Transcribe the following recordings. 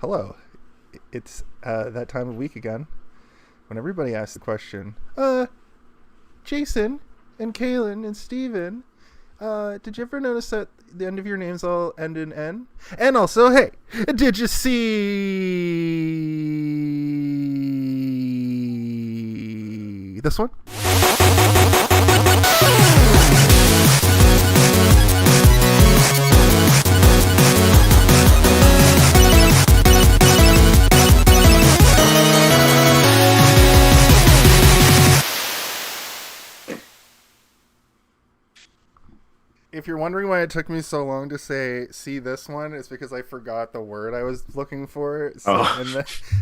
Hello. It's that time of week again when everybody asks the question, Jason and Kaylin and Steven, did you ever notice that the end of your names all end in N? And also, hey, did you see this one? If you're wondering why it took me so long to see this one, it's because I forgot the word I was looking for. So,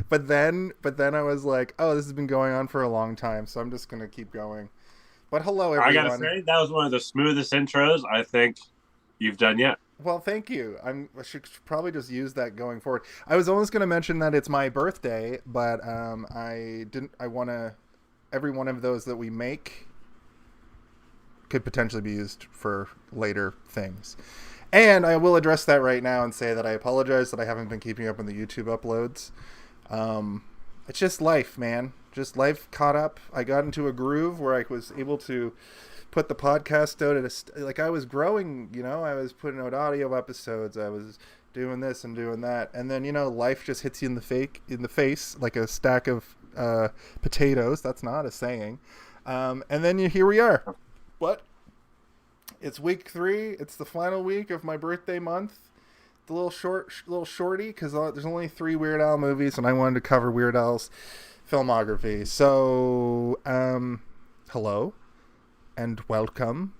but then I was like, oh, this has been going on for a long time, so I'm just going to keep going. But hello, everyone. I gotta say, that was one of the smoothest intros I think you've done yet. Well, thank you. I should probably just use that going forward. I was almost going to mention that it's my birthday, but I didn't. I want to. Every one of those that we make could potentially be used for later things. And I will address that right now and say that I apologize that I haven't been keeping up on the YouTube uploads. It's just life, man. Just life caught up. I got into a groove where I was able to put the podcast out at like I was growing, I was putting out audio episodes. I was doing this and doing that. And then, life just hits you in the face like a stack of potatoes. That's not a saying. And then here we are. What? It's week 3. It's the final week of my birthday month. The little shorty, because there's only 3 Weird Al movies, and I wanted to cover Weird Al's filmography. So, hello, and welcome.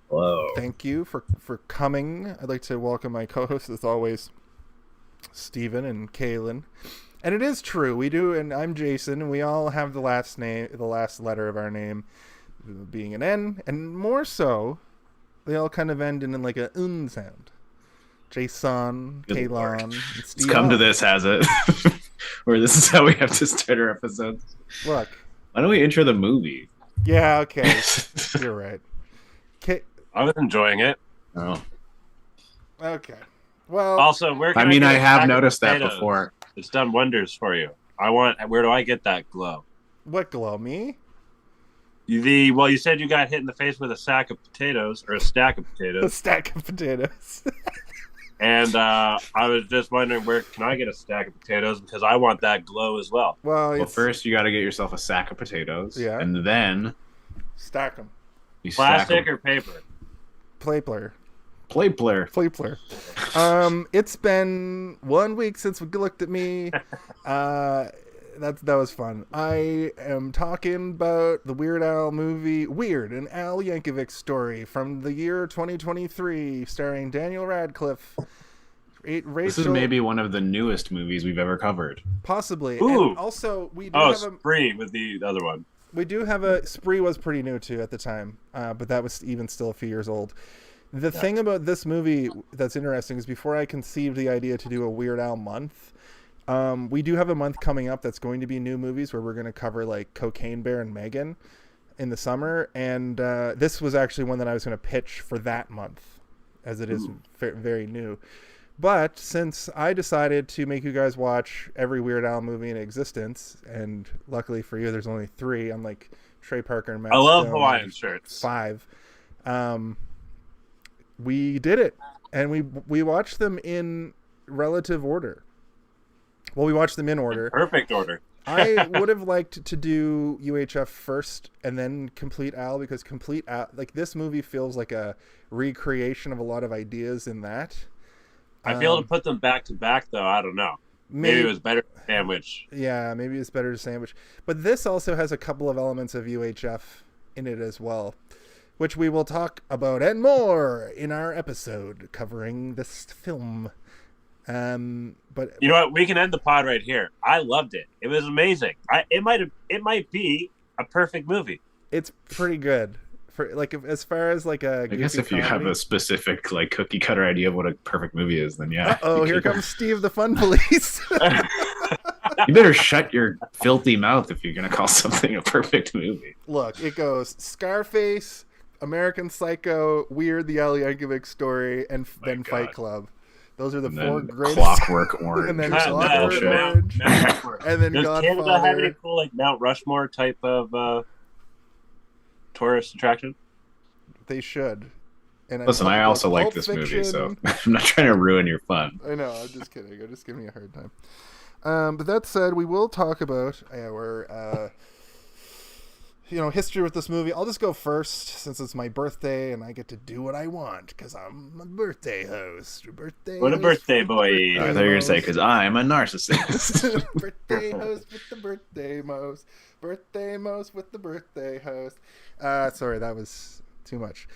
Hello. Thank you for coming. I'd like to welcome my co-hosts, as always, Steven and Kaylin. And it is true, we do, and I'm Jason, and we all have the last letter of our name being an N, and more so, they all kind of end in like a sound. Jason, Kaylon, and Steve. It's come to this, has it? Or this is how we have to start our episodes. Look. Why don't we intro the movie? Yeah, okay. You're right. I was enjoying it. Oh. Okay. Well. Also, I have noticed that before. It's done wonders for you. Where do I get that glow? What glow? Me? You said you got hit in the face with a sack of potatoes, or a stack of potatoes. A stack of potatoes. And I was just wondering, where can I get a stack of potatoes? Because I want that glow as well. Well, first you got to get yourself a sack of potatoes. Yeah. And then stack them. Plastic or paper? Plapler. It's been 1 week since we looked at me. That was fun. I am talking about the Weird Al movie, Weird, an Al Yankovic story from the year 2023, starring Daniel Radcliffe. This is maybe one of the newest movies we've ever covered. Possibly. Ooh. And also, we do have Spree with the other one. We do have Spree was pretty new too at the time, but that was even still a few years old. The thing about this movie that's interesting is before I conceived the idea to do a Weird Al month, we do have a month coming up that's going to be new movies where we're going to cover like Cocaine Bear and Megan in the summer. And this was actually one that I was going to pitch for that month as it is very new. But since I decided to make you guys watch every Weird Al movie in existence, and luckily for you, there's only 3, unlike Trey Parker and Matt Stone. I love Hawaiian shirts. 5. We did it. And we watched them in relative order. Well, we watched them in order. Perfect order. I would have liked to do UHF first and then Complete Al, because Complete Al, like this movie feels like a recreation of a lot of ideas in that. I feel to put them back to back, though. I don't know. Maybe it was better to sandwich. Yeah, maybe it's better to sandwich. But this also has a couple of elements of UHF in it as well, which we will talk about and more in our episode covering this film. But you know what? We can end the pod right here. I loved it. It was amazing. It might be a perfect movie. It's pretty good. For like, as far as like a. I guess if you have a specific like cookie cutter idea of what a perfect movie is, then yeah. Oh, here comes Steve the Fun Police. You better shut your filthy mouth if you're gonna call something a perfect movie. Look, it goes Scarface, American Psycho, Weird, the Al Yankovic story, and then Fight Club. Those are the And four then greatest. Clockwork Orange. And then or some Clockwork bullshit. Orange. And then Does Canada have Godfather. any cool like Mount Rushmore type of tourist attraction? They should. And Listen, I also like Pulp this Fiction. movie, so I'm not trying to ruin your fun. I know. I'm just kidding. I'm just giving you a hard time. But that said, we will talk about our history with this movie. I'll just go first since it's my birthday and I get to do what I want because I'm a birthday host. What a birthday boy! I thought you were gonna say because I'm a narcissist. Birthday host with the birthday most. Birthday most with the birthday host. Sorry, that was too much.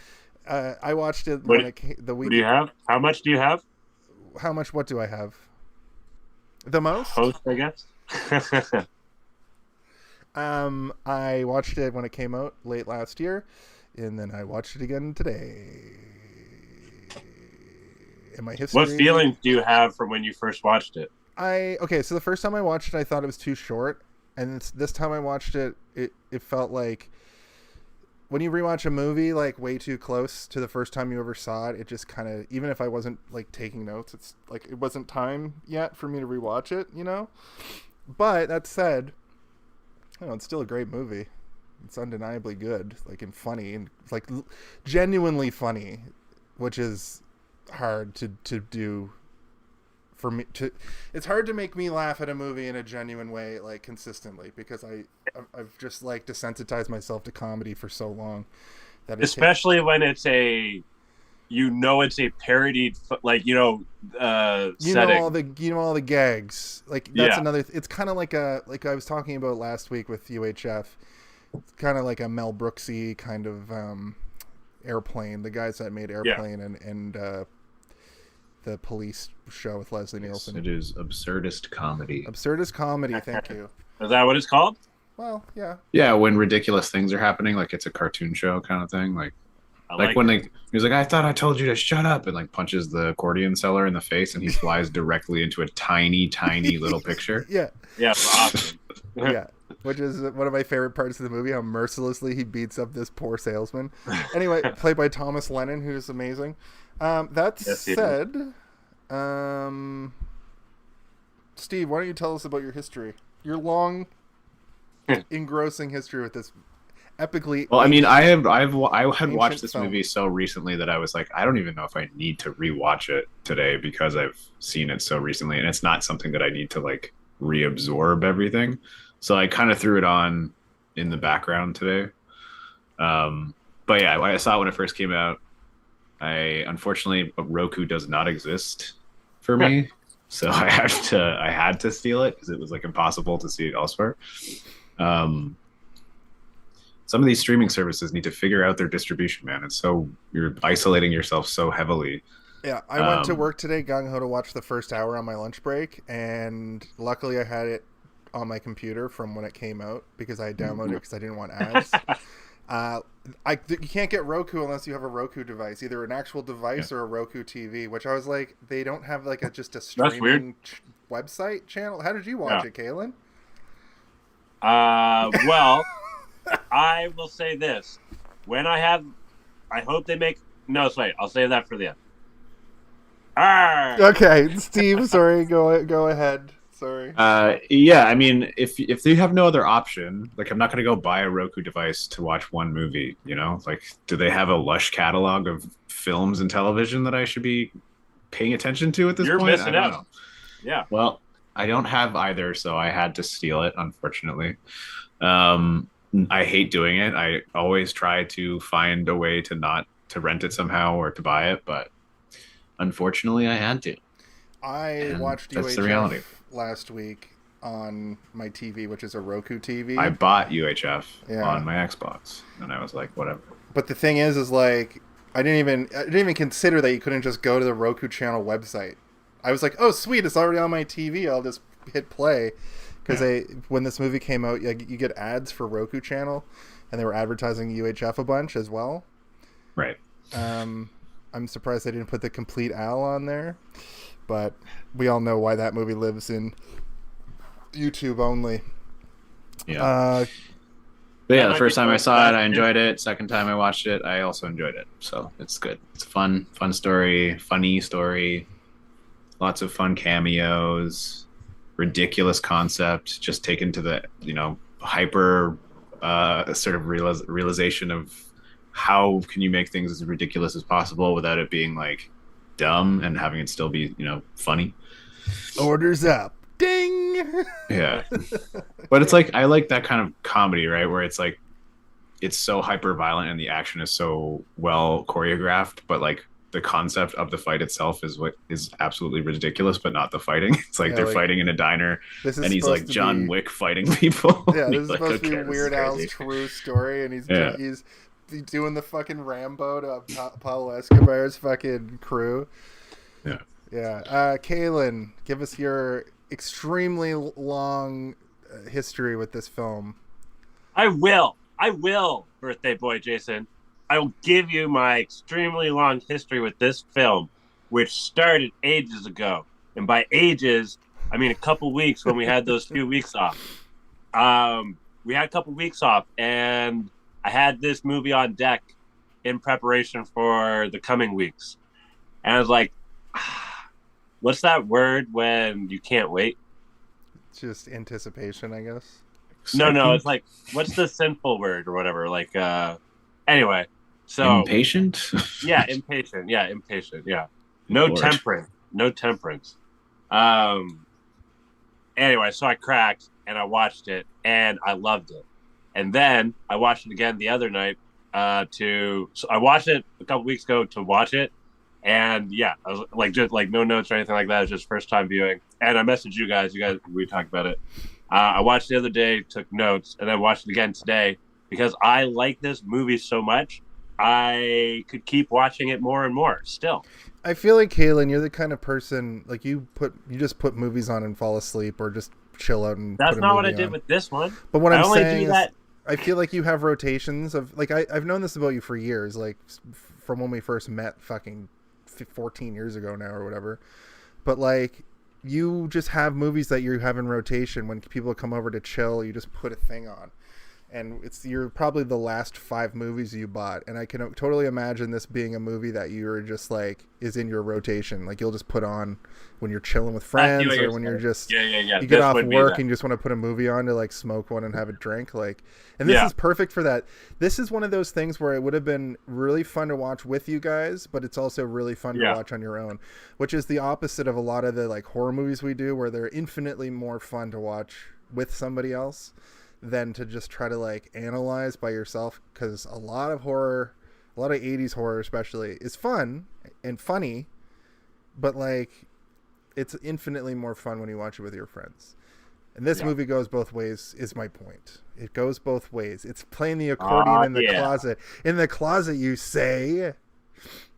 I watched it when it came, the week. What do you have? How much do you have? How much? What do I have? The most? Host, I guess. I watched it when it came out late last year, and then I watched it again today. In my history. What feelings do you have from when you first watched it? So the first time I watched it, I thought it was too short, and this time I watched it, it felt like when you rewatch a movie like way too close to the first time you ever saw it, it just kind of, even if I wasn't like taking notes, it's like it wasn't time yet for me to rewatch it, But that said, it's still a great movie. It's undeniably good, like, and funny, and like genuinely funny, which is hard to do for me to. It's hard to make me laugh at a movie in a genuine way, like consistently, because I've just like desensitized myself to comedy for so long that especially when it's a parodied, like setting. all the gags, like that's another. It's kind of like I was talking about last week with UHF. It's kind of like a Mel Brooksy kind of Airplane. The guys that made Airplane and the police show with Leslie Nielsen. It is absurdist comedy. Absurdist comedy. Thank you. Is that what it's called? Well, yeah. Yeah, when ridiculous things are happening, like it's a cartoon show kind of thing, like when he's like, I thought I told you to shut up, and like punches the accordion seller in the face, and he flies directly into a tiny, tiny little picture. Yeah. Yeah, awesome. Yeah, which is one of my favorite parts of the movie, how mercilessly he beats up this poor salesman. Anyway, played by Thomas Lennon, who's amazing. That said, Steve, why don't you tell us about your history? Your long, engrossing history with this epically. Well, I mean, I had watched this film. movie so recently that I was like, I don't even know if I need to rewatch it today because I've seen it so recently, and it's not something that I need to like reabsorb everything. So I kind of threw it on in the background today. But yeah, I saw it when it first came out. Unfortunately, Roku does not exist for me, so I had to steal it because it was like impossible to see it elsewhere. Some of these streaming services need to figure out their distribution, man. It's so, you're isolating yourself so heavily. Yeah, I went to work today gung-ho to watch the first hour on my lunch break, and luckily I had it on my computer from when it came out because I downloaded it because I didn't want ads. You can't get Roku unless you have a Roku device, either an actual device or a Roku TV, which I was like, they don't have like just a streaming website channel. How did you watch it, Kaylin? Well, I will say this. I hope they make... No, wait, I'll save that for the end. Okay, Steve, sorry, go ahead. Sorry. Yeah, I mean, if they have no other option, like I'm not going to go buy a Roku device to watch one movie, Like, do they have a lush catalog of films and television that I should be paying attention to at this point? You're missing out. Know. Yeah. Well, I don't have either, so I had to steal it, unfortunately. I hate doing it. I always try to find a way to rent it somehow or to buy it, but unfortunately I had to. I watched UHF last week on my TV, which is a Roku TV. I bought UHF on my Xbox, and I was like, whatever. But the thing is like, I didn't even consider that you couldn't just go to the Roku channel website. I was like, oh sweet, it's already on my TV. I'll just hit play. Because when this movie came out, you get ads for Roku channel, and they were advertising UHF a bunch as well. Right. I'm surprised they didn't put the complete Al on there, but we all know why that movie lives in YouTube only. Yeah. But yeah, the first time I saw it, I enjoyed it. Second time I watched it, I also enjoyed it. So it's good. It's a fun story, funny story. lots of fun cameos, ridiculous concept, just taken to the hyper sort of realization of how can you make things as ridiculous as possible without it being like dumb and having it still be funny. Orders up. Ding. Yeah. But it's like I like that kind of comedy, right, where it's like it's so hyper violent and the action is so well choreographed, but like the concept of the fight itself is what is absolutely ridiculous, but not the fighting. It's like they're fighting in a diner and he's like John Wick fighting people. Yeah, this is supposed to be Weird Al's true story, and he's doing the fucking Rambo to Pablo Escobar's fucking crew. Yeah. Yeah. Kaylin, give us your extremely long history with this film. I will, birthday boy Jason. I will give you my extremely long history with this film, which started ages ago. And by ages, I mean a couple weeks when we had those few weeks off. We had a couple weeks off, and I had this movie on deck in preparation for the coming weeks. And I was like, what's that word when you can't wait? Just anticipation, I guess. No, it's like, what's the sinful word or whatever? Like, anyway. So impatient? Yeah, impatient. Yeah, impatient. Yeah. No temperance. Anyway, so I cracked and I watched it and I loved it. And then I watched it again the other night so I watched it a couple weeks ago to watch it. And yeah, I was like, just like no notes or anything like that. It was just first time viewing. And I messaged you guys, we talked about it. I watched it the other day, took notes, and then watched it again today because I like this movie so much. I could keep watching it more and more still. I feel like, Kaylin, you're the kind of person, like you just put movies on and fall asleep or just chill out and that's not what I did with this one. But what I'm saying is I feel like you have rotations of, like, I've known this about you for years, like from when we first met fucking 14 years ago now or whatever. But like you just have movies that you have in rotation. When people come over to chill, you just put a thing on. And you're probably the last 5 movies you bought. And I can totally imagine this being a movie that you're just like is in your rotation. Like you'll just put on when you're chilling with friends or when you're just you get off work and you just want to put a movie on to like smoke one and have a drink. Like, and this is perfect for that. This is one of those things where it would have been really fun to watch with you guys, but it's also really fun to watch on your own, which is the opposite of a lot of the like horror movies we do, where they're infinitely more fun to watch with somebody else than to just try to like analyze by yourself, because a lot of 80s horror especially is fun and funny, but like it's infinitely more fun when you watch it with your friends. And this movie goes both ways, is my point. It goes both ways. It's playing the accordion in the closet. In the closet, you say.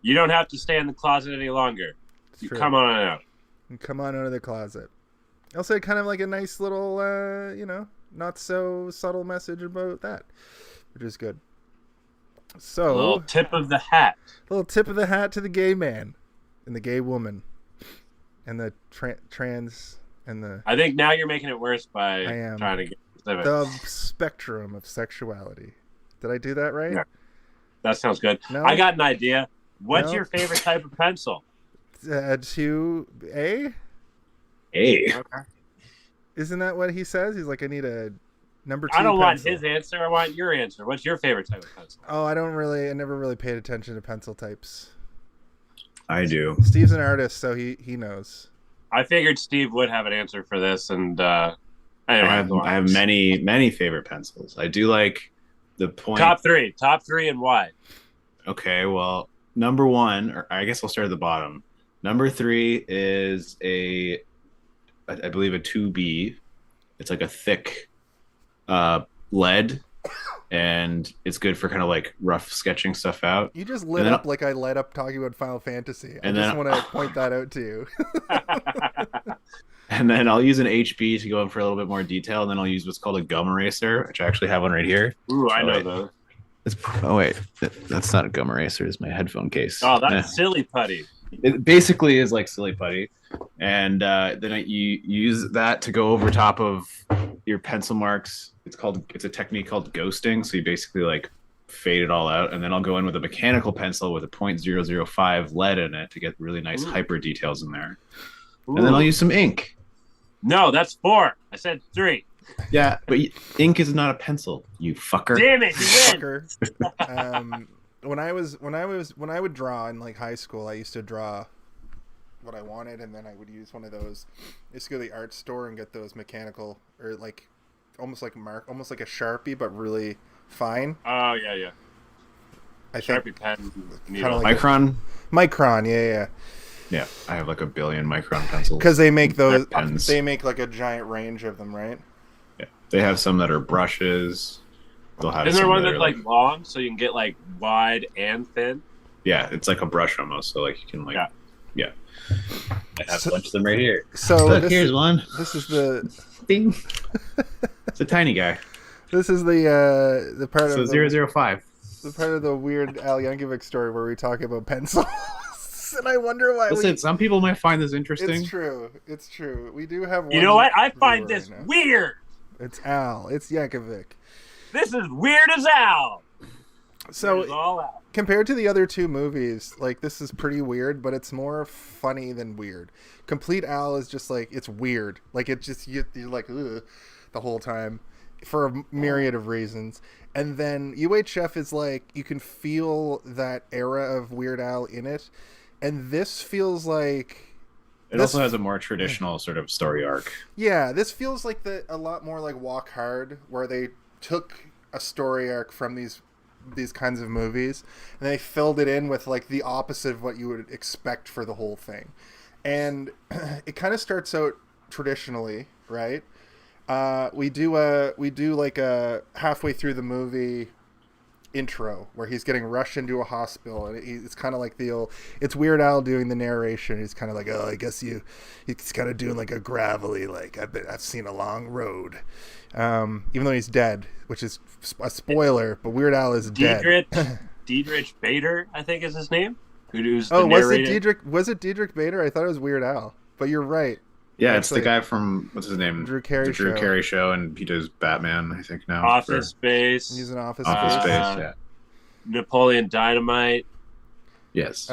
You don't have to stay in the closet any longer. You come on out. You come on out of the closet. Also, kind of like a nice little, not so subtle message about that, which is good. So, a little tip of the hat. A little tip of the hat to the gay man and the gay woman and the trans and the... I think now you're making it worse by trying to get specific. The spectrum of sexuality. Did I do that right? Yeah. That sounds good. No? I got an idea. What's your favorite type of pencil? 2A? A. Okay. Isn't that what he says? He's like, I need a number 2 I don't pencil. want his answer. I want your answer. What's your favorite type of pencil? Oh, I never really paid attention to pencil types. I do. Steve's an artist, so he knows. I figured Steve would have an answer for this, and I have many favorite pencils. I do like the point. Top three and why? Okay, well, number 1, or I guess I'll start at the bottom. Number 3 is I believe a 2B. It's like a thick lead, and it's good for kind of like rough sketching stuff out. You just lit up like I lit up talking about Final Fantasy. I just want to point that out to you. And then I'll use an HB to go in for a little bit more detail, and then I'll use what's called a gum eraser, which I actually have one right here. Ooh, I know those. That's not a gum eraser. It's my headphone case. Oh, that's silly putty. It basically is like silly putty, and then you use that to go over top of your pencil marks. It's a technique called ghosting. So you basically like fade it all out, and then I'll go in with a mechanical pencil with a .005 lead in it to get really nice hyper details in there. And then I'll use some ink. No, that's 4. I said 3. Yeah, but ink is not a pencil, you fucker. Damn it, you win. Fucker. When I would draw in like high school, I used to draw what I wanted, and then I would use one of those. I used to go to the art store and get those mechanical, or like almost like a Sharpie, but really fine. Oh yeah. I Sharpie think pen. like Micron. Micron, yeah. Yeah, I have like a billion Micron pencils. Because they make those, pens. they make like a giant range of them, right? Yeah, they have some that are brushes. They'll have. Isn't there some one that that's are, like long, so you can get like wide and thin? Yeah, it's like a brush almost. So like you can like. Yeah. I have a bunch of them right here. So Look, here's one. This is the Ding. It's a tiny guy. This is the part So of 005. the part of the weird Al Yankovic story where we talk about pencils, and I wonder why. Listen, some people might find this interesting. It's true. It's true. We do have. You know what? I find viewer this right now. weird. It's Al. It's Yankovic. This is weird as Al. So It's all out. compared to the other two movies, like this is pretty weird, but it's more funny than weird. Complete Al is just like it's weird. Like it just you're like ugh, the whole time for a myriad of reasons. And then UHF is like you can feel that era of Weird Al in it, and this feels like It also has a more traditional sort of story arc. yeah, this feels like a lot more like Walk Hard, where they took a story arc from these kinds of movies and they filled it in with like the opposite of what you would expect for the whole thing. And it kind of starts out traditionally, right? We do like a halfway through the movie intro where he's getting rushed into a hospital, and it's kind of like it's Weird Al doing the narration. He's kind of like, oh, I guess he's kind of doing like a gravelly, like I've seen a long road, even though he's dead, which is a spoiler, but Weird Al is dead. Diedrich Bader, I think is his name. Who's the Oh, narrator. was it Diedrich Bader? I thought it was Weird Al, but you're right. Yeah, Actually, it's the guy from what's his name? Drew Carey Show, and he does Batman, I think now. Office Space. He's an Office Space. Space. Yeah. Napoleon Dynamite. Yes.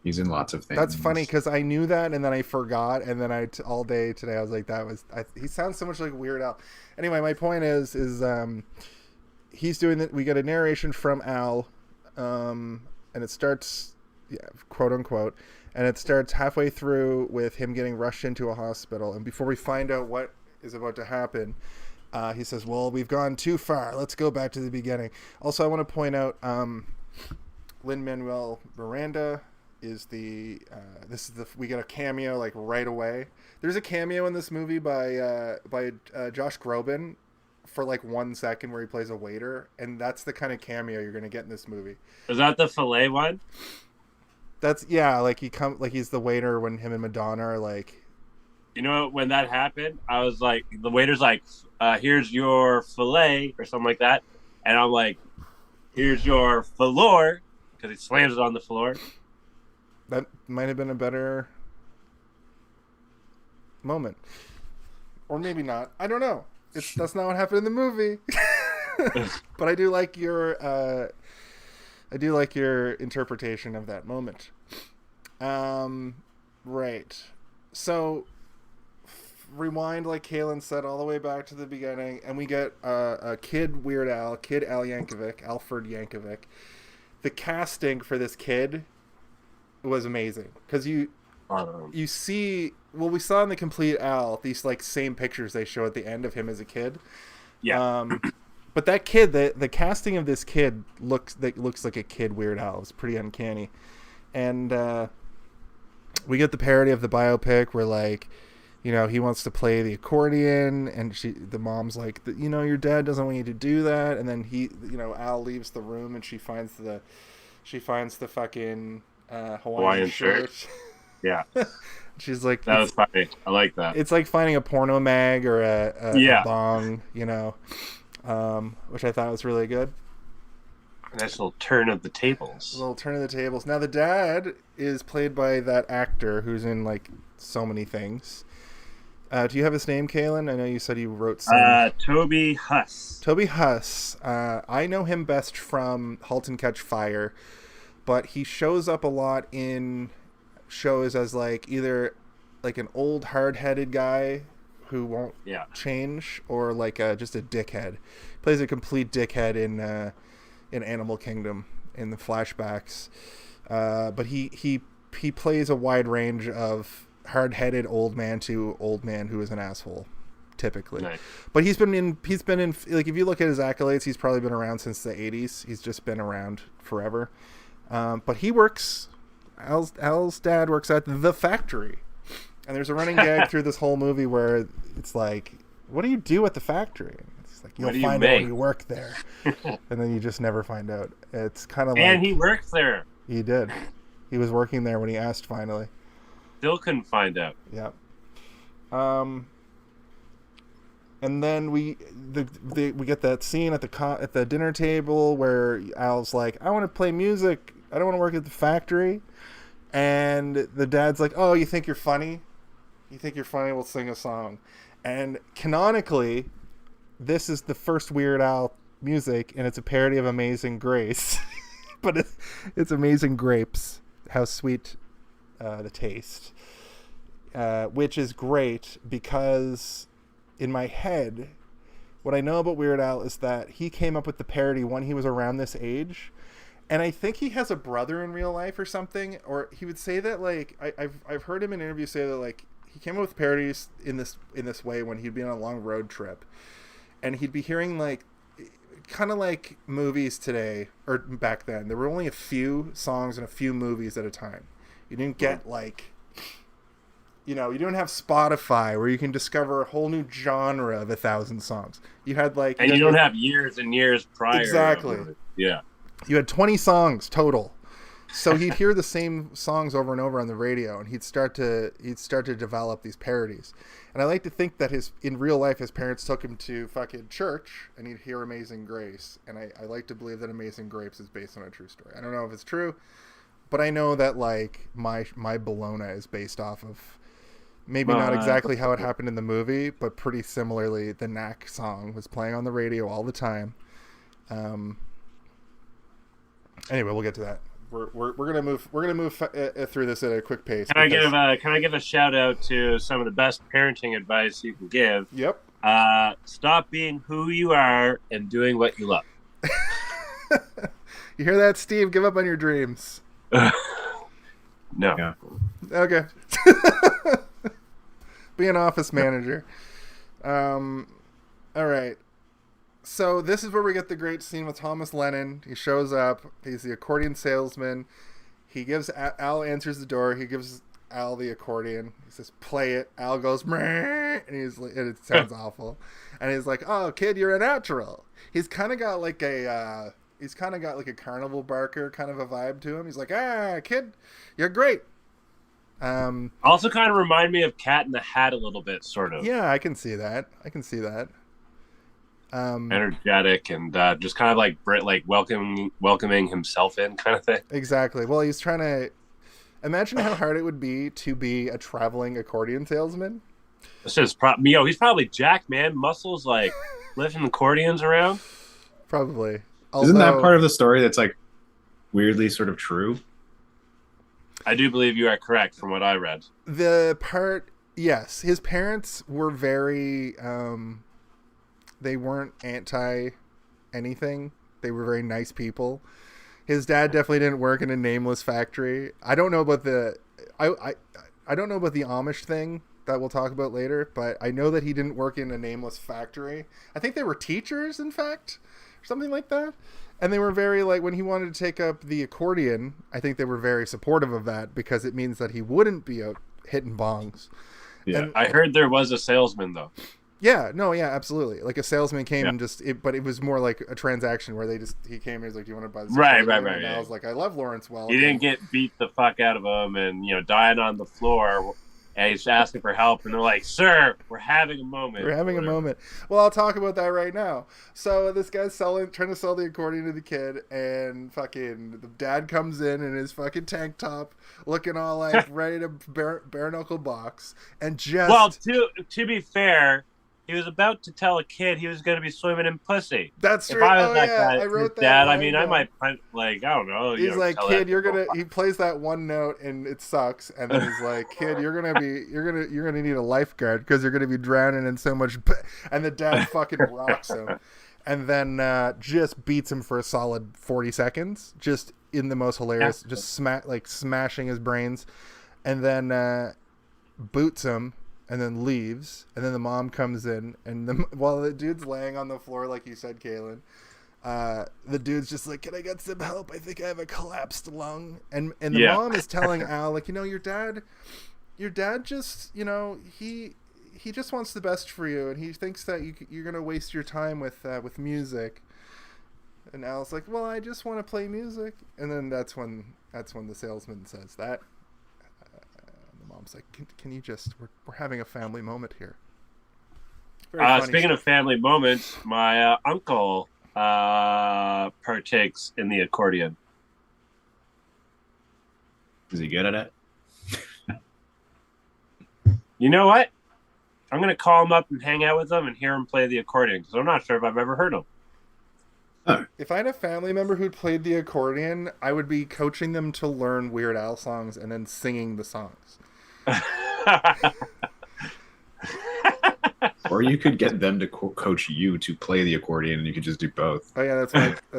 He's in lots of things. That's funny because I knew that and then I forgot, and then all day today I was like, he sounds so much like Weird Al. Anyway, my point is he's doing that. We get a narration from Al, and it starts, quote unquote, and it starts halfway through with him getting rushed into a hospital, and before we find out what is about to happen, he says, well, we've gone too far, let's go back to the beginning. Also, I want to point out Lin-Manuel Miranda is we get a cameo like right away. There's a cameo in this movie by Josh Groban for like 1 second where he plays a waiter, and that's the kind of cameo you're gonna get in this movie. Is that the filet one? That's he's the waiter when him and Madonna are like. You know, when that happened, I was like, the waiter's like, here's your filet or something like that, and I'm like, here's your floor, because he slams it on the floor. That might have been a better moment, or maybe not. I don't know. That's not what happened in the movie. But I do like your interpretation of that moment. Right. So rewind, like Kaylin said, all the way back to the beginning, and we get a kid Weird Al, kid Alfred Yankovic. The casting for this kid was amazing because you see, well, we saw in the Complete Al these like same pictures they show at the end of him as a kid. Yeah. But that kid, the casting of this kid looks like a kid Weird Al. It's pretty uncanny. And we get the parody of the biopic where, like, you know, he wants to play the accordion, and the mom's like, you know, your dad doesn't want you to do that. And then Al leaves the room, and she finds the fucking Hawaiian shirt. Yeah. She's like, that was funny. I like that. It's like finding a porno mag or a bong, you know. Which I thought was really good. A nice little turn of the tables. A little turn of the tables. Now the dad is played by that actor who's in like so many things. Do you have his name, Kaylin? I know you said you wrote some. Toby Huss. Toby Huss. I know him best from *Halt and Catch Fire*, but he shows up a lot in shows as like either like an old hard-headed guy who won't Yeah. change, or like just a dickhead. Plays a complete dickhead in Animal Kingdom in the flashbacks, but he plays a wide range of hard-headed old man to old man who is an asshole, typically. Nice. But he's been in like, if you look at his accolades, he's probably been around since the 80s. He's just been around forever. But he works. Al's dad works at the factory, and there's a running gag through this whole movie where it's like, what do you do at the factory? It's like, you'll find out when you work there. And then you just never find out. It's kind of like... And he works there. He did. He was working there when he asked, finally. Still couldn't find out. Yeah. And then we get that scene at the dinner table where Al's like, I want to play music. I don't want to work at the factory. And the dad's like, oh, you think you're funny? You think you're funny? We'll sing a song. And canonically, this is the first Weird Al music, and it's a parody of Amazing Grace. But it's Amazing Grapes. How sweet the taste. Which is great because in my head, what I know about Weird Al is that he came up with the parody when he was around this age. And I think he has a brother in real life or something, or he would say that, like, I've heard him in interviews say that, like, he came up with parodies in this way when he'd be on a long road trip, and he'd be hearing, like, kind of like movies today, or back then, there were only a few songs and a few movies at a time. You didn't get, like, you didn't have Spotify where you can discover a whole new genre of 1,000 songs. You had, like... And you don't have years and years prior. Exactly. Yeah. You had 20 songs total. So he'd hear the same songs over and over on the radio, and he'd start to develop these parodies. And I like to think that in real life, his parents took him to fucking church, and he'd hear Amazing Grace. And I like to believe that Amazing Grapes is based on a true story. I don't know if it's true, but I know that, like, my Bologna is based off of maybe not exactly how it happened in the movie, but pretty similarly, the Knack song was playing on the radio all the time. Anyway, we'll get to that. We're gonna move through this at a quick pace. Can I give a shout out to some of the best parenting advice you can give? Yep. Stop being who you are and doing what you love. You hear that, Steve? Give up on your dreams. No. Yeah. Okay. Be an office manager. All right. So this is where we get the great scene with Thomas Lennon. He shows up. He's the accordion salesman. Al answers the door. He gives Al the accordion. He says, "Play it." Al goes, "Meh," and it sounds awful. And he's like, "Oh, kid, you're a natural." He's kind of got like a carnival barker kind of a vibe to him. He's like, "Ah, kid, you're great." Also kind of remind me of Cat in the Hat a little bit, sort of. Yeah, I can see that. Energetic and just kind of like welcoming himself in kind of thing. Exactly. Well, he's trying to imagine how hard it would be to be a traveling accordion salesman. This is he's probably jacked, man. Muscles like lifting accordions around. Probably. Isn't that part of the story that's like weirdly sort of true? I do believe you are correct from what I read. Yes, his parents were very they weren't anti anything. They were very nice people. His dad definitely didn't work in a nameless factory. I don't know about the Amish thing that we'll talk about later, but I know that he didn't work in a nameless factory. I think they were teachers, in fact, or something like that. And they were very, like, when he wanted to take up the accordion, I think they were very supportive of that because it means that he wouldn't be out hitting bongs. Yeah, and I heard there was a salesman, though. Yeah, absolutely. Like a salesman came and but it was more like a transaction where he came and he was like, "Do you want to buy this?" Right. And I was like, "I love Lawrence Welk." He didn't get beat the fuck out of him and dying on the floor. And he's asking for help, and they're like, "Sir, we're having a moment." We're having a moment. Well, I'll talk about that right now. So this guy's trying to sell the accordion to the kid, and fucking the dad comes in his fucking tank top, looking all like ready to bare knuckle box, and just well, to be fair, he was about to tell a kid he was going to be swimming in pussy. That's If true. I was Oh that yeah, guy, I wrote his that. dad, I line mean, I down. might like, I don't know. He's like, tell kid, that he plays that one note and it sucks, and then he's like, kid, you're gonna need a lifeguard because you're gonna be drowning in so much. And the dad fucking rocks him, and then just beats him for a solid 40 seconds, just in the most hilarious, just smashing his brains, and then boots him. And then leaves, and then the mom comes in, and while the dude's laying on the floor, like you said, Kaylin, the dude's just like, "Can I get some help? I think I have a collapsed lung." And the mom is telling Al, like, your dad just, he just wants the best for you, and he thinks that you're gonna waste your time with music. And Al's like, "Well, I just want to play music," and then that's when the salesman says that. Mom's like, can you just, we're having a family moment here. Speaking of family moments, my uncle partakes in the accordion. Is he good at it? You know what? I'm going to call him up and hang out with him and hear him play the accordion, because I'm not sure if I've ever heard him. Oh. If I had a family member who played the accordion, I would be coaching them to learn Weird Al songs and then singing the songs. Or you could get them to coach you to play the accordion, and you could just do both. Oh yeah, that's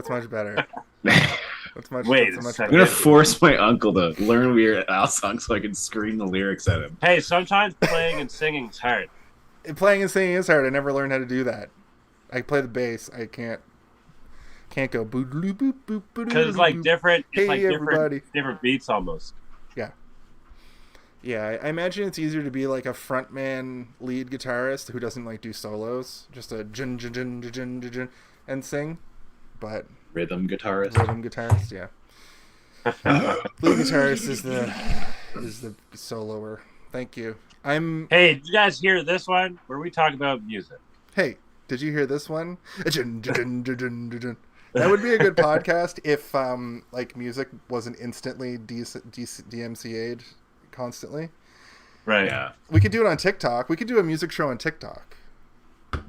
much better. I'm gonna force my uncle to learn Weird Al songs so I can scream the lyrics at him. Hey, sometimes playing and singing is hard. Playing and singing is hard. I never learned how to do that. I play the bass. I can't go boop boop boop boop. Because it's like different. It's like everybody. different beats almost. Yeah. Yeah, I imagine it's easier to be like a frontman lead guitarist who doesn't like do solos, just a jun jun jun jun jun jun and sing. But rhythm guitarist, yeah. Lead guitarist is the soloer. Thank you. Hey, did you guys hear this one? Where we talk about music? Hey, did you hear this one? That would be a good podcast if like music wasn't instantly DMCA'd constantly. Right. Yeah. We could do it on TikTok. We could do a music show on TikTok.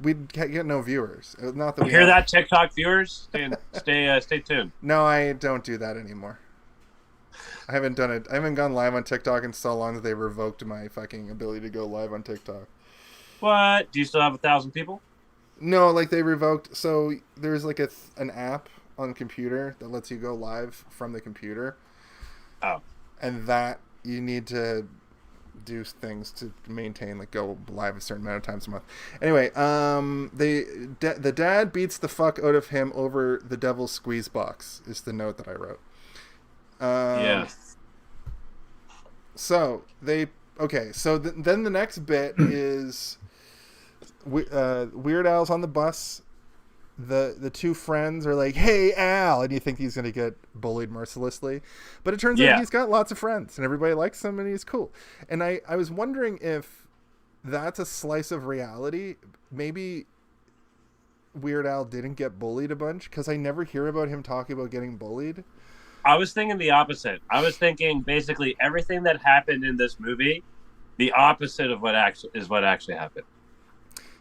We'd get no viewers. Not that you hear that, TikTok viewers? Stay tuned. No, I don't do that anymore. I haven't done it. I haven't gone live on TikTok in so long that they revoked my fucking ability to go live on TikTok. What? Do you still have 1,000 people? No, like they revoked. So there's like an app on the computer that lets you go live from the computer. Oh. And that you need to do things to maintain, like go live a certain amount of times a month. Anyway, the dad beats the fuck out of him over the devil's squeeze box is the note that I wrote. Yeah. So then the next bit is Weird Al's on the bus. The two friends are like, "Hey, Al," and you think he's going to get bullied mercilessly, but it turns out he's got lots of friends and everybody likes him and he's cool. And I was wondering if that's a slice of reality. Maybe Weird Al didn't get bullied a bunch, because I never hear about him talking about getting bullied. I was thinking the opposite. I was thinking basically everything that happened in this movie, the opposite of what actually happened.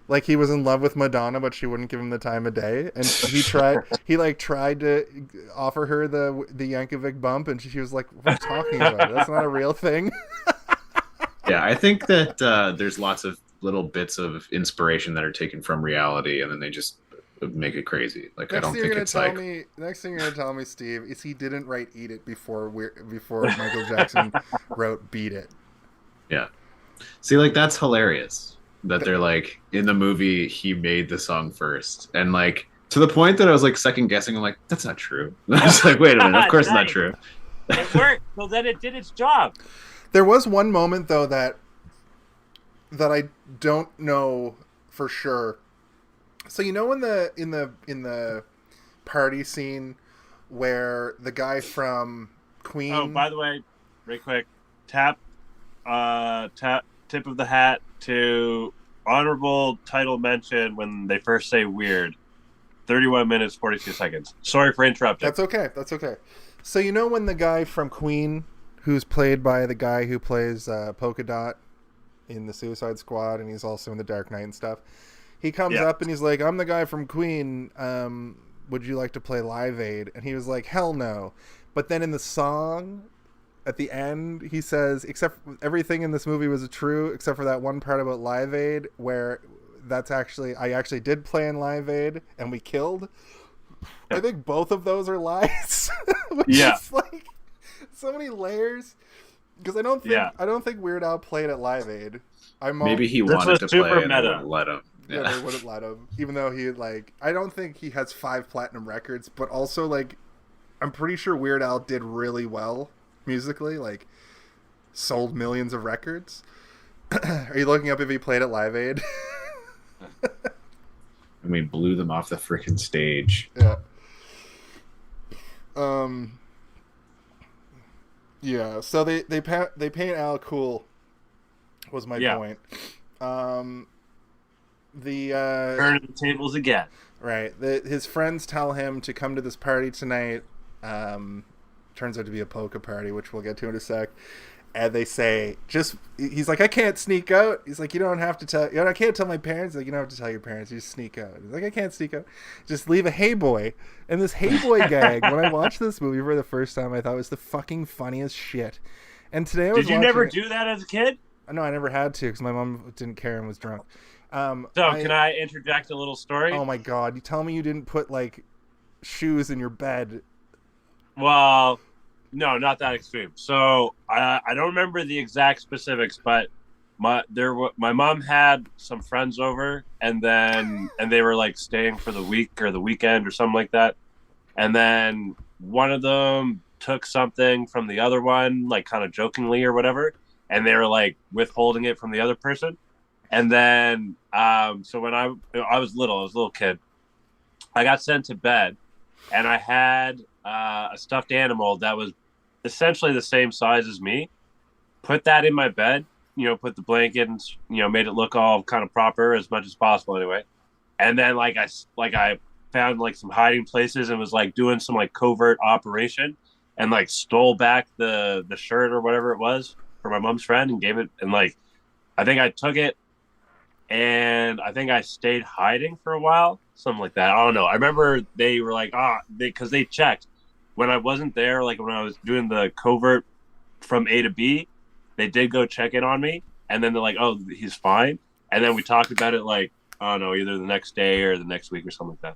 Like he was in love with Madonna, but she wouldn't give him the time of day, and he tried to offer her the Yankovic bump, and she was like, "What are you talking about? That's not a real thing." Yeah, I think that there's lots of little bits of inspiration that are taken from reality, and then they just make it crazy. Like I don't think it's like. Next thing you're gonna tell me, Steve, is he didn't write "Eat It" before Michael Jackson wrote "Beat It." Yeah, see, like that's hilarious. That they're like, in the movie he made the song first, and like to the point that I was like second guessing. I'm like, that's not true. I was like, wait a minute, of course it's not true. It worked. Well, then it did its job. There was one moment though that I don't know for sure. So in the party scene where the guy from Queen. Oh, by the way, real quick, tip of the hat to honorable title mention when they first say weird. 31 minutes, 42 seconds. Sorry for interrupting. That's okay. So when the guy from Queen, who's played by the guy who plays Polka Dot in the Suicide Squad, and he's also in the Dark Knight and stuff, he comes Yeah. up and he's like, I'm the guy from Queen. Would you like to play Live Aid? And he was like, hell no. But then in the song, at the end, he says, except everything in this movie was true, except for that one part about Live Aid, where I actually did play in Live Aid, and we killed. I think both of those are lies. Which is like so many layers. Because I don't think Weird Al played at Live Aid. Maybe he wanted to play and they wouldn't let him. Yeah, they wouldn't let him. Even though he I don't think he has 5 platinum records, but also I'm pretty sure Weird Al did really well musically, sold millions of records. Are you looking up if he played at Live Aid? And we blew them off the freaking stage. Yeah. Yeah. So they paint Al cool. Was my point. Turning the tables again. Right. His friends tell him to come to this party tonight. Turns out to be a polka party, which we'll get to in a sec. And they say, he's like, I can't sneak out. He's like, you don't have to tell, I can't tell my parents. He's like, you don't have to tell your parents. You just sneak out. He's like, I can't sneak out. Just leave a hey boy. And this hey boy gag, when I watched this movie for the first time, I thought it was the fucking funniest shit. And today I was Did you never do that as a kid? No, I never had to because my mom didn't care and was drunk. Can I interject a little story? Oh my God. You tell me you didn't put shoes in your bed. Well, no, not that extreme. So I don't remember the exact specifics, but my mom had some friends over, and they were staying for the week or the weekend or something like that. And then one of them took something from the other one, kind of jokingly or whatever, and they were withholding it from the other person. And then so when I was a little kid, I got sent to bed, and I had a stuffed animal that was essentially the same size as me. Put that in my bed, put the blanket and made it look all kind of proper as much as possible anyway. And then I found some hiding places and was doing some covert operation and stole back the shirt or whatever it was for my mom's friend and gave it, and I think I took it and I think I stayed hiding for a while, something like that. I don't know. I remember they were because they checked when I wasn't there, when I was doing the covert from A to B, they did go check in on me, and then they're like, "Oh, he's fine." And then we talked about it I don't know, either the next day or the next week or something like that.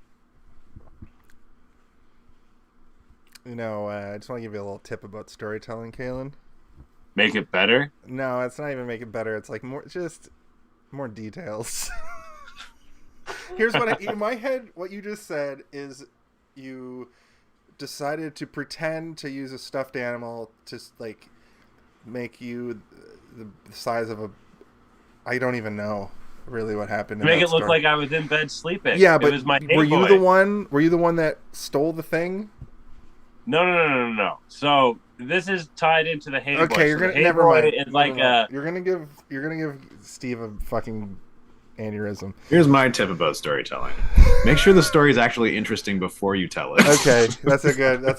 I just want to give you a little tip about storytelling, Kalen. Make it better? No, it's not even make it better. It's more details. Here's what in my head, what you just said is you decided to pretend to use a stuffed animal to make you the size of I don't even know really what happened. Make it look like I was in bed sleeping. Yeah, but it was my were you the one that stole the thing? No. So this is tied into the Hey Boy. Okay, you're gonna never mind. You're gonna give Steve a fucking aneurysm. Here's my tip about storytelling: make sure the story is actually interesting before you tell it. Okay, that's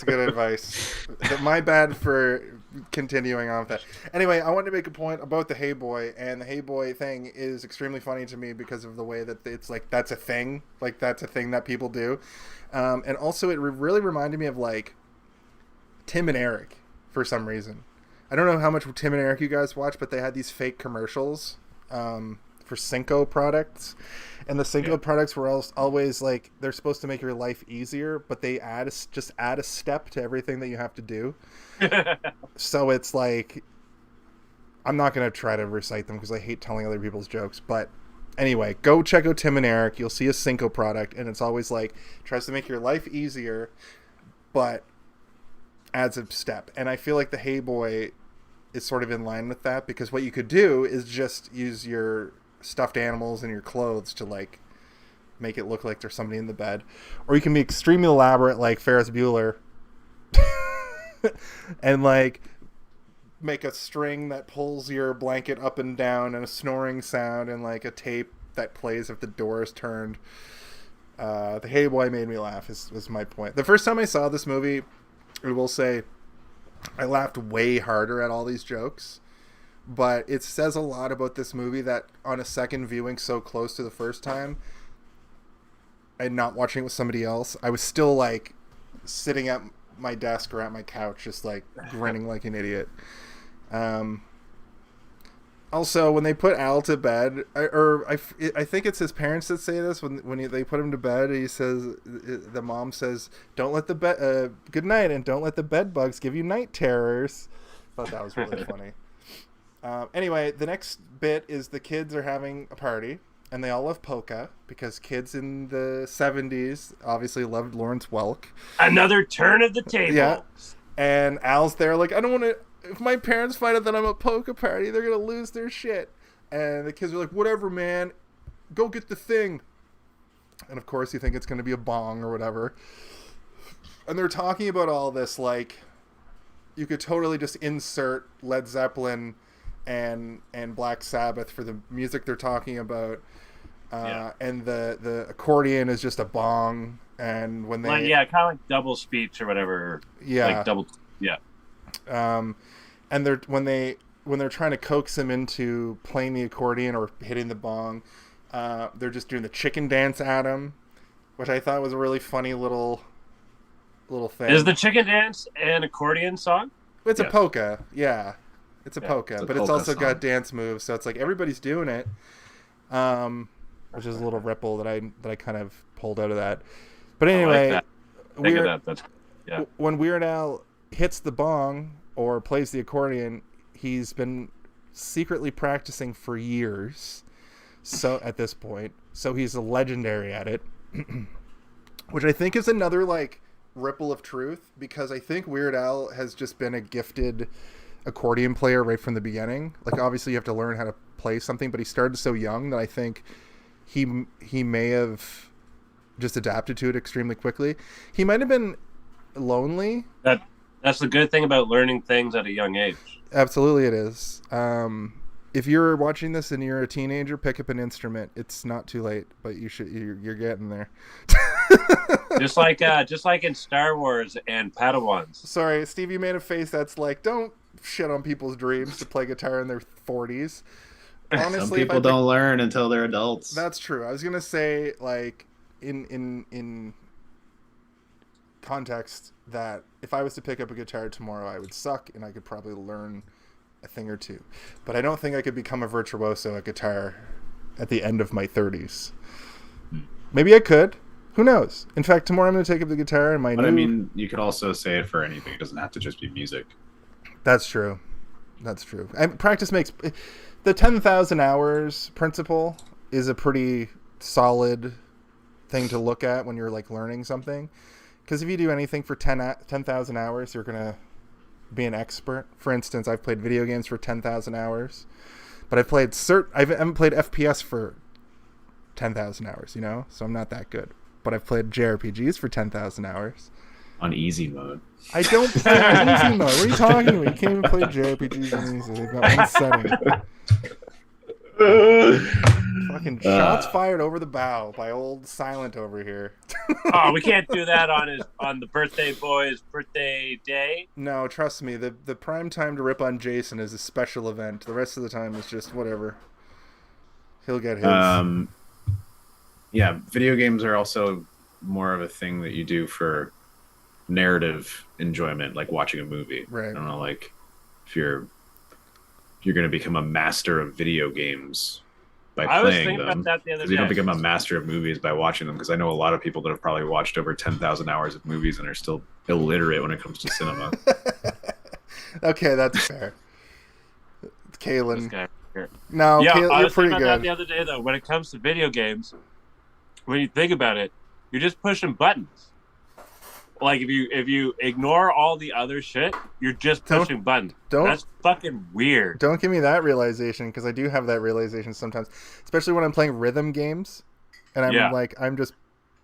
good advice. My bad for continuing on with that. Anyway, I wanted to make a point about the Hey Boy, and the Hey Boy thing is extremely funny to me because of the way that it's that's a thing, that's a thing that people do, and also it really reminded me of Tim and Eric for some reason. I don't know how much Tim and Eric you guys watch, but they had these fake commercials for Cinco products, and the Cinco products were always they're supposed to make your life easier, but they add a step to everything that you have to do. So it's I'm not going to try to recite them because I hate telling other people's jokes, but anyway, go check out Tim and Eric. You'll see a Cinco product, and it's always tries to make your life easier, but adds a step. And I feel like the Hey Boy is sort of in line with that, because what you could do is just use your stuffed animals and your clothes to make it look like there's somebody in the bed, or you can be extremely elaborate like Ferris Bueller and make a string that pulls your blanket up and down and a snoring sound and a tape that plays if the door is turned. The Hey Boy made me laugh is my point. The first time I saw this movie, I will say I laughed way harder at all these jokes, but it says a lot about this movie that on a second viewing so close to the first time and not watching it with somebody else, I was still like sitting at my desk or at my couch, just like grinning like an idiot. Also, when they put Al to bed, I think it's his parents that say this when they put him to bed. He says, the mom says, "Don't let the bed good night, and don't let the bed bugs give you night terrors." I thought that was really funny. Anyway, the next bit is the kids are having a party, and they all love polka because kids in the 70s obviously loved Lawrence Welk. Another turn of the table. Yeah, and Al's there like, I don't want to. If my parents find out that I'm at a polka party, they're going to lose their shit. And the kids are like, whatever, man. Go get the thing. And, of course, you think it's going to be a bong or whatever. And they're talking about all this, like, you could totally just insert Led Zeppelin and Black Sabbath for the music they're talking about. And the accordion is just a bong. And when they... kind of like double speech or whatever. Yeah. Like double... Yeah. And when they're trying to coax him into playing the accordion or hitting the bong, they're just doing the chicken dance at him, which I thought was a really funny little thing. Is the chicken dance an accordion song? It's a polka, yeah. It's a polka, it's a but polka it's also song. got dance moves, so it's like everybody's doing it. Which is a little ripple that I kind of pulled out of that. But anyway, when Weird Al hits the bong or plays the accordion, he's been secretly practicing for years. So at this point, so he's a legendary at it, which I think is another like ripple of truth, because I think Weird Al has just been a gifted accordion player right from the beginning. Like obviously you have to learn how to play something, but he started so young that I think he may have just adapted to it extremely quickly. He might have been lonely. That's the good thing about learning things at a young age. Absolutely it is. If you're watching this and you're a teenager, pick up an instrument. It's not too late, but you're getting there. just like in Star Wars and Padawans. Sorry, Steve, you made a face that's like, don't shit on people's dreams to play guitar in their 40s. Honestly, some people don't learn until they're adults. That's true. I was gonna say, like, in context, that if I was to pick up a guitar tomorrow, I would suck and I could probably learn a thing or two, but I don't think I could become a virtuoso at guitar at the end of my 30s. Maybe I could. Who knows? In fact, tomorrow I'm going to take up the guitar and I mean, you could also say it for anything. It doesn't have to just be music. That's true. And practice makes... The 10,000 hours principle is a pretty solid thing to look at when you're like learning something. Because if you do anything for 10,000 hours, you're going to be an expert. For instance, I've played video games for 10,000 hours, but I haven't played FPS for 10,000 hours, you know? So I'm not that good. But I've played JRPGs for 10,000 hours. On easy mode. I don't play on easy mode. What are you talking about? You can't even play JRPGs on easy. They've got one setting. Fucking shots fired over the bow by old Silent over here. Oh, we can't do that on the birthday boy's birthday day. No, trust me. The prime time to rip on Jason is a special event. The rest of the time is just whatever. He'll get his. Yeah, video games are also more of a thing that you do for narrative enjoyment, like watching a movie. Right. I don't know, like if you're going to become a master of video games by playing them. I was thinking about that the other day. You don't become a master of movies by watching them, because I know a lot of people that have probably watched over 10,000 hours of movies and are still illiterate when it comes to cinema. Okay, that's fair. Kalen. No, yeah, Kalen, I you're was pretty thinking good. about that the other day, though. When it comes to video games, when you think about it, you're just pushing buttons. Like if you ignore all the other shit, you're just pushing buttons. That's fucking weird. Don't give me that realization, because I do have that realization sometimes, especially when I'm playing rhythm games, and I'm just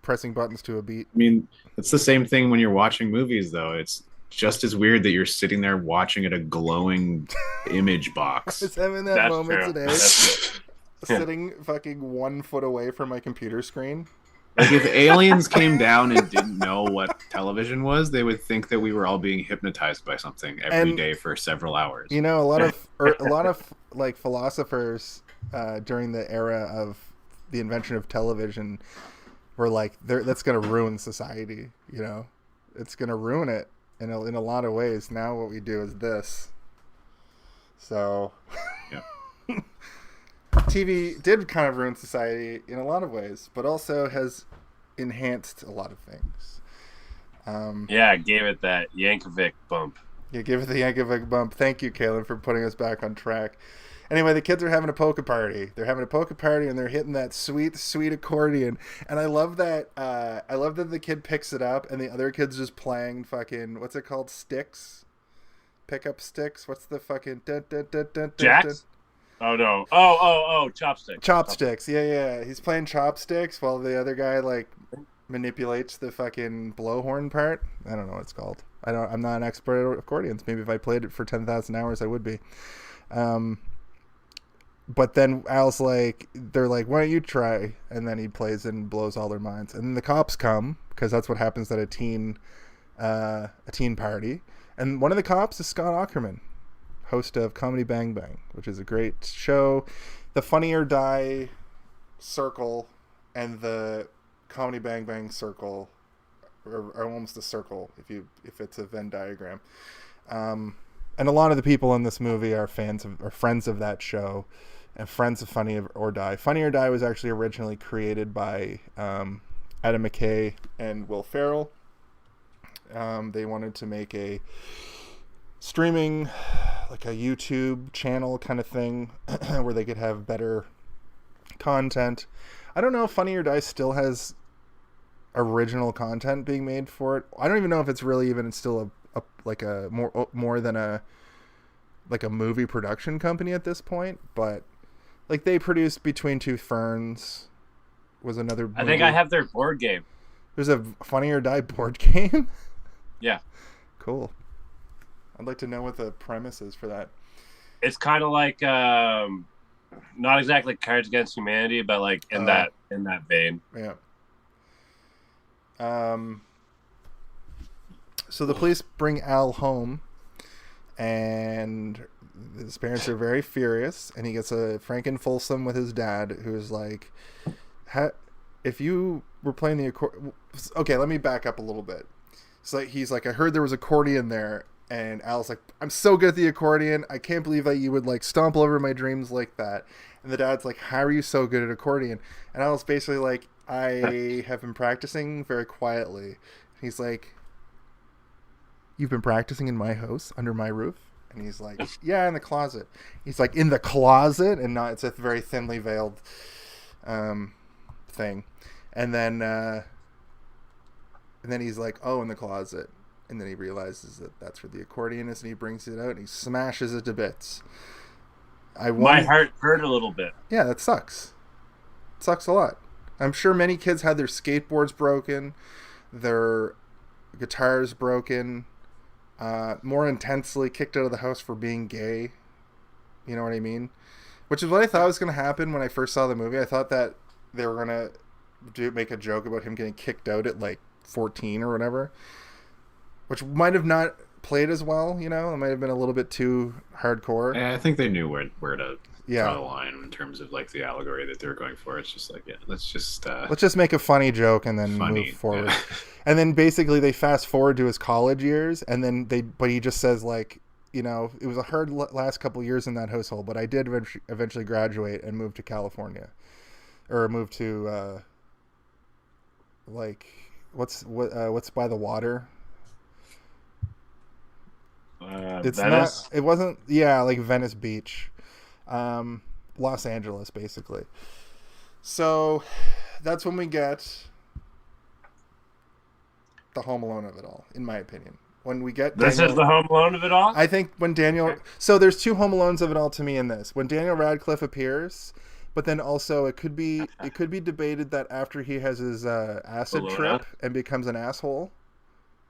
pressing buttons to a beat. I mean, it's the same thing when you're watching movies, though. It's just as weird that you're sitting there watching at a glowing image box. I was having that moment today, sitting fucking 1 foot away from my computer screen. Like if aliens came down and didn't know what television was, they would think that we were all being hypnotized by something every day for several hours. You know, a lot of like philosophers during the era of the invention of television we're like, that's going to ruin society, It's going to ruin it in a lot of ways. Now what we do is this. So Yeah. TV did kind of ruin society in a lot of ways, but also has enhanced a lot of things. Gave it that Yankovic bump. Yeah, give it the Yankovic bump. Thank you, Kaylin, for putting us back on track. Anyway, the kids are having a polka party. They're having a polka party, and they're hitting that sweet, sweet accordion. And I love that. I love that the kid picks it up, and the other kid's just playing fucking, what's it called? Sticks? Pickup sticks? What's the fucking... Jacks? Oh, no. Oh, chopsticks. Chopsticks. Yeah. He's playing chopsticks while the other guy, like, manipulates the fucking blowhorn part. I don't know what it's called. I'm not an expert at accordions. Maybe if I played it for 10,000 hours, I would be. But then Al's like, they're like, why don't you try? And then he plays and blows all their minds. And then the cops come, because that's what happens at a teen party. And one of the cops is Scott Aukerman, host of Comedy Bang Bang, which is a great show. The Funny or Die circle and the Comedy Bang Bang circle are almost a circle if it's a Venn diagram. And a lot of the people in this movie are friends of that show and friends of Funny or Die. Funny or Die was actually originally created by Adam McKay and Will Ferrell. They wanted to make a streaming, like a YouTube channel kind of thing where they could have better content. I don't know if Funny or Die still has original content being made for it. I don't even know if it's really even still a more than a movie production company at this point, but like they produced Between Two Ferns was another movie. I think I have their board game. There's a Funny or Die board game? Yeah. Cool. I'd like to know what the premise is for that. It's kind of like not exactly Cards Against Humanity, but like in that vein. Yeah. So the police bring Al home, and his parents are very furious, and he gets a Franken Folsom with his dad, who's like, if you were playing the accordion... Okay, let me back up a little bit. So he's like, I heard there was accordion there, and Al's like, I'm so good at the accordion, I can't believe that you would like stomp all over my dreams like that. And the dad's like, how are you so good at accordion? And Al's basically like, I have been practicing very quietly. He's like, you've been practicing in my house, under my roof? And he's like, yeah, in the closet. He's like, in the closet? And not, it's a very thinly veiled thing. And then he's like, oh, in the closet. And then he realizes that that's where the accordion is, and he brings it out, and he smashes it to bits. My heart hurt a little bit. Yeah, that sucks. It sucks a lot. I'm sure many kids had their skateboards broken, their guitars broken, more intensely kicked out of the house for being gay. You know what I mean? Which is what I thought was going to happen when I first saw the movie. I thought that they were going to make a joke about him getting kicked out at like 14 or whatever, which might have not played as well. It might have been a little bit too hardcore. Yeah, I think they knew where to draw the line in terms of like the allegory that they were going for. It's just like, let's just make a funny joke and then move forward. Yeah. And then basically they fast forward to his college years, and then but he just says like, it was a hard last couple years in that household, but I did eventually graduate and move to California, or move to what's by the water. It's Venice? not. It wasn't. Yeah, like Venice Beach, Los Angeles, basically. So that's when we get the Home Alone of it all, in my opinion. When we get this is the Home Alone of it all. I think when Daniel. So there's two Home Alones of it all to me in this. When Daniel Radcliffe appears, but then also it could be debated that after he has his acid trip and becomes an asshole.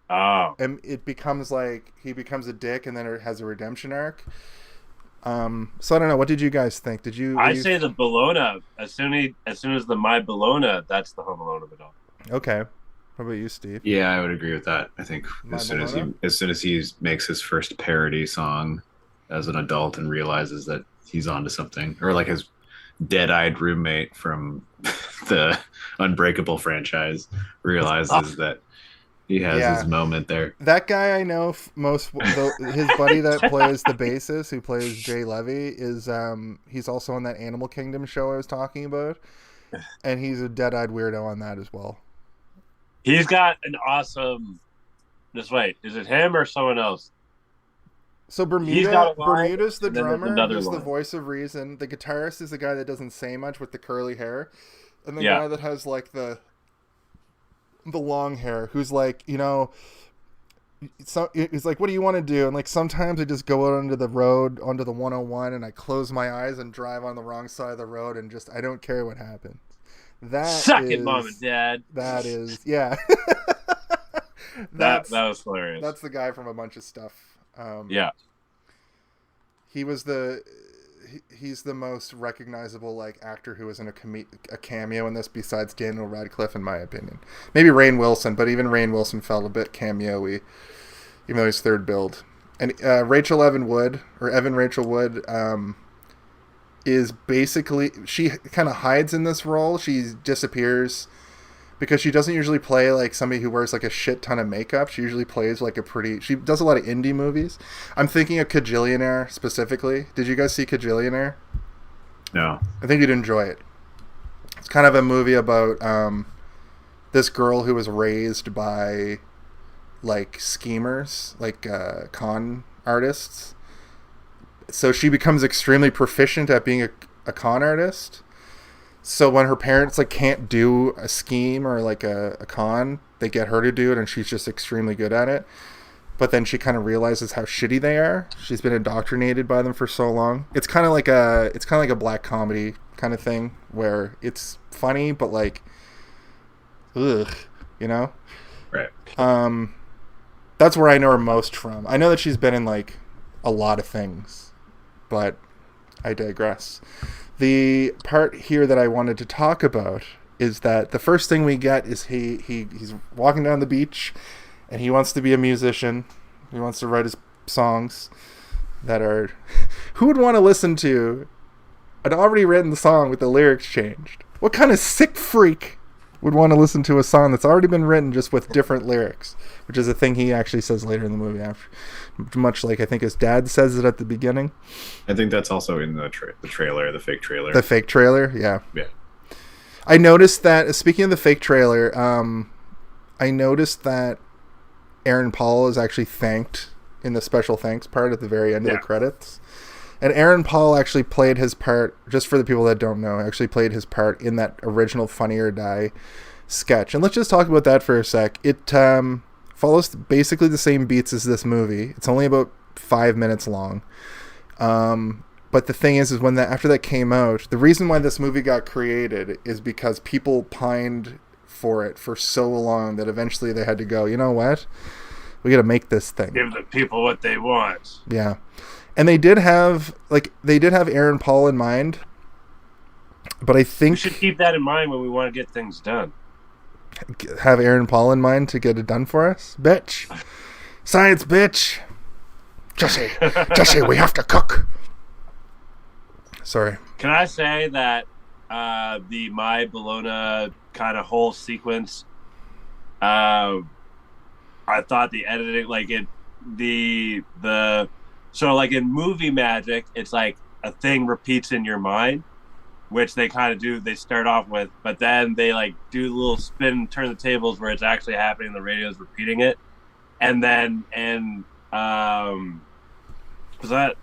Oh. And it becomes like he becomes a dick, and then it has a redemption arc. So I don't know. What did you guys think? I say the Bologna. As soon as the My Bologna, that's the Home Alone of it all. Okay. What about you, Steve? Yeah, I would agree with that. I think as soon as he makes his first parody song as an adult and realizes that he's onto something, or like his dead-eyed roommate from the Unbreakable franchise realizes that he has Yeah. his moment there. That guy I know his buddy that plays the bassist, who plays Jay Levy, is he's also on that Animal Kingdom show I was talking about, and he's a dead-eyed weirdo on that as well. He's got an awesome. Just wait, is it him or someone else? So He's got a line, Bermuda's the and then there's drummer, another who's the line. voice of reason. The guitarist is the guy that doesn't say much with the curly hair, and the Yeah. guy that has like the long hair, who's like, you know, so he's like, what do you want to do? And like sometimes I just go out onto the road, onto the 101, and I close my eyes and drive on the wrong side of the road, and just I don't care what happens. Suck it, Mom and Dad. That is, yeah. That was hilarious. That's the guy from a bunch of stuff. Yeah. He's the most recognizable like actor who was in a cameo in this besides Daniel Radcliffe, in my opinion. Maybe Rainn Wilson, but even Rainn Wilson felt a bit cameo-y, even though he's third build. And Evan Rachel Wood is basically, she kind of hides in this role. She disappears because she doesn't usually play like somebody who wears like a shit ton of makeup. She usually plays like she does a lot of indie movies. I'm thinking of Kajillionaire specifically. Did you guys see Kajillionaire? No. I think you'd enjoy it. It's kind of a movie about this girl who was raised by like schemers, like con artists. So she becomes extremely proficient at being a con artist. So when her parents like can't do a scheme or like a con, they get her to do it, and she's just extremely good at it. But then she kind of realizes how shitty they are. She's been indoctrinated by them for so long. It's kind of like a black comedy kind of thing where it's funny but like, ugh, you know. Right. That's where I know her most from. I know that she's been in like a lot of things, but I digress. The part here that I wanted to talk about is that the first thing we get is he's walking down the beach, and he wants to be a musician. He wants to write his songs that are... Who would want to listen to an already written song with the lyrics changed? What kind of sick freak would want to listen to a song that's already been written just with different lyrics? Which is a thing he actually says later in the movie, after, much like I think his dad says it at the beginning. I think that's also in the trailer, the fake trailer. The fake trailer, yeah. Yeah. I noticed that, speaking of the fake trailer, I noticed that Aaron Paul is actually thanked in the special thanks part at the very end of the credits. And Aaron Paul actually played his part, just for the people that don't know, actually played his part in that original Funny or Die sketch. And let's just talk about that for a sec. It follows basically the same beats as this movie. It's only about 5 minutes long. But the thing is when after that came out, the reason why this movie got created is because people pined for it for so long that eventually they had to go, you know what? We got to make this thing. Give the people what they want. Yeah. And they did have Aaron Paul in mind. But I think we should keep that in mind when we want to get things done. Have Aaron Paul in mind to get it done for us? Bitch. Science, bitch. Jesse, we have to cook. Sorry. Can I say that the My Bologna kind of whole sequence, I thought the editing, like so like in movie magic, it's like a thing repeats in your mind, which they kind of do. They start off with, but then they like do a little spin, turn the tables where it's actually happening. The radio's repeating it, and then was that?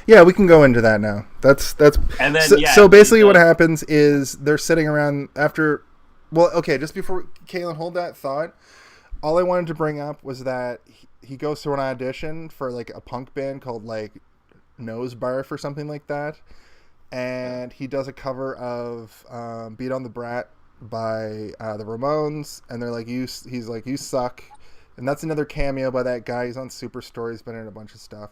Yeah, we can go into that now. That's and then so basically what happens is they're sitting around after. Well, okay, just before Kaylin, hold that thought. All I wanted to bring up was that he goes through an audition for like a punk band called like Nose Barf or something like that, and he does a cover of "Beat on the Brat" by the Ramones, and they're like, he's like, "You suck," and that's another cameo by that guy. He's on Superstore. He's been in a bunch of stuff.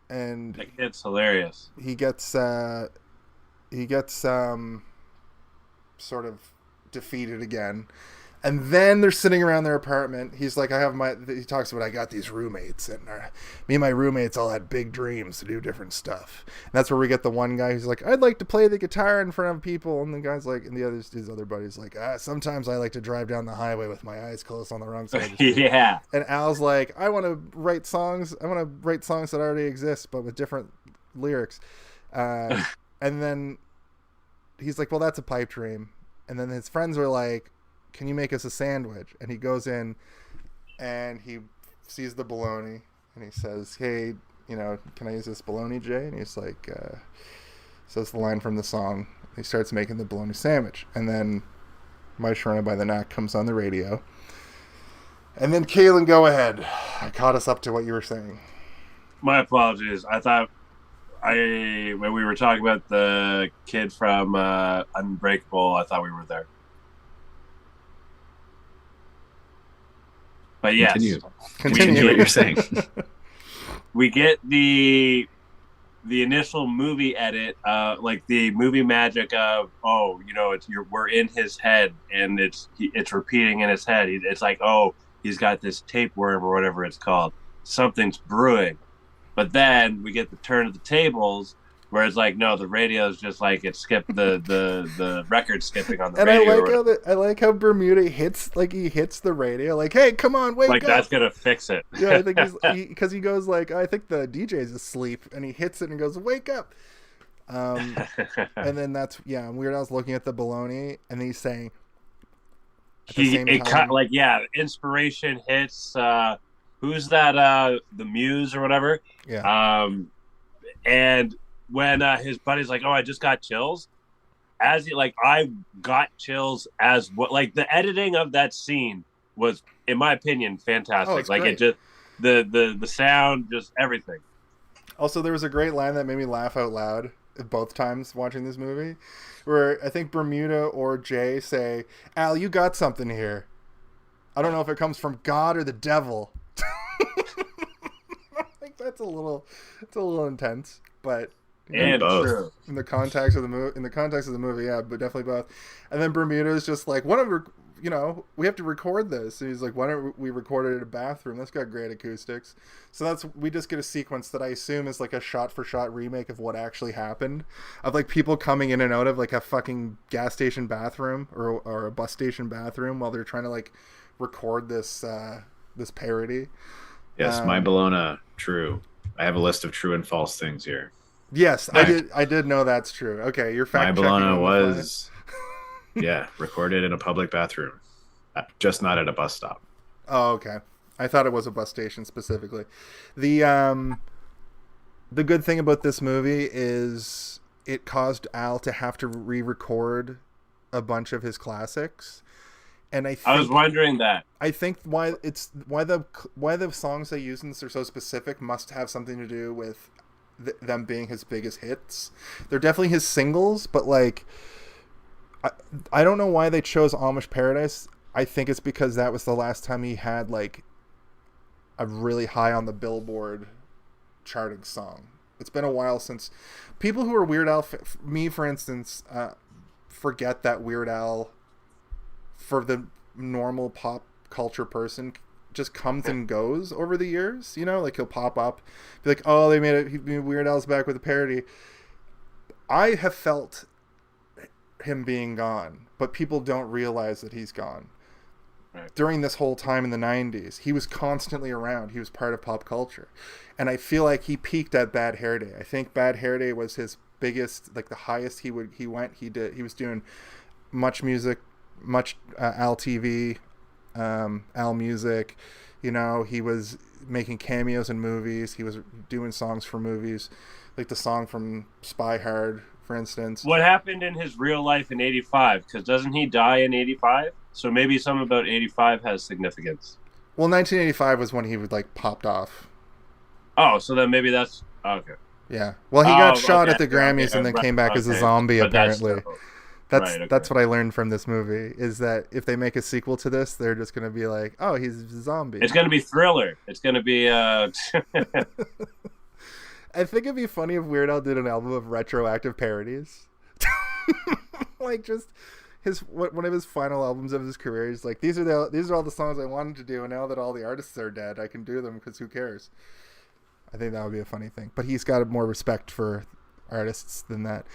And it's hilarious. He gets sort of defeated again, And then they're sitting around their apartment. He's like, he talks about, I got these roommates, and me and my roommates all had big dreams to do different stuff. And that's where we get the one guy who's like, I'd like to play the guitar in front of people. And the guy's like, and his other buddy's like, sometimes I like to drive down the highway with my eyes closed on the wrong side of the street. Yeah. And Al's like, I want to write songs. I want to write songs that already exist, but with different lyrics. And then he's like, well, that's a pipe dream. And then his friends are like, can you make us a sandwich? And he goes in and he sees the bologna and he says, hey, can I use this bologna, Jay? And he's like, says the line from the song. He starts making the bologna sandwich. And then My Sharona by the Knack comes on the radio. And then Kaylin, go ahead. I caught us up to what you were saying. My apologies. I thought when we were talking about the kid from Unbreakable, I thought we were there. But yes, Continue what you're saying. We get the initial movie edit, like the movie magic of we're in his head and it's repeating in his head. It's like, oh, he's got this tapeworm or whatever it's called. Something's brewing. But then we get the turn of the tables where it's like, no, the radio's just like it skipped the record skipping on the radio. And I like how Bermuda hits the radio, like, hey, come on, wake up. Like that's gonna fix it. Yeah, I think because he goes like, I think the DJ's asleep, and he hits it and goes, wake up. And then Weird Al's looking at the bologna, and he's saying, inspiration hits. Who's that? The Muse or whatever. Yeah. And when his buddy's like, "Oh, I just got chills," I got chills as what, like the editing of that scene was, in my opinion, fantastic. Oh, it's great. It just the sound, just everything. Also, there was a great line that made me laugh out loud both times watching this movie, where I think Bermuda or Jay say, "Al, you got something here. I don't know if it comes from God or the devil." I think it's a little intense, but true. In the context of the movie, yeah, but definitely both. And then Bermuda's just like, we have to record this. And he's like, why don't we record it in a bathroom? That's got great acoustics. So we just get a sequence that I assume is like a shot-for-shot remake of what actually happened, of like people coming in and out of like a fucking gas station bathroom or a bus station bathroom while they're trying to like record this parody. Yes, my Bologna, true. I have a list of true and false things here. Yes, I did know that's true. Okay, you're fact checking. My Bologna was, recorded in a public bathroom, just not at a bus stop. Oh, okay. I thought it was a bus station specifically. The good thing about this movie is it caused Al to have to re-record a bunch of his classics. And I was wondering that. I think why the songs they use in this are so specific must have something to do with them being his biggest hits. They're definitely his singles, but like I don't know why they chose Amish Paradise. I think it's because that was the last time he had like a really high on the Billboard charting song. It's been a while since people who are Weird Al, me for instance, forget that Weird Al, for the normal pop culture person, just comes and goes over the years. Like he'll pop up, be like, oh, they made it. Weird Al's back with a parody. I have felt him being gone, but people don't realize that he's gone. Right. During this whole time in the 90s, he was constantly around. He was part of pop culture. And I feel like he peaked at Bad Hair Day. I think Bad Hair Day was his biggest, like the highest he went. He was doing much music, much Al TV, Al Music. He was making cameos in movies. He was doing songs for movies, like the song from Spy Hard, for instance. What happened in his real life in 85? Because doesn't he die in 85? So maybe something about 85 has significance. Well, 1985 was when he would like popped off. Oh, so then maybe that's okay. Yeah. Well, he got shot at the Grammys and then came back as a zombie. But apparently, that's what I learned from this movie, is that if they make a sequel to this, they're just going to be like, oh, he's a zombie. It's going to be Thriller. It's going to be. I think it'd be funny if Weird Al did an album of retroactive parodies. Like just one of his final albums of his career. He's like, these are all the songs I wanted to do, and now that all the artists are dead, I can do them because who cares? I think that would be a funny thing. But he's got more respect for artists than that.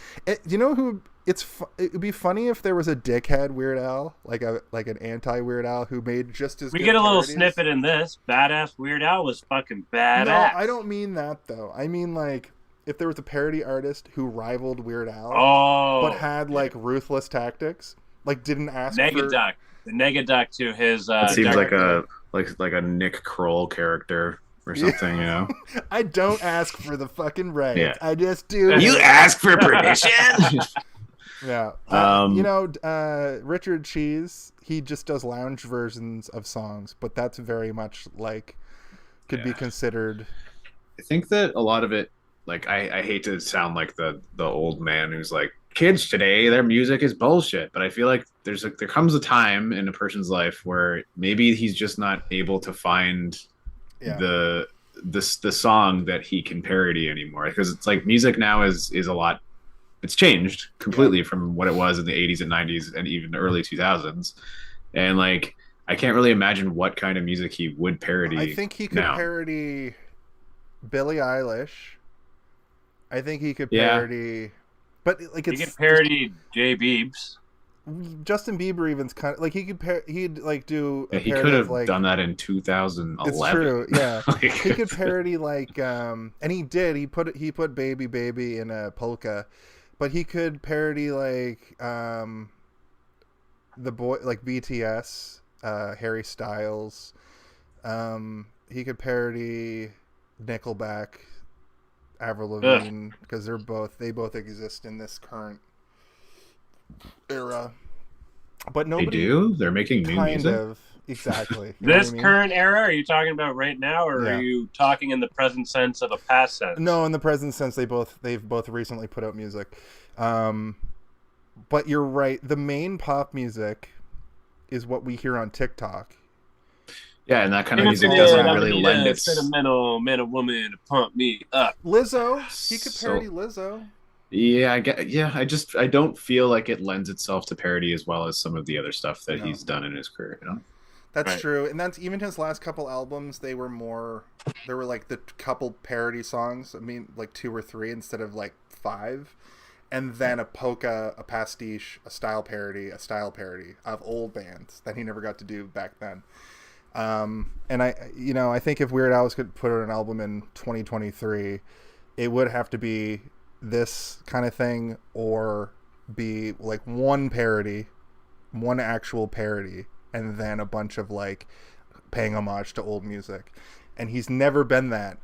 You know who? It would be funny if there was a dickhead Weird Al, like an anti Weird Al who made just as. We good get a little parodies. snippet in this. Badass Weird Al was fucking badass. No, I don't mean that though. I mean like if there was a parody artist who rivaled Weird Al, but had like ruthless tactics, like didn't ask Negaduck. The Negaduck to his. It seems like a Nick Kroll character. Or something, you know. I don't ask for the fucking right. Yeah. I just do. You ask for permission. Yeah. Richard Cheese, he just does lounge versions of songs, but that's very much like could be considered. I think that a lot of it, like I hate to sound like the old man who's like, kids today, their music is bullshit. But I feel like there comes a time in a person's life where maybe he's just not able to find the song that he can parody anymore, because it's like music now is a lot. It's changed completely from what it was in the 80s and 90s and even the early 2000s, and like I can't really imagine what kind of music he would parody. I think he could parody Billie Eilish. I think he could parody, but like he could parody J. Biebs. Justin Bieber even's kind of like he'd like do. He could have done that in 2011. It's true, yeah. He could parody like, and he did. He put Baby Baby in a polka, but he could parody like the boy like BTS, Harry Styles. He could parody Nickelback, Avril Lavigne, because they both exist in this current era, but nobody. They do. They're making new music. Exactly. This current era? Are you talking about right now, or are you talking in the present sense of a past sense? No, in the present sense. They've both recently put out music. But you're right. The main pop music is what we hear on TikTok. Yeah, and that kind of music doesn't really lend its sentimental man or woman to pump me up. Lizzo, he could parody Lizzo. Yeah, I don't feel like it lends itself to parody as well as some of the other stuff that he's done in his career, you know? That's true. And that's even his last couple albums, there were like the couple parody songs, I mean like 2 or 3 instead of like 5. And then a polka, a pastiche, a style parody of old bands that he never got to do back then. And I think if Weird Al could put out an album in 2023, it would have to be this kind of thing, or be like one actual parody, and then a bunch of like paying homage to old music. And he's never been that.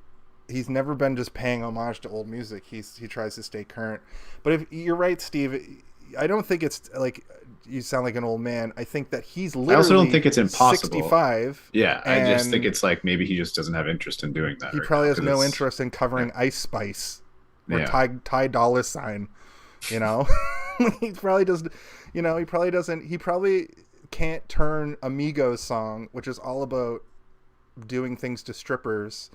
He's never been just paying homage to old music. He tries to stay current. But if you're right, Steve, I don't think it's like you sound like an old man. I think that he's literally. I also don't think it's impossible. 65. Yeah, I just think it's like maybe he just doesn't have interest in doing that. He probably has no interest in covering Ice Spice. Or Ty Dolla Sign, you know. He probably doesn't. He probably can't turn Amigos song, which is all about doing things to strippers.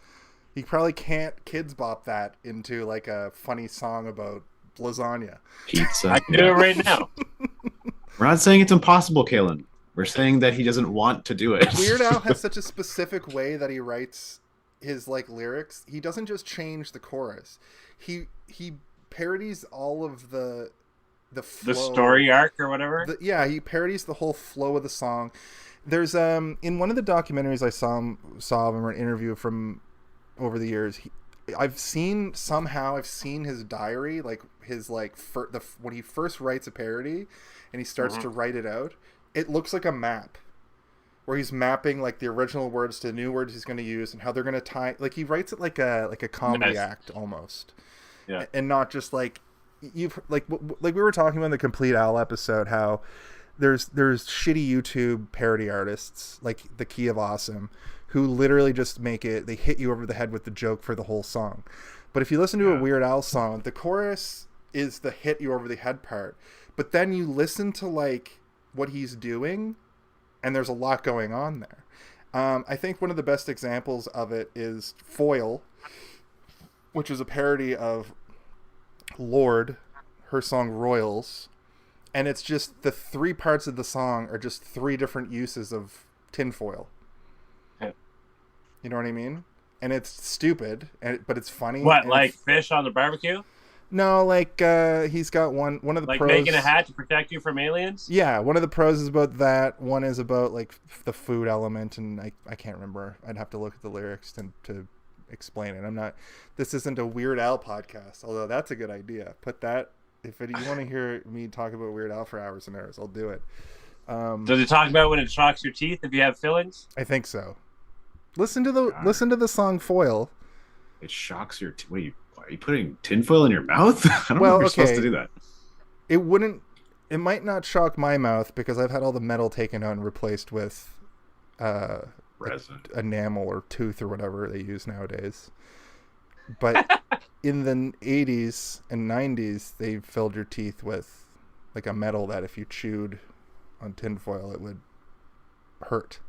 He probably can't kids bop that into like a funny song about lasagna. Pizza. I can do it right now. We're not saying it's impossible, Kalen. We're saying that he doesn't want to do it. Weird Al has such a specific way that he writes his like lyrics. He doesn't just change the chorus. He parodies all of the flow, the story arc or whatever. He parodies the whole flow of the song. There's in one of the documentaries I saw of him, or an interview from over the years. I've seen his diary, like his like when he first writes a parody, and he starts to write it out. It looks like a map, where he's mapping like the original words to the new words he's going to use and how they're going to tie. Like he writes it like a comedy act almost, and not just like like we were talking about in the Complete Al episode, how there's shitty YouTube parody artists like the Key of Awesome who literally just make it. They hit you over the head with the joke for the whole song. But if you listen to a Weird Al song, the chorus is the hit you over the head part. But then you listen to like what he's doing, and there's a lot going on there. I think one of the best examples of it is Foil, which is a parody of Lorde, her song Royals. and it's just the three parts of the song are just three different uses of tinfoil. Yeah. You know what I mean? And it's stupid, but it's funny. What, like fish on the barbecue? No, like he's got one of the like pros. Making a hat to protect you from aliens? Yeah, one of the pros is about that. One is about like the food element, and I can't remember. I'd have to look at the lyrics to explain it. This isn't a Weird Al podcast, although that's a good idea. Put that, if you want to hear me talk about Weird Al for hours and hours, I'll do it. Does it talk about when it shocks your teeth if you have fillings? I think so. Listen to the song Foil. It shocks your teeth. Are you putting tinfoil in your mouth? I don't know if you're supposed to do that. It might not shock my mouth because I've had all the metal taken out and replaced with resin, enamel or tooth or whatever they use nowadays. But in the 80s and 90s, they filled your teeth with like a metal that if you chewed on tinfoil, it would hurt.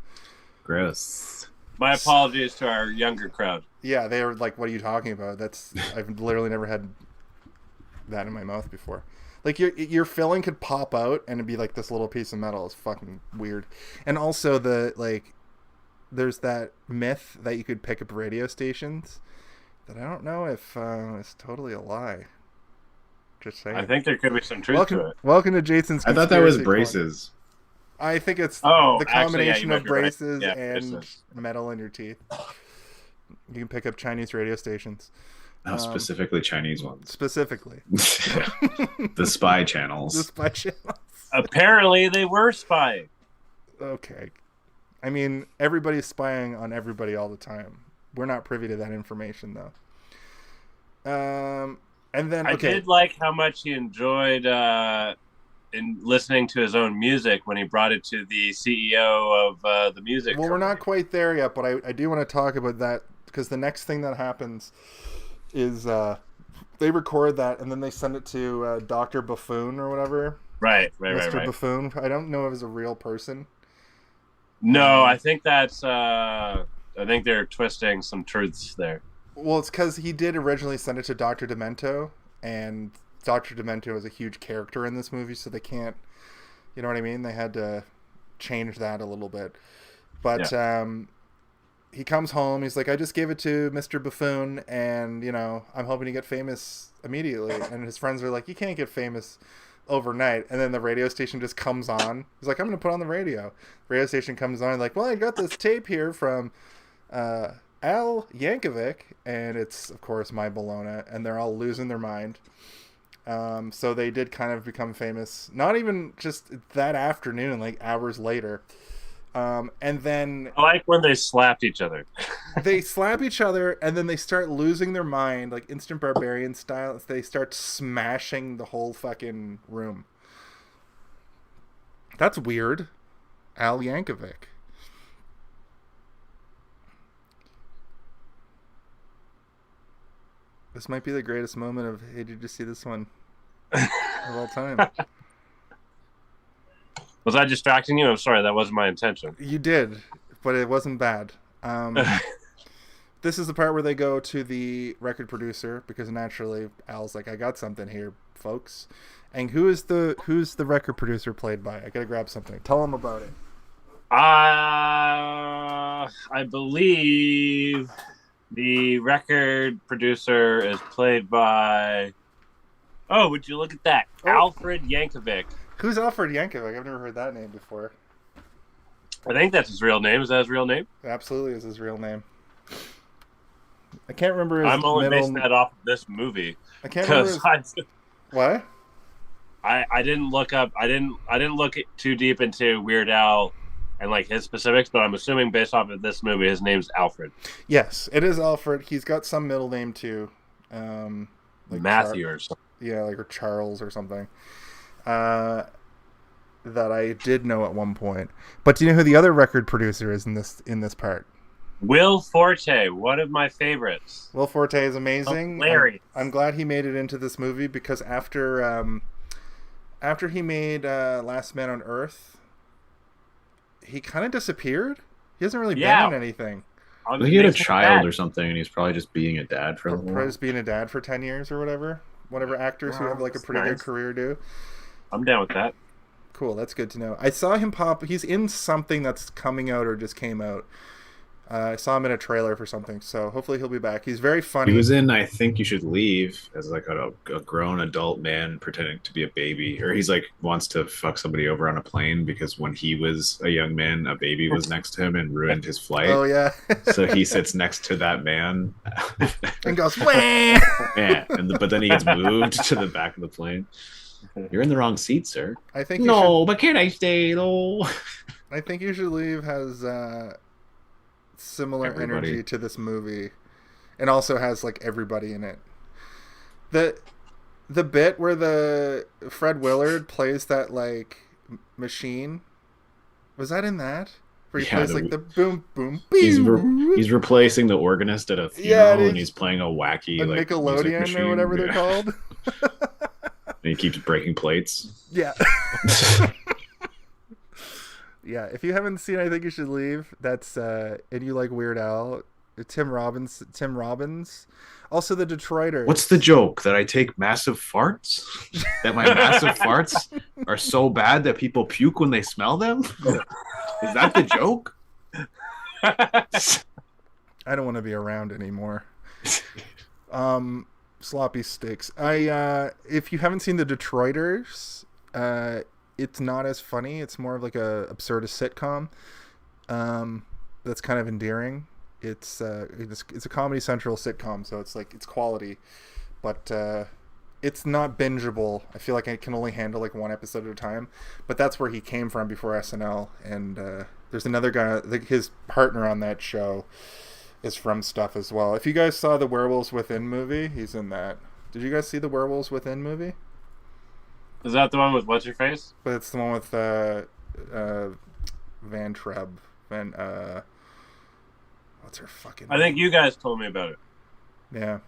Gross. My apologies to our younger crowd. Yeah, they were like, what are you talking about? I've literally never had that in my mouth before. Like your filling could pop out and it'd be like this little piece of metal. It's fucking weird. And also there's that myth that you could pick up radio stations that I don't know if it's totally a lie. Just saying. I think there could be some truth to it. Welcome to Jason's I thought that was Conspiracy braces. Corner. I think it's the combination of braces right. and metal in your teeth. You can pick up Chinese radio stations. No, specifically Chinese ones. Specifically. The spy channels. The spy channels. Apparently they were spying. Okay. I mean, everybody's spying on everybody all the time. We're not privy to that information, though. And then, okay. I did like how much he enjoyed in listening to his own music when he brought it to the CEO of the music company. We're not quite there yet, but I do want to talk about that because the next thing that happens is they record that and then they send it to Dr. Buffoon or whatever. Right. Mr. Buffoon. I don't know if it's a real person. No, I think that's I think they're twisting some truths there. Well, it's because he did originally send it to Dr. Demento, and Dr. Demento is a huge character in this movie, so they can't, you know what I mean? They had to change that a little bit. But he comes home, he's like, I just gave it to Mr. Buffoon, and, you know, I'm hoping to get famous immediately. And his friends are like, you can't get famous overnight. And then the radio station just comes on. He's like, I'm going to put on the radio. The radio station comes on, like, well, I got this tape here from Al Yankovic, and it's, of course, My Bologna, and they're all losing their mind. So they did kind of become famous, not even just that afternoon, like hours later. And then I like when they slapped each other. They slap each other, and then they start losing their mind, like Instant Barbarian style. They start smashing the whole fucking room. That's weird. Al Yankovic. This might be the greatest moment of, hey, did you see this one? Of all time. Was I distracting you? I'm sorry, that wasn't my intention. You did, but it wasn't bad. This is the part where they go to the record producer, because naturally Al's like, I got something here, folks. And who's the record producer played by? I gotta grab something. Tell them about it. I believe the record producer is played by... Oh, would you look at that? Oh. Alfred Yankovic. Who's Alfred Yankovic? I've never heard that name before. I think that's his real name. Is that his real name? It absolutely is his real name. I can't remember his I'm only basing that off of this movie. I can't remember his... What? I didn't look up. I didn't look too deep into Weird Al and like his specifics, but I'm assuming based off of this movie, his name's Alfred. Yes, it is Alfred. He's got some middle name too, like Matthew or something. Yeah, like or Charles or something. That I did know at one point. But do you know who the other record producer is in this part? Will Forte, one of my favorites. Will Forte is amazing. Hilarious. I'm glad he made it into this movie because after he made Last Man on Earth, he kind of disappeared. He hasn't really been in anything. He had a child or something, and he's probably just being a dad for probably just being a dad for 10 years or whatever. Whatever actors who have like a pretty good career do. I'm down with that. Cool, that's good to know. I saw him pop. He's in something that's coming out or just came out. I saw him in a trailer for something, so hopefully he'll be back. He's very funny. He was in I Think You Should Leave as like a grown adult man pretending to be a baby, or he's like wants to fuck somebody over on a plane because when he was a young man, a baby was next to him and ruined his flight. Oh yeah. So he sits next to that man and goes, wah! Yeah, but then he gets moved to the back of the plane. You're in the wrong seat, sir. I think but can't I stay though? I Think You Should Leave has similar energy to this movie, and also has like everybody in it. The bit where the Fred Willard plays that like machine, was that in that? Where he plays like the boom boom. He's replacing the organist at a funeral, and he's playing a wacky like Nickelodeon or whatever they're called. And he keeps breaking plates. Yeah. Yeah, if you haven't seen I Think You Should Leave, that's and you like Weird Al, Tim Robbins. Also the Detroiters. What's the joke? That I take massive farts? That my massive farts are so bad that people puke when they smell them? Is that the joke? I don't want to be around anymore. Sloppy sticks. If you haven't seen the Detroiters, it's not as funny. It's more of like a absurdist sitcom. That's kind of endearing. It's a Comedy Central sitcom, so it's like it's quality, but it's not bingeable. I feel like I can only handle like one episode at a time. But that's where he came from before SNL. And there's another guy, like his partner on that show is from stuff as well. If you guys saw the Werewolves Within movie, he's in that. Did you guys see the Werewolves Within movie? Is that the one with what's your face? But it's the one with Van Treb. What's her fucking name? I think you guys told me about it. Yeah.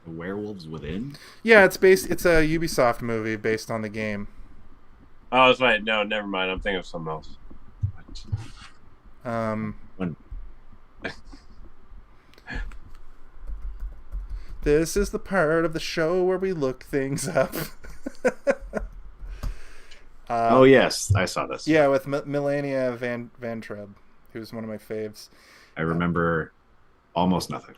The Werewolves Within? Yeah, it's a Ubisoft movie based on the game. Oh, that's right. No, never mind. I'm thinking of something else. This is the part of the show where we look things up. Oh yes, I saw this. Yeah, with Melania Van Treb, who's one of my faves. I remember almost nothing.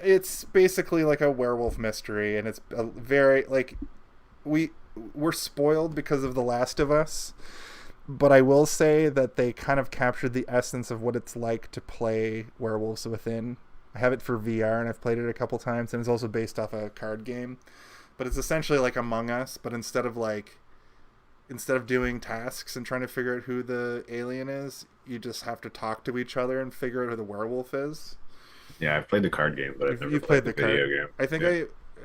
It's basically like a werewolf mystery, and it's a very like we're spoiled because of The Last of Us, but I will say that they kind of captured the essence of what it's like to play Werewolves Within. I have it for VR, and I've played it a couple times, and it's also based off a card game. But it's essentially like Among Us, but instead of doing tasks and trying to figure out who the alien is, you just have to talk to each other and figure out who the werewolf is. Yeah, I've played the card game, but I've never played the video game. I think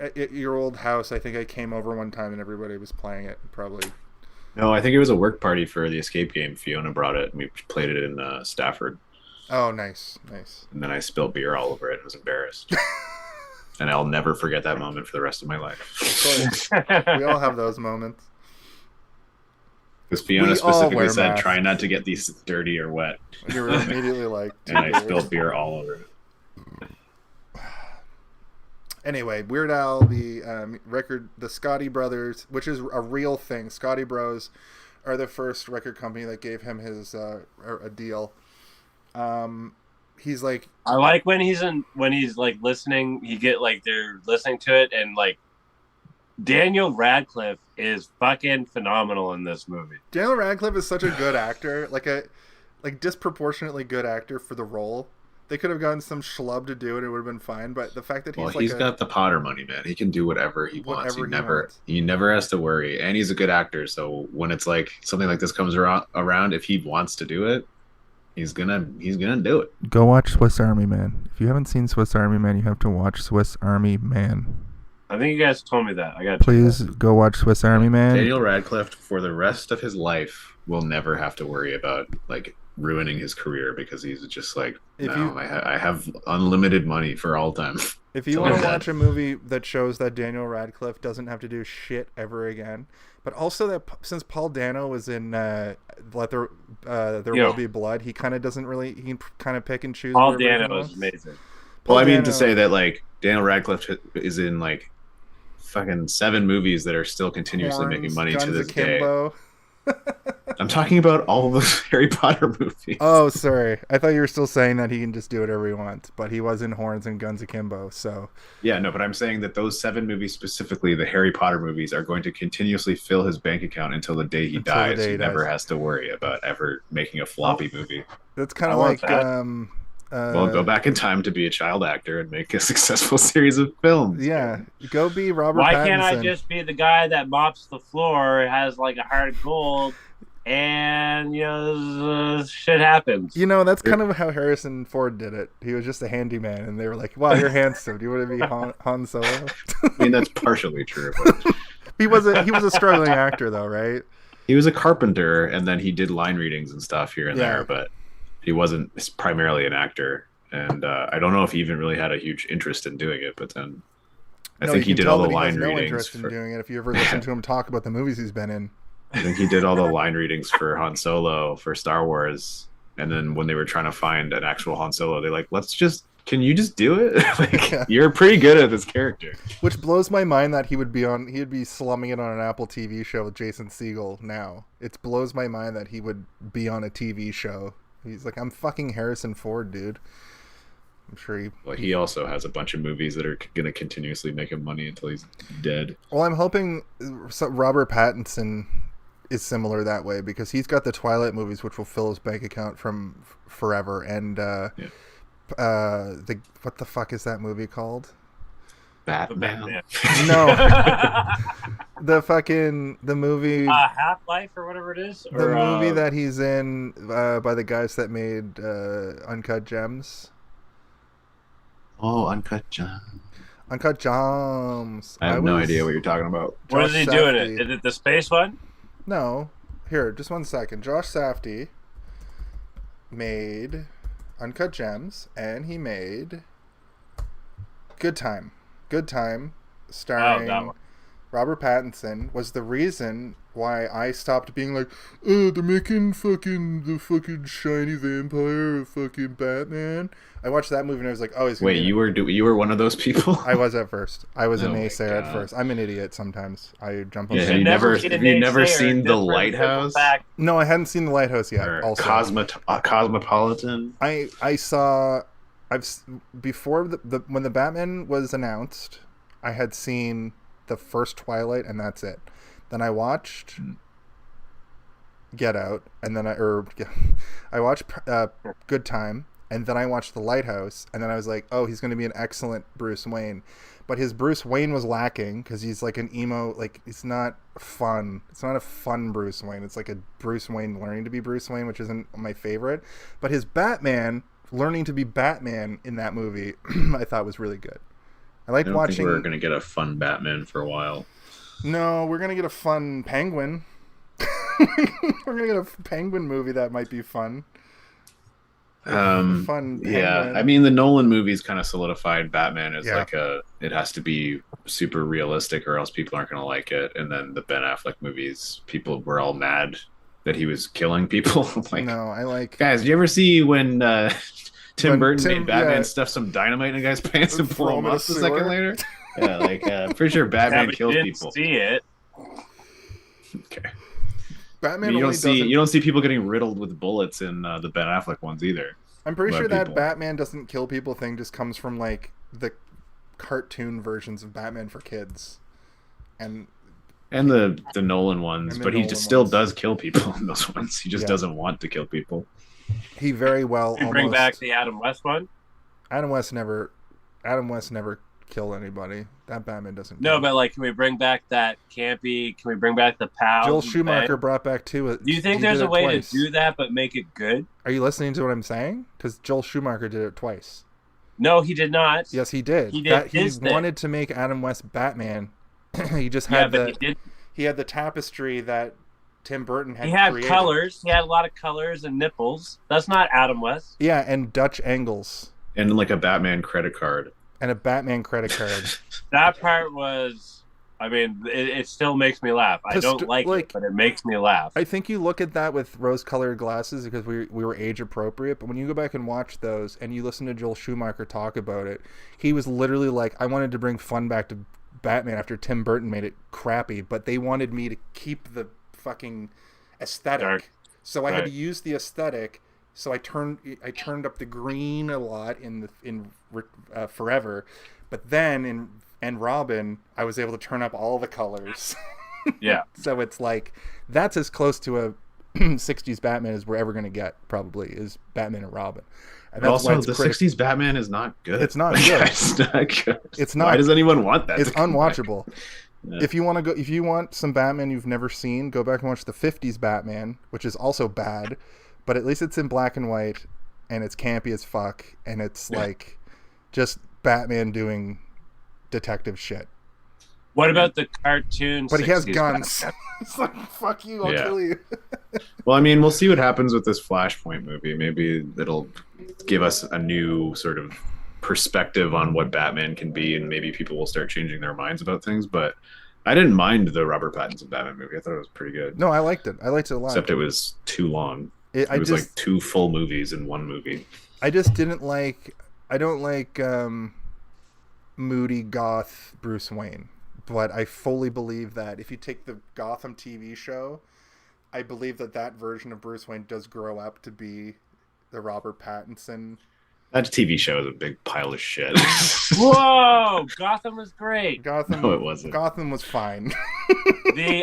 at your old house, I think I came over one time and everybody was playing it, probably. No, I think it was a work party for the escape game. Fiona brought it, and we played it in Stafford. Oh, nice. And then I spilled beer all over it and was embarrassed. And I'll never forget that moment for the rest of my life. We all have those moments. Because Fiona specifically said, try not to get these dirty or wet. You were immediately like... and I spilled beer all over it. Anyway, Weird Al, the Scotti Brothers, which is a real thing. Scotti Bros are the first record company that gave him his a deal. He's like, I like when he's like listening, they're listening to it, and like Daniel Radcliffe is fucking phenomenal in this movie. Daniel Radcliffe is such a good actor, like disproportionately good actor for the role. They could have gotten some schlub to do it; it would have been fine. But the fact that he's got the Potter money, man. He can do whatever he wants. He never has to worry, and he's a good actor. So when it's like something like this comes around, if he wants to do it, he's gonna do it. Go watch Swiss Army Man. If you haven't seen Swiss Army Man, you have to watch Swiss Army Man. I think you guys told me that. Please go watch Swiss Army Man. Daniel Radcliffe, for the rest of his life, will never have to worry about like ruining his career because he's just like, I have unlimited money for all time. If you want to watch a movie that shows that Daniel Radcliffe doesn't have to do shit ever again, but also that since Paul Dano was in There Will Be Blood, he kind of doesn't really, he can kind of pick and choose. Paul Dano is amazing. Well, I mean to say that like Daniel Radcliffe is in like fucking 7 movies that are still continuously making Horns, money Guns to this day. Akimbo. I'm talking about all those Harry Potter movies. Oh, sorry. I thought you were still saying that he can just do whatever he wants, but he was in Horns and Guns Akimbo, so. Yeah, no, but I'm saying that those 7 movies specifically, the Harry Potter movies, are going to continuously fill his bank account until the day he dies. He never has to worry about ever making a floppy movie. That's kind of like... well, go back in time to be a child actor and make a successful series of films. Yeah, go be Robert Why Pattinson. can't I just be the guy that mops the floor, has like a heart of gold, and shit happens? That's kind of how Harrison Ford did it. He was just a handyman, and they were like, "Wow, you're handsome. Do you want to be Han Solo?" I mean, that's partially true. But... he was a struggling actor, though, right? He was a carpenter, and then he did line readings and stuff here and there, but he wasn't primarily an actor. And I don't know if he even really had a huge interest in doing it, but then I think he did all the line readings. No interest in doing it. If you ever listen to him talk about the movies he's been in, I think he did all the line readings for Han Solo for Star Wars. And then when they were trying to find an actual Han Solo, they're like, can you just do it? You're pretty good at this character. Which blows my mind that he'd be slumming it on an Apple TV show with Jason Segel now. It blows my mind that he would be on a TV show. He's like, I'm fucking Harrison Ford, dude. I'm sure he also has a bunch of movies that are going to continuously make him money until he's dead. Well, I'm hoping Robert Pattinson is similar that way, because he's got the Twilight movies, which will fill his bank account from forever. And what the fuck is that movie called? Batman. No. the movie Half-Life or whatever it is, the movie that he's in by the guys that made Uncut Gems. Uncut Gems. Uncut Gems. I have no idea what you're talking about. What is he doing? Is it the space one? No. Here, just 1 second. Josh Safdie made Uncut Gems, and he made Good Time, starring Robert Pattinson. Was the reason why I stopped being like, they're making the fucking shiny vampire a fucking Batman. I watched that movie and I was like, oh, he's gonna wait, you were one of those people? I was at first. I was a naysayer at first. I'm an idiot sometimes. I jump on. Yeah, have you never seen The Lighthouse? No, I hadn't seen The Lighthouse yet. Or also, Cosmopolitan. Before when the Batman was announced, I had seen the first Twilight, and that's it. Then I watched Get Out, and then I watched Good Time, and then I watched The Lighthouse, and then I was like, oh, he's going to be an excellent Bruce Wayne. But his Bruce Wayne was lacking, because he's like an emo, like, it's not fun. It's not a fun Bruce Wayne. It's like a Bruce Wayne learning to be Bruce Wayne, which isn't my favorite. But his Batman learning to be Batman in that movie, I thought was really good. I liked watching. Think we're going to get a fun Batman for a while. No, we're going to get a fun Penguin. We're going to get a Penguin movie that might be fun. Fun Penguin. Yeah, I mean, the Nolan movies kind of solidified Batman as it has to be super realistic or else people aren't going to like it. And then the Ben Affleck movies, people were all mad that he was killing people. Guys, did you ever see when Tim Burton made Batman stuff some dynamite in a guy's pants and pull him up a second later? Yeah, I'm pretty sure Batman kills people. See it. Okay. Batman. You don't see people getting riddled with bullets in the Ben Affleck ones either. I'm pretty sure that Batman doesn't kill people thing just comes from like the cartoon versions of Batman for kids, and the Nolan ones. But he still does kill people in those ones. He just doesn't want to kill people. He very well. Bring back the Adam West one. Adam West never kill anybody. That Batman doesn't. No, but like, can we bring back that campy? Can we bring back the pals? Joel Schumacher brought back two. Do you think there's a way to do that but make it good? Are you listening to what I'm saying? Because Joel Schumacher did it twice. No, he did not. Yes, he did. He did. He wanted to make Adam West Batman. He just had he had the tapestry that Tim Burton had. He had created. colors. He had a lot of colors and nipples. That's not Adam West. Yeah, and Dutch angles. And like a Batman credit card. And a Batman credit card. That part was, I mean, it still makes me laugh. I don't like it, but it makes me laugh. I think you look at that with rose-colored glasses because we were age-appropriate, but when you go back and watch those and you listen to Joel Schumacher talk about it, he was literally like, I wanted to bring fun back to Batman after Tim Burton made it crappy, but they wanted me to keep the fucking aesthetic. Dark. So I had to use the aesthetic. So I turned up the green a lot in Forever, but then in Robin I was able to turn up all the colors. Yeah. So it's like that's as close to a 60s Batman as we're ever going to get, probably, is Batman and Robin. And but also, the 60s Batman is not good. It's not good. It's not good. It's not. Why does anyone want that? It's unwatchable. Yeah. If you want some Batman you've never seen, go back and watch the 50s Batman, which is also bad, but at least it's in black and white, and it's campy as fuck, and it's like just Batman doing detective shit. What about the cartoon? But he has 60s guns. Batman? It's like, fuck you, I'll kill you. Well, I mean, we'll see what happens with this Flashpoint movie. Maybe it'll give us a new sort of perspective on what Batman can be, and maybe people will start changing their minds about things. But I didn't mind the Robert Pattinson Batman movie. I thought it was pretty good. No, I liked it. I liked it a lot. Except it was too long. It was like 2 full movies in one movie. I just didn't like... I don't like moody goth Bruce Wayne. But I fully believe that if you take the Gotham TV show, I believe that version of Bruce Wayne does grow up to be the Robert Pattinson. That TV show is a big pile of shit. Whoa! Gotham was great. No, it wasn't. Gotham was fine.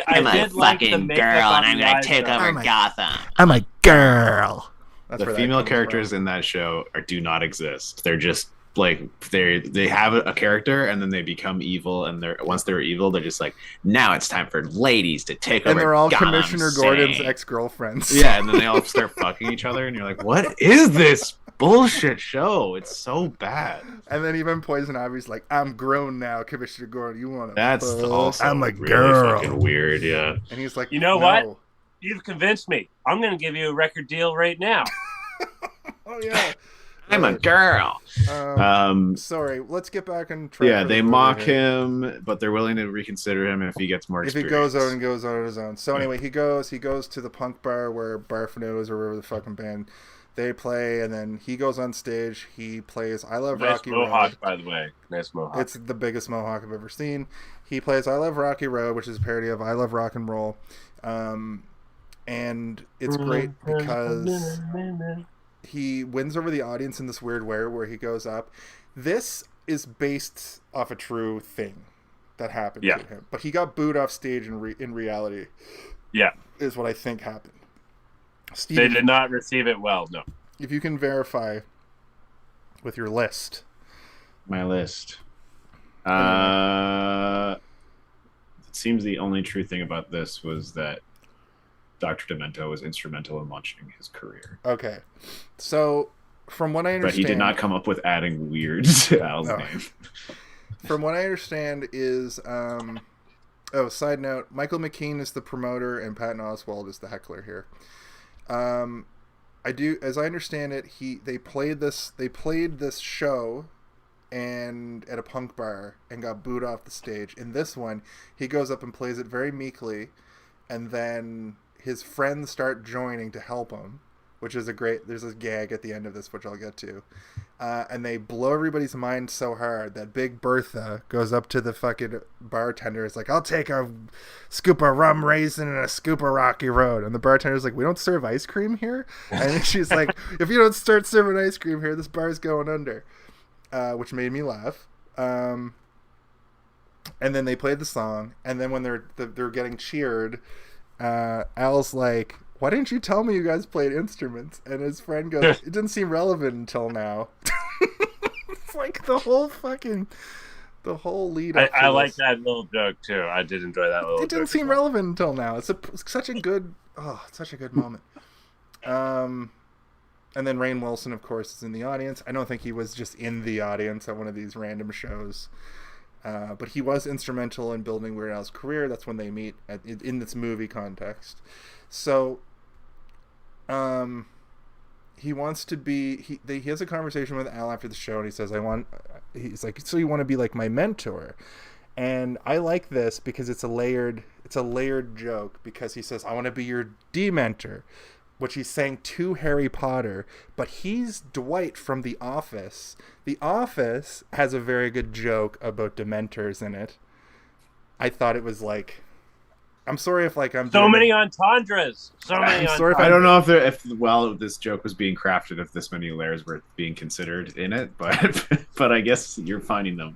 I'm a fucking girl, and I'm gonna take over Gotham. I'm a girl. The female characters in that show do not exist. They're just like they have a character, and then they become evil, and once they're evil, they're just like, now it's time for ladies to take over. And they're all Gotham Commissioner City. Gordon's ex-girlfriends. Yeah, and then they all start fucking each other, and you're like, what is this bullshit show? It's so bad. And then even Poison Ivy's like, I'm grown now, Commissioner Gordon. You want to? That's also I'm a really girl. fucking weird. Yeah. And he's like, you know no. what? You've convinced me. I'm going to give you a record deal right now. Oh yeah. I'm a girl. Sorry, let's get back on track. Yeah, they mock him, but they're willing to reconsider him if he gets more experience. If he goes on his own. So anyway, he goes to the punk bar where Barfano is, or wherever the fucking band they play, and then he goes on stage. He plays I Love Nice Rocky mohawk, Road. by the way. Nice mohawk. It's the biggest mohawk I've ever seen. He plays I Love Rocky Road, which is a parody of I Love Rock and Roll. And it's great because he wins over the audience in this weird way where he goes up. This is based off a true thing that happened to him. But he got booed off stage in reality. Yeah. Is what I think happened. Steve, they did not receive it well, no. If you can verify with your list. My list. It seems the only true thing about this was that Dr. Demento was instrumental in launching his career. Okay. So, from what I understand... But he did not come up with adding weird to Al's name. From what I understand is... side note, Michael McKean is the promoter and Patton Oswalt is the heckler here. As I understand it, they played this show and at a punk bar and got booed off the stage. In this one, he goes up and plays it very meekly, and then his friends start joining to help him, which is there's this gag at the end of this, which I'll get to. And they blow everybody's mind so hard that Big Bertha goes up to the fucking bartender. It's like, I'll take a scoop of rum raisin and a scoop of Rocky Road. And the bartender's like, we don't serve ice cream here? And she's like, if you don't start serving ice cream here, this bar's going under. Which made me laugh. And then they played the song. And then when they're getting cheered, Al's like, why didn't you tell me you guys played instruments? And his friend goes, it didn't seem relevant until now. It's like the whole lead up. I like that little joke too. I did enjoy that little joke. It didn't seem relevant until now. It's such a good moment. And then Rainn Wilson, of course, is in the audience. I don't think he was just in the audience at one of these random shows. But he was instrumental in building Weird Al's career. That's when they meet in this movie context. So, he wants to be. He has a conversation with Al after the show, and he says, he's like, so you want to be like my mentor? And I like this because it's a layered joke, because he says, I want to be your dementor, which he's saying to Harry Potter, but he's Dwight from The Office. The Office has a very good joke about Dementors in it. I thought it was like, I'm sorry if like I'm so many entendres. So many. sorry if I don't know if this joke was being crafted, if this many layers were being considered in it, but I guess you're finding them.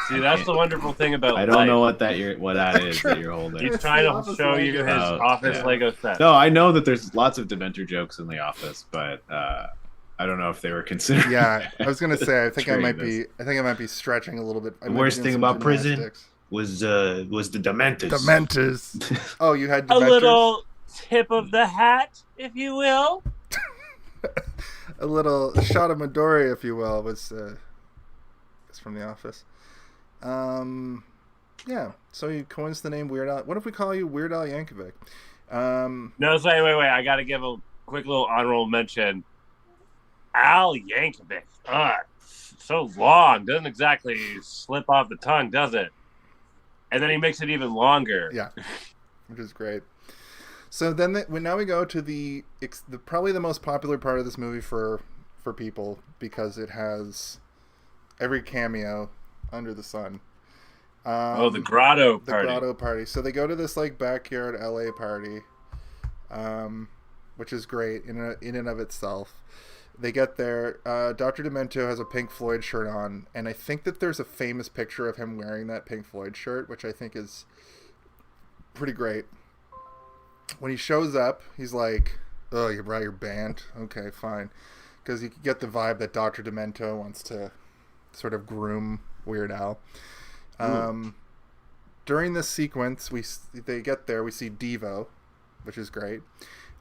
See, that's the wonderful thing about I don't life. know what that is that you're holding. He's trying to show you his office Lego set. No, I know that there's lots of Dementor jokes in The Office, but I don't know if they were considered. Yeah, I was gonna say I think I might be stretching a little bit. The worst thing about prison was the Dementors. Dementors. Oh, you had a Dementors? little tip of the hat, if you will. A little shot of Midori, if you will, was from The Office. Yeah. So you coined the name Weird Al. What if we call you Weird Al Yankovic? No, sorry, wait. I got to give a quick little honorable mention. Al Yankovic. So long. Doesn't exactly slip off the tongue, does it? And then he makes it even longer. Yeah, which is great. So then now we go to the probably the most popular part of this movie for people, because it has every cameo under the sun. The grotto party. The grotto party. So they go to this like backyard LA party, which is great in and of itself. They get there. Dr. Demento has a Pink Floyd shirt on, and I think that there's a famous picture of him wearing that Pink Floyd shirt, which I think is pretty great. When he shows up, he's like, "Oh, you brought your band? Okay, fine," because you get the vibe that Dr. Demento wants to sort of groom Weird Al. During this sequence, they get there. We see Devo, which is great.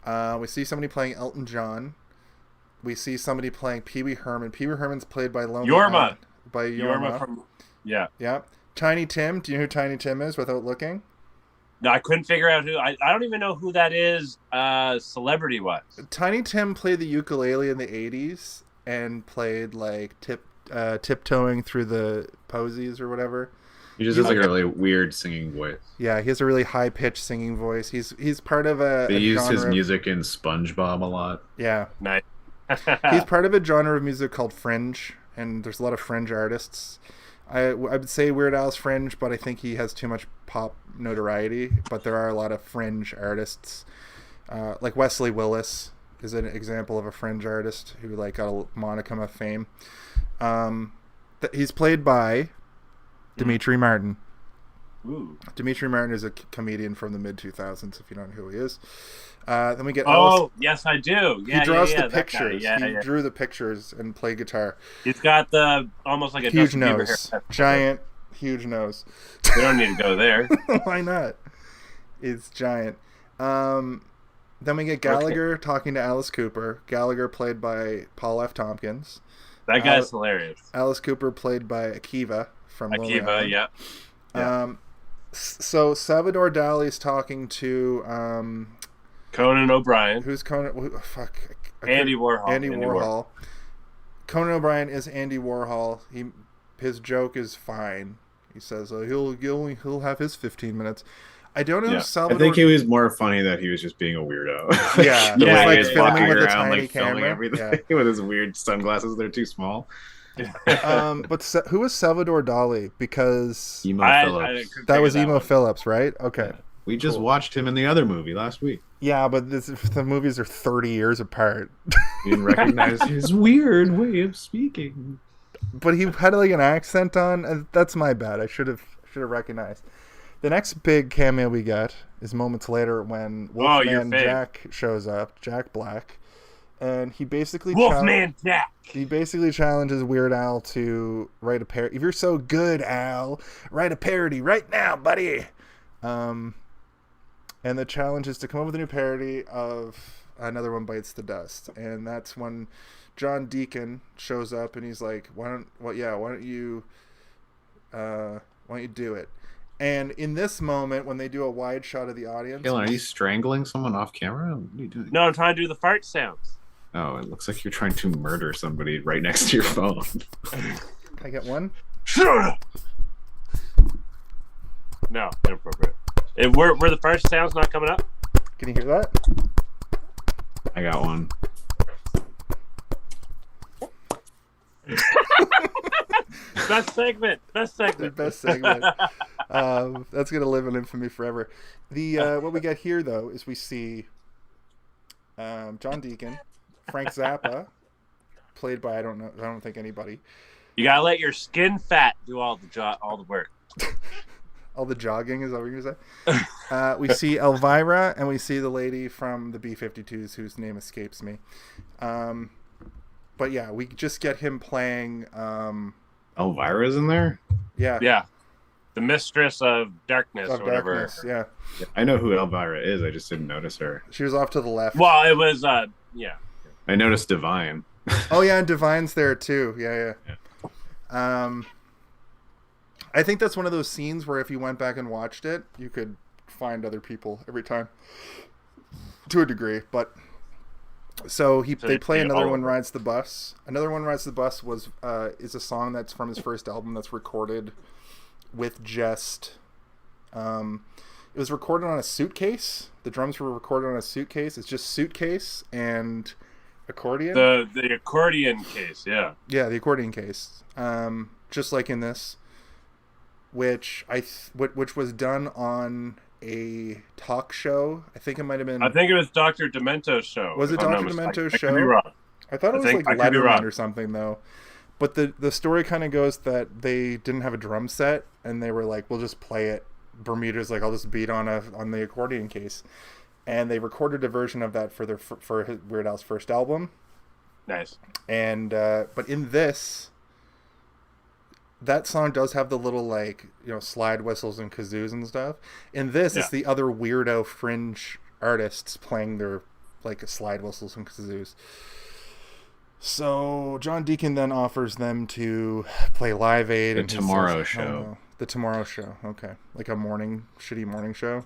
We see somebody playing Elton John. We see somebody playing Pee Wee Herman. Pee Wee Herman's played by Yorma. By Yorma. Yeah. Tiny Tim. Do you know who Tiny Tim is without looking? No, I couldn't figure out who. I don't even know who that is. Celebrity wise. Tiny Tim played the ukulele in the 80s and played like tiptoeing through the posies or whatever. He just has like a really weird singing voice. Yeah, he has a really high pitched singing voice. He's part of a. They use his music in SpongeBob a lot. Yeah, nice. He's part of a genre of music called fringe, and there's a lot of fringe artists. I would say Weird Al's fringe, but I think he has too much pop notoriety. But there are a lot of fringe artists, like Wesley Willis is an example of a fringe artist who like got a monicum of fame. He's played by Dimitri Martin. Ooh. Dimitri Martin is a comedian from the mid-2000s, if you don't know who he is. Then we get yes, I do. Yeah, he draws the that pictures. guy. He drew the pictures and played guitar. He's got the almost like a huge Justin nose, Bieber haircut. giant, huge nose. We don't need to go there. Why not? It's giant. Then we get Gallagher talking to Alice Cooper. Gallagher played by Paul F. Tompkins. That guy's hilarious. Alice Cooper played by Akiva from Lonely Island. Yeah. So Salvador Dali's talking to Conan O'Brien. Who's Conan? Andy Warhol. Andy Warhol. Conan O'Brien is Andy Warhol. His joke is fine. He says he'll have his 15 minutes. I don't know if Salvador. I think it was more funny that he was just being a weirdo. Yeah, he was like filming with a around, tiny like, camera. Everything with his weird sunglasses. They're too small. But who was Salvador Dali? Because Emo Phillips. That was Emo Phillips, right? Okay. Yeah. We just watched him in the other movie last week. Yeah, but the movies are 30 years apart. You didn't recognize his weird way of speaking. But he had like an accent on. And that's my bad. I should have recognized. The next big cameo we get is moments later when Wolfman Jack shows up, Jack Black, and he basically Wolfman Jack. He basically challenges Weird Al to write a parody. If you're so good, Al, write a parody right now, buddy. And the challenge is to come up with a new parody of Another One Bites the Dust, and that's when John Deacon shows up and he's like, "Why don't you do it?" And in this moment, when they do a wide shot of the audience, Kayla, are you strangling someone off camera? What are you doing? No, I'm trying to do the fart sounds. Oh, it looks like you're trying to murder somebody right next to your phone. Can I get one? Shut up! No, inappropriate. Were the fart sounds not coming up? Can you hear that? I got one. Best segment. The best segment. That's gonna live in infamy forever. The what we get here though is we see John Deacon, Frank Zappa, played by I don't think anybody. You gotta let your skin fat do all the work. All the jogging, is that what you're gonna say? We see Elvira, and we see the lady from the B-52s whose name escapes me. But yeah, we just get him playing. Elvira's in there? Yeah. Yeah. The Mistress of Darkness or whatever. Darkness, yeah. I know who Elvira is. I just didn't notice her. She was off to the left. Well, it was, yeah. I noticed Divine. Oh, yeah, and Divine's there, too. Yeah. I think that's one of those scenes where if you went back and watched it, you could find other people every time. To a degree, but... So they play Another One Rides the Bus. Another One Rides the Bus is a song that's from his first album that's recorded with just... it was recorded on a suitcase. The drums were recorded on a suitcase. It's just suitcase and accordion. The accordion case, yeah. Yeah, the accordion case. Just like in this, which was done on a talk show. I think it might have been. I think it was Dr. Demento's show. Was it Dr. Demento's show? I could be wrong. I thought it was like Letterman or something though. But the story kind of goes that they didn't have a drum set and they were like, we'll just play it. Bermuda's like, I'll just beat on the accordion case, and they recorded a version of that for Weird Al's first album. Nice. And but in this, that song does have the little slide whistles and kazoos and stuff. In this, it's the other weirdo fringe artists playing their slide whistles and kazoos. So John Deacon then offers them to play Live Aid. The Tomorrow Show. The Tomorrow Show. Okay, like a shitty morning show.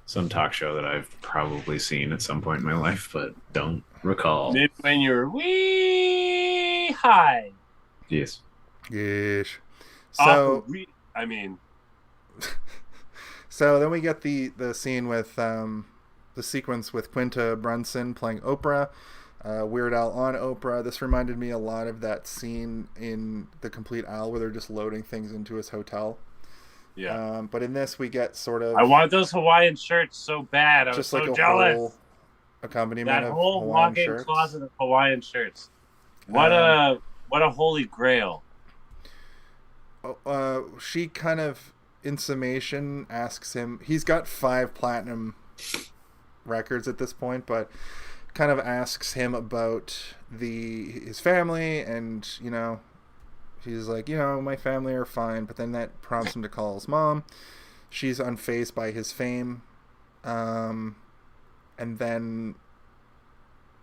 Some talk show that I've probably seen at some point in my life, but don't recall. Maybe when you're wee high. Yes. Yes. So so then we get the scene with the sequence with Quinta Brunson playing Oprah, Weird Al on Oprah. This reminded me a lot of that scene in The Complete Al where they're just loading things into his hotel. Yeah. But in this we get sort of... I want those Hawaiian shirts so bad. I was so jealous. Whole accompaniment that of whole Hawaiian walk-in shirts. closet of Hawaiian shirts. What a holy grail. She kind of, in summation, asks him... He's got 5 platinum records at this point, but kind of asks him about his family, and, he's like, my family are fine, but then that prompts him to call his mom. She's unfazed by his fame. And then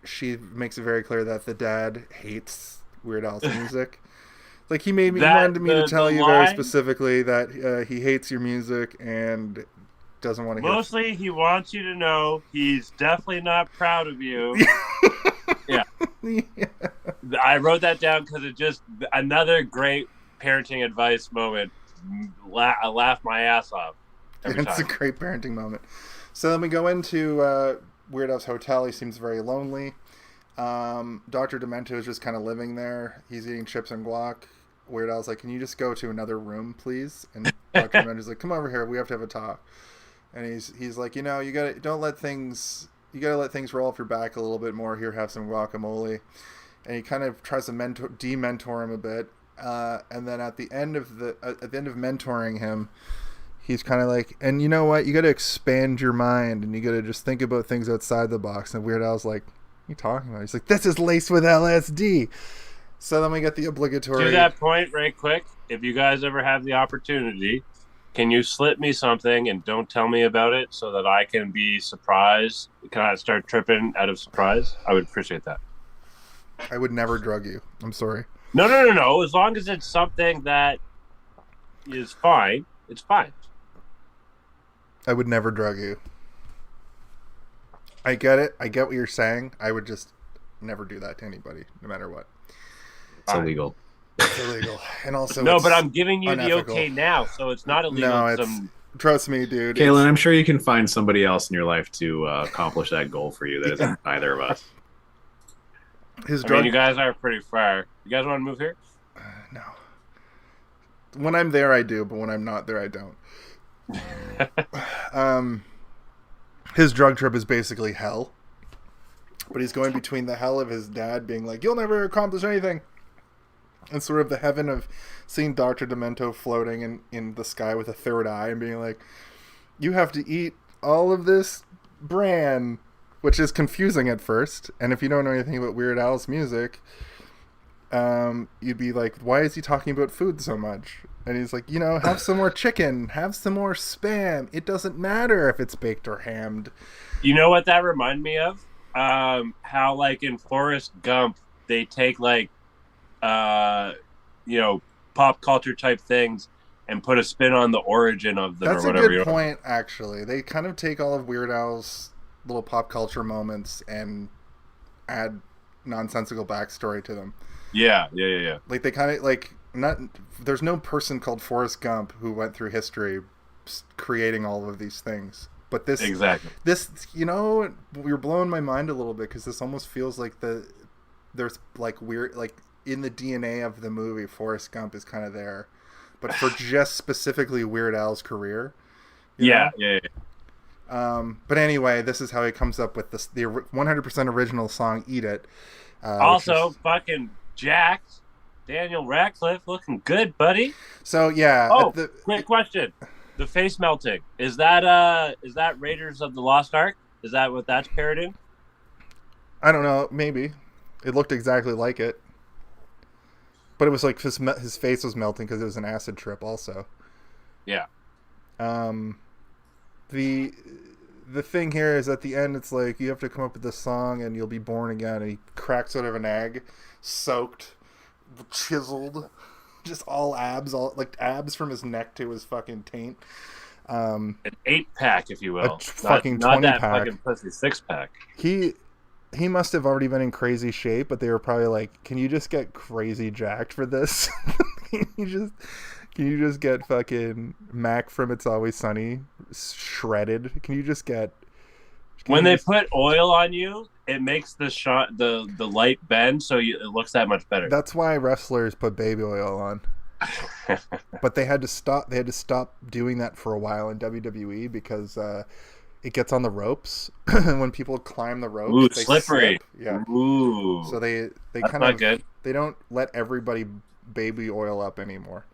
she makes it very clear that the dad hates Weird Al's music. He wanted me to tell you very specifically that he hates your music and doesn't want to hear it. Mostly, he wants you to know he's definitely not proud of you. Yeah. I wrote that down because it just another great parenting advice moment. I laughed my ass off. It's a great parenting moment. So then we go into Weird Al's hotel. He seems very lonely. Dr. Demento is just kind of living there. He's eating chips and guac. Weird Al's like, can you just go to another room, please? And Dr. Demento's like, come over here. We have to have a talk. And he's like, you gotta let things roll off your back a little bit more. Here, have some guacamole. And he kind of tries to de-mentor him a bit. And then at the end of mentoring him, he's kind of like, and you know what? You got to expand your mind, and you got to just think about things outside the box. And Weird Al's like, what are you talking about? He's like, this is laced with LSD. So then we get the obligatory... To that point, right quick, if you guys ever have the opportunity, can you slip me something and don't tell me about it so that I can be surprised? Can I start tripping out of surprise? I would appreciate that. I would never drug you. I'm sorry. No. As long as it's something that is fine, it's fine. I would never drug you. I get it. I get what you're saying. I would just never do that to anybody, no matter what. It's illegal. It's illegal. And also, no, but I'm giving you unethical. the okay now, so it's not illegal. No, trust me, dude. Kaylin, I'm sure you can find somebody else in your life to accomplish that goal for you that isn't either of us. You guys are pretty far. You guys want to move here? When I'm there, I do, but when I'm not there, I don't. His drug trip is basically hell. But he's going between the hell of his dad being like, you'll never accomplish anything, and sort of the heaven of seeing Dr. Demento floating in the sky with a third eye and being like, you have to eat all of this bran, which is confusing at first. And if you don't know anything about Weird Al's music, you'd be like, why is he talking about food so much? And he's like, have some more chicken, have some more Spam. It doesn't matter if it's baked or hammed. You know what that reminded me of? How like in Forrest Gump, they take like, pop culture type things and put a spin on the origin of them. That's or whatever. That's a good point, actually. They kind of take all of Weird Al's little pop culture moments and add nonsensical backstory to them. Yeah. Like they kind of there's no person called Forrest Gump who went through history creating all of these things. But this, you're blowing my mind a little bit because this almost feels like there's like weird, like in the DNA of the movie, Forrest Gump is kind of there, but for just specifically Weird Al's career. Yeah. But anyway, this is how he comes up with the 100% original song "Eat It." Also, fucking jacked. Daniel Radcliffe looking good, buddy. So yeah. Oh, quick question. The face melting, is that Raiders of the Lost Ark? Is that what that's parroting? I don't know. Maybe it looked exactly like it, but it was like his face was melting because it was an acid trip. Also, yeah. The thing here is at the end, it's like you have to come up with this song and you'll be born again. And he cracks out of an egg, soaked, chiseled. Just all abs, abs from his neck to his fucking taint. An 8-pack, if you will. Fucking not 20 that pack. Fucking pussy 6-pack. He must have already been in crazy shape, but they were probably like, "Can you just get crazy jacked for this? Can you just get fucking Mac from It's Always Sunny shredded? Can you just get?" When they put oil on you, it makes the shot the light bend, so it looks that much better. That's why wrestlers put baby oil on. But they had to stop. They had to stop doing that for a while in WWE because it gets on the ropes. When people climb the ropes, ooh, they slippery. Slip. Yeah. Ooh. So they That's kind not of good. They don't let everybody baby oil up anymore.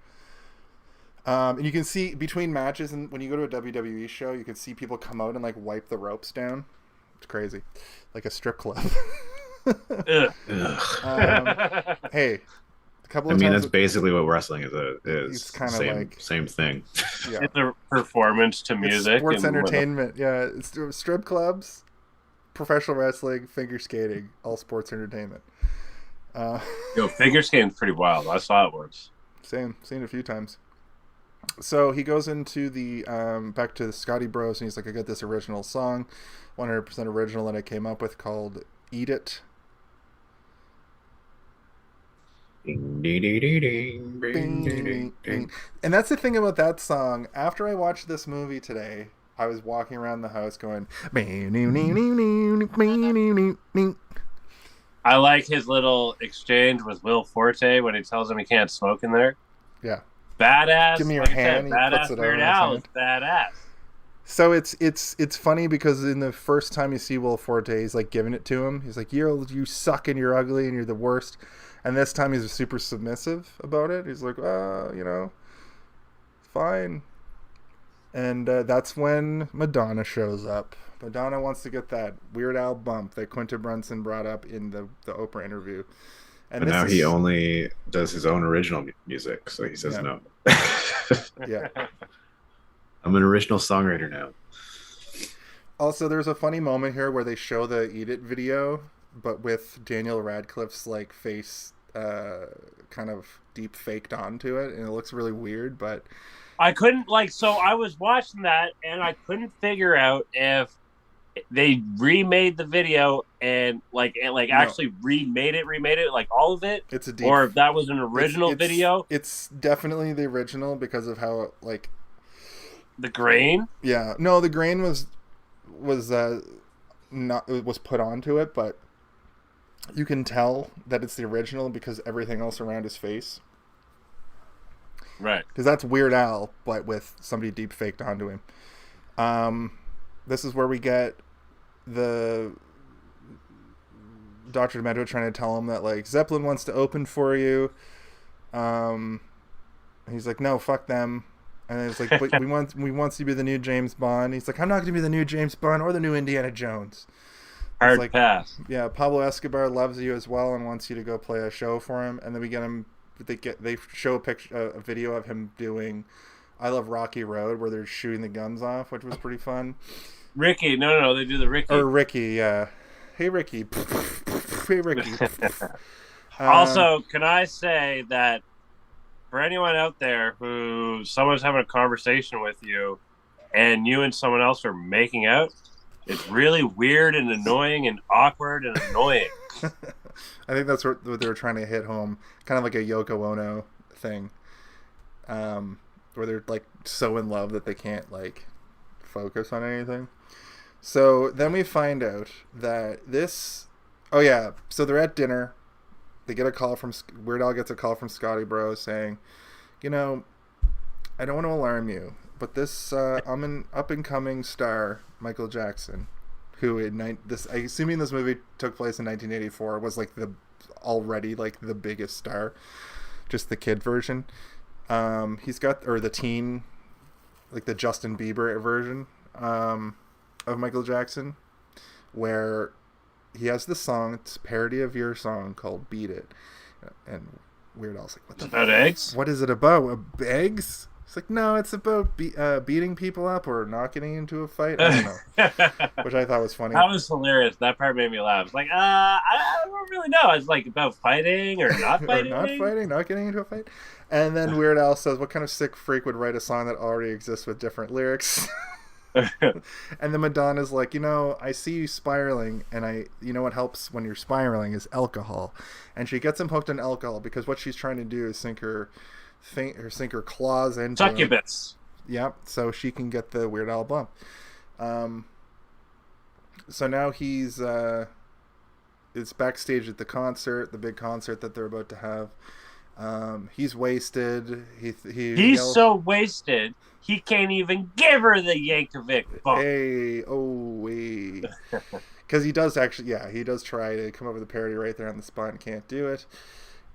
And you can see between matches, and when you go to a WWE show, you can see people come out and like wipe the ropes down. It's crazy, like a strip club. Hey, a couple of times. That's basically what wrestling is. It's kind of like same thing. Yeah. It's a performance to music. It's sports entertainment. Yeah, it's strip clubs, professional wrestling, figure skating, all sports entertainment. Yo, figure skating's pretty wild. I saw it once. Seen it a few times. So he goes into the back to the Scotty Bros and he's like, I got this original song, 100% original that I came up with called "Eat It." Ding, ding, ding, ding. And that's the thing about that song. After I watched this movie today, I was walking around the house going. I like his little exchange with Will Forte when he tells him he can't smoke in there. Yeah. Badass. Give me your like hand. Said, badass puts it Weird on Al his is badass. So it's funny because in the first time you see Will Forte, he's like giving it to him. He's like, you suck and you're ugly and you're the worst. And this time he's super submissive about it. He's like, fine. And that's when Madonna shows up. Madonna wants to get that Weird Al bump that Quinta Brunson brought up in the Oprah interview. And now he only does his own original music, so he says no. Yeah. I'm an original songwriter now. Also, there's a funny moment here where they show the Eat It video, but with Daniel Radcliffe's like face kind of deep faked onto it, and it looks really weird, but I couldn't so I was watching that and I couldn't figure out if they remade the video and actually remade it like all of it. It's a deep, or if that was an original video. It's definitely the original because of how the grain. Yeah, no, the grain was not, it was put onto it, but you can tell that it's the original because everything else around his face Right. Because that's Weird Al, but with somebody deep faked onto him. This is where we get the Dr. Demento trying to tell him that, like, Zeppelin wants to open for you. He's like, no, fuck them. And it's like, but we want you to be the new James Bond. He's like, I'm not going to be the new James Bond or the new Indiana Jones. Hard like, pass. Yeah, Pablo Escobar loves you as well and wants you to go play a show for him. And then we get him. They show a video of him doing "I Love Rocky Road" where they're shooting the guns off, which was pretty fun. Ricky, no, they do the Ricky. Or Ricky, yeah. Hey Ricky. Hey Ricky. Also, can I say that for anyone out there who someone's having a conversation with you and you and someone else are making out, it's really weird and annoying and awkward and annoying. I think that's what they were trying to hit home, kind of like a Yoko Ono thing, where they're like so in love that they can't like focus on anything. So then we find out that so they're at dinner. They get a call from Weird Al gets a call from Scotty Bro saying, you know, I don't want to alarm you, but this I'm an up and coming star, Michael Jackson, who I assuming this movie took place in 1984, was like already the biggest star, just the kid version. He's got, or the teen, like the Justin Bieber version of Michael Jackson, where he has this song, it's a parody of your song called "Beat It," and Weird Al's like, "What the? About eggs? What is it about? Eggs?" It's like, no, it's about beating people up or not getting into a fight. I don't know, which I thought was funny. That was hilarious. That part made me laugh. It's like, I don't really know. It's like about fighting or not fighting, not getting into a fight. And then Weird Al says, "What kind of sick freak would write a song that already exists with different lyrics?" And then Madonna's like, you know, I see you spiraling, and you know what helps when you're spiraling is alcohol. And she gets him hooked on alcohol because what she's trying to do is sink her claws into succubus. Yep, so she can get the Weird Al bump. So now it's backstage at the big concert that they're about to have. He's wasted. He's so wasted he can't even give her the Yankovic bump. Because he does try to come up with a parody right there on the spot and can't do it.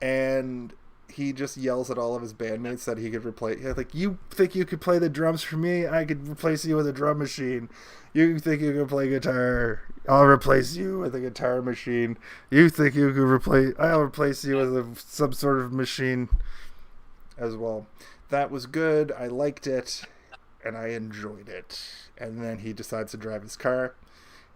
And he just yells at all of his bandmates that he could replace. Like, you think you could play the drums for me? I could replace you with a drum machine. You think you can play guitar? I'll replace you with a guitar machine. You think you could I'll replace you with some sort of machine as well. That was good. I liked it, and I enjoyed it. And then he decides to drive his car,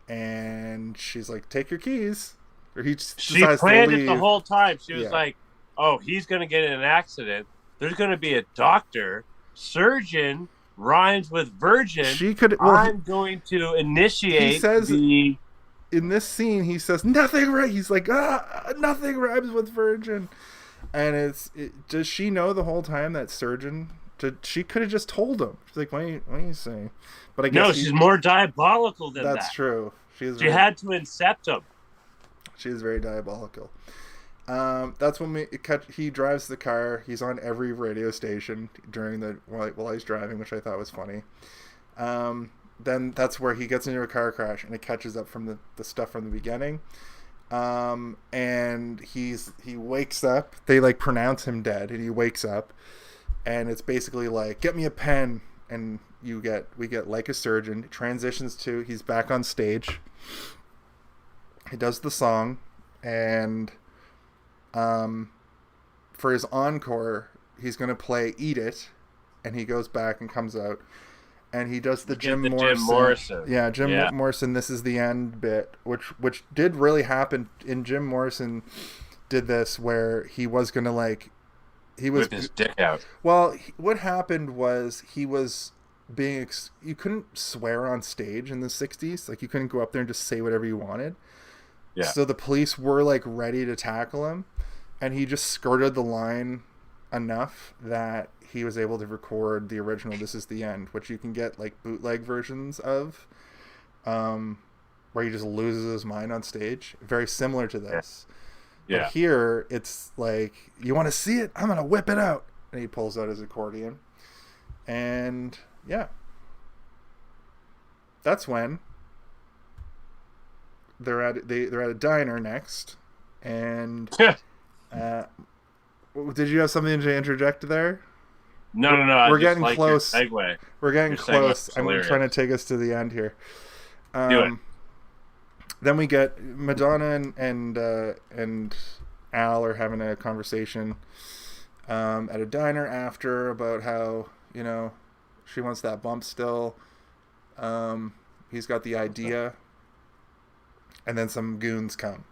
and she's like, "Take your keys." Or she planned it the whole time. She was like, "Oh, he's going to get in an accident. There's going to be a doctor, surgeon." Rhymes with virgin. I'm going to initiate. He says in this scene, he says nothing right. He's like, nothing rhymes with virgin. And does she know the whole time that surgeon? She could have just told him. She's like, what are you saying? But I guess no, she's more diabolical than that. That's true. She had to incept him. She is very diabolical. That's when he drives the car. He's on every radio station while he's driving, which I thought was funny. Then that's where he gets into a car crash, and it catches up from the stuff from the beginning. And he wakes up. They like pronounce him dead, and he wakes up, and it's basically like, "Get me a pen," and we get Like a Surgeon. It transitions to he's back on stage. He does the song, and for his encore, he's going to play "Eat It," and he goes back and comes out, and he does the Jim Morrison. Yeah, Jim Morrison. This is the end bit, which did really happen. And Jim Morrison did this where he was going to with his dick out. Well, what happened was he was you couldn't swear on stage in the 60s. Like, you couldn't go up there and just say whatever you wanted. Yeah. So the police were like ready to tackle him, and he just skirted the line enough that he was able to record the original "This Is the End," which you can get like bootleg versions of, where he just loses his mind on stage. Very similar to this. Yeah. But here it's like, you want to see it? I'm gonna whip it out. and he pulls out his accordion. And yeah, that's when they're at a diner next. And did you have something to interject there? No. We're getting close. Segue. We're getting Your close. I'm hilarious. trying to take us to the end here. Do it. Then we get Madonna and Al are having a conversation at a diner after about how, you know, she wants that bump still. He's got the idea. And then some goons come.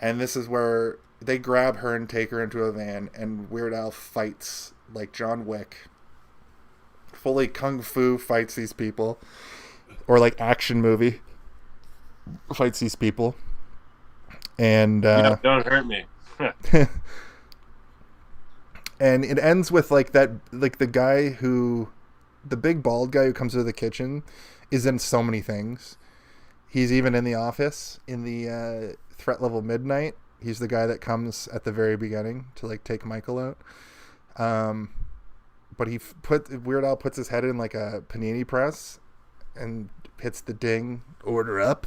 And this is where they grab her and take her into a van, and Weird Al fights like John Wick. Fully kung fu fights these people. Or like action movie fights these people. And don't hurt me. and it ends with like that, like the guy who, the big bald guy who comes to the kitchen is in so many things. He's even in The Office in the Threat Level Midnight. He's the guy that comes at the very beginning to like take Michael out. But Weird Al puts his head in like a panini press and hits the ding, order up.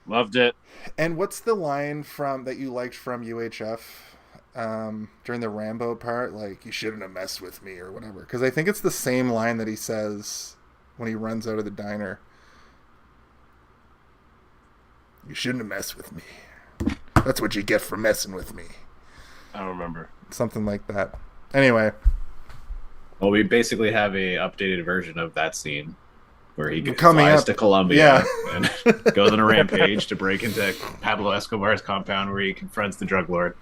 Loved it. And what's the line that you liked from UHF during the Rambo part? Like, you shouldn't have messed with me or whatever. Because I think it's the same line that he says when he runs out of the diner. You shouldn't have messed with me. That's what you get for messing with me. I don't remember. Something like that. Anyway. Well, we basically have a updated version of that scene where he Coming flies up. to Colombia Yeah. and goes on a rampage to break into Pablo Escobar's compound where he confronts the drug lord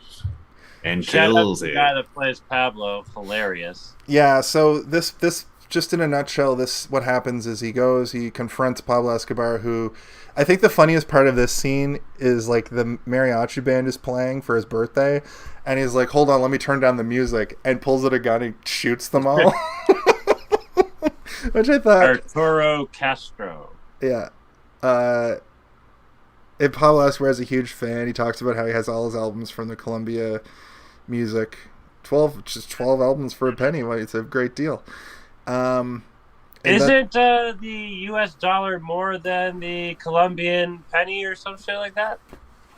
and kills the him. guy that plays Pablo, hilarious. Yeah, so this just in a nutshell, what happens is he confronts Pablo Escobar, who I think the funniest part of this scene is like the mariachi band is playing for his birthday, and he's like, hold on, let me turn down the music, and pulls out a gun and shoots them all. Which I thought... Arturo Castro. Yeah. And Pablo Escobar is a huge fan. He talks about how he has all his albums from the Columbia music. 12 albums for a penny. Well, it's a great deal. Isn't the U.S. dollar more than the Colombian penny or some shit like that?